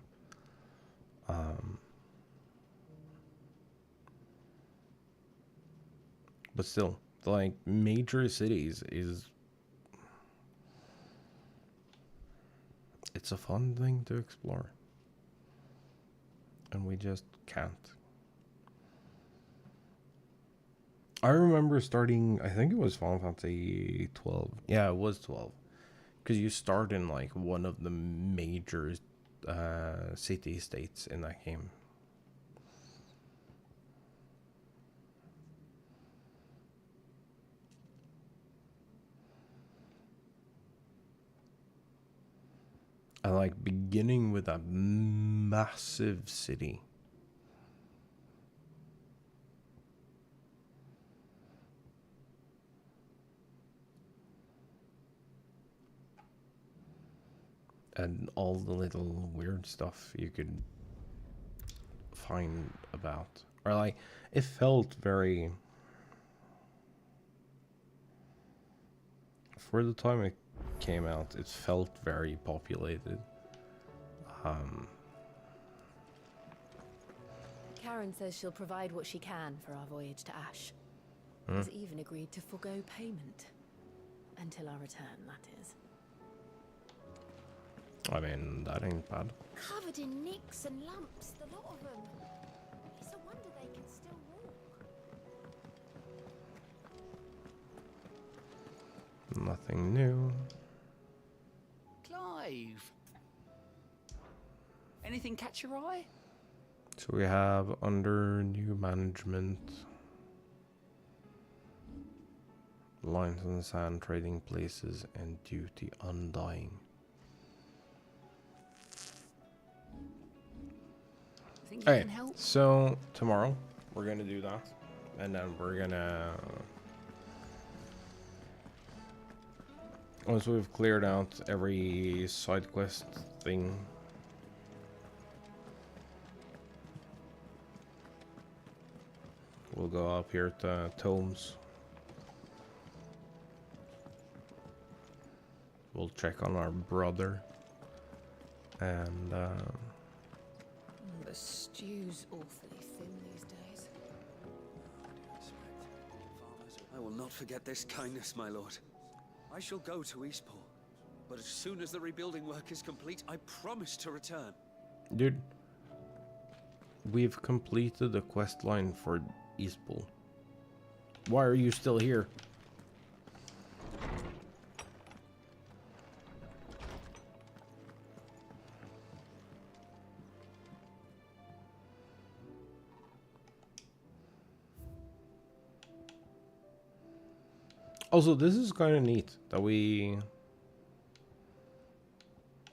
But still, like major cities is it's a fun thing to explore. And we just can't. I remember starting, I think it was Final Fantasy 12. Yeah, it was 12. Because you start in like one of the major city-states in that game. I like beginning with a massive city. And all the little weird stuff you could find about. Or like, it felt very... For the time it came out, it felt very populated. Karen says she'll provide what she can for our voyage to Ash. Has even agreed to forgo payment. Until our return, that is. I mean, that ain't bad. Covered in nicks and lumps, the lot of them. It's a wonder they can still walk. Nothing new. Clive. Anything catch your eye? So we have under new management, lines in the sand, trading places, and duty undying. Alright, so tomorrow we're gonna do that, and then we're gonna, once we've cleared out every side quest thing, we'll go up here to Tomes. We'll check on our brother, and The stew's awfully thin these days. I will not forget this kindness, my lord. I shall go to Eastpool, but as soon as the rebuilding work is complete, I promise to return. Dude, we've completed the quest line for Eastpool. Why are you still here? Also, this is kind of neat that we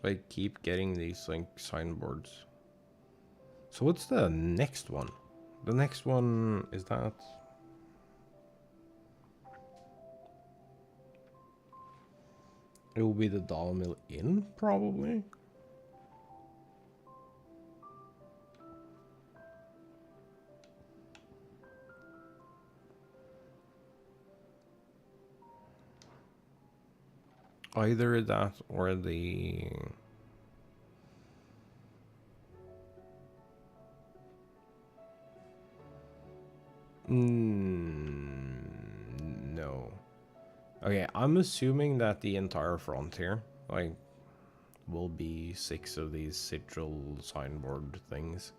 like keep getting these like signboards. So what's the next one? The next one is that it will be the Dalmill Inn, probably. Either that or the no. Okay, I'm assuming that the entire frontier, like, will be 6 of these sigil signboard things.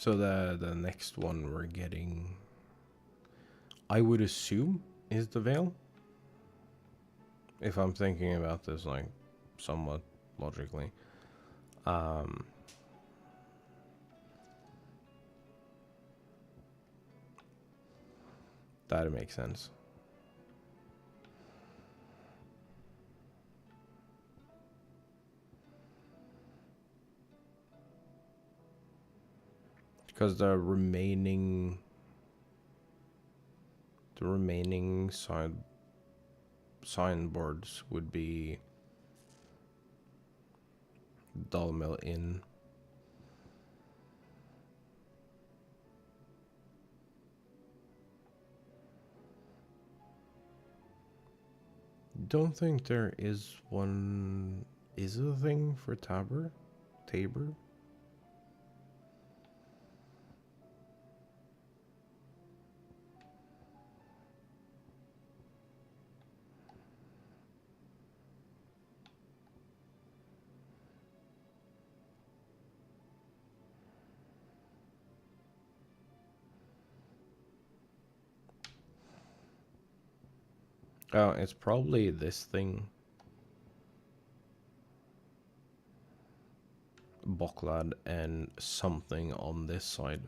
So the next one we're getting, I would assume, is the Veil. If I'm thinking about this like somewhat logically. That makes sense. Because the remaining signboards would be Dalmill Inn. Don't think there is one. Is it a thing for Tabor? Tabor? Oh, it's probably this thing. Bocklad and something on this side.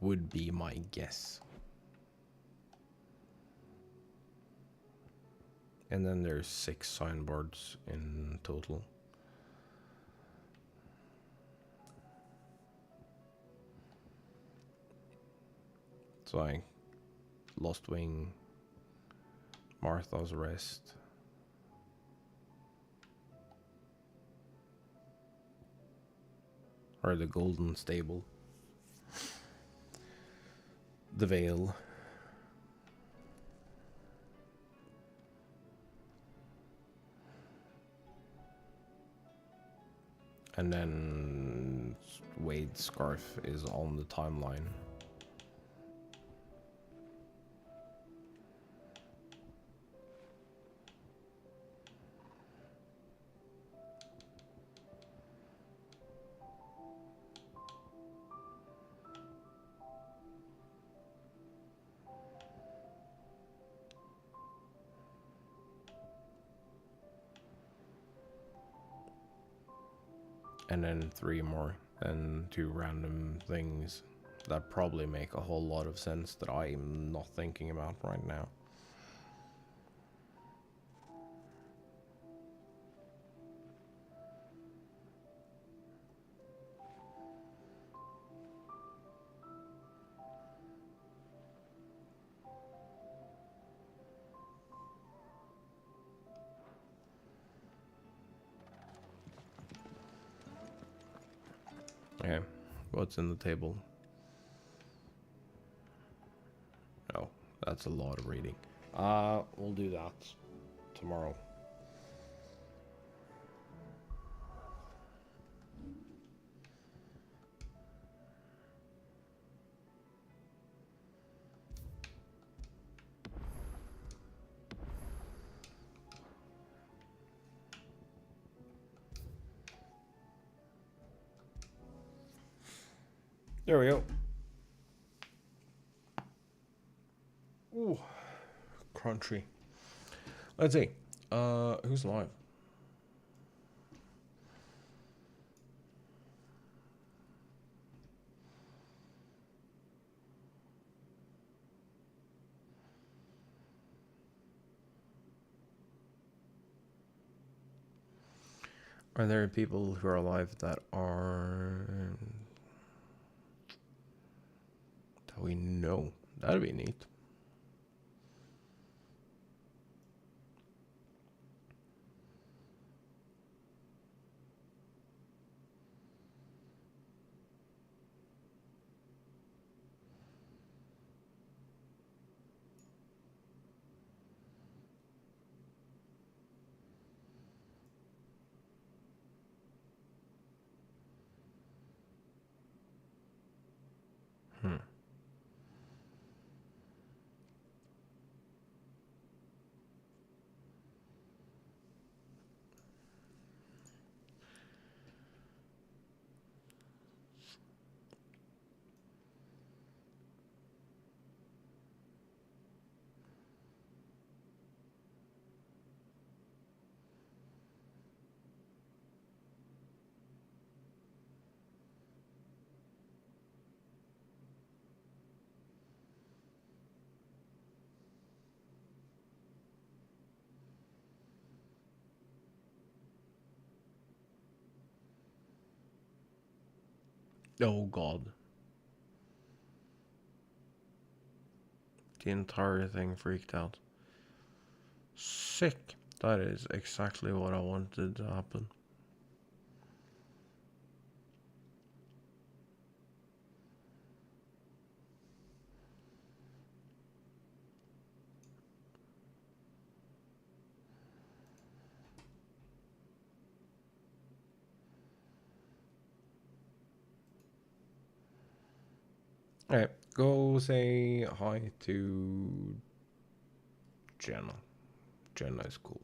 Would be my guess. And then there's 6 signboards in total. It's like Lost Wing, Martha's Rest, or the Golden Stable, the Veil, and then Wade's Scarf is on the timeline. And then 3 more, and 2 random things that probably make a whole lot of sense that I'm not thinking about right now. Okay, what's in the table? Oh, that's a lot of reading. We'll do that tomorrow. There we go. Ooh, crunchy. Let's see. Who's live? Are there people who are alive that we know? That'd be neat. Oh god. The entire thing freaked out. Sick. That is exactly what I wanted to happen. Alright, go say hi to Jenna. Jenna is cool.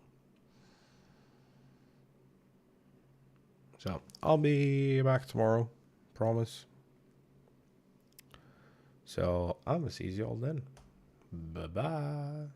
So, I'll be back tomorrow. Promise. So, I'm gonna see you all then. Bye-bye.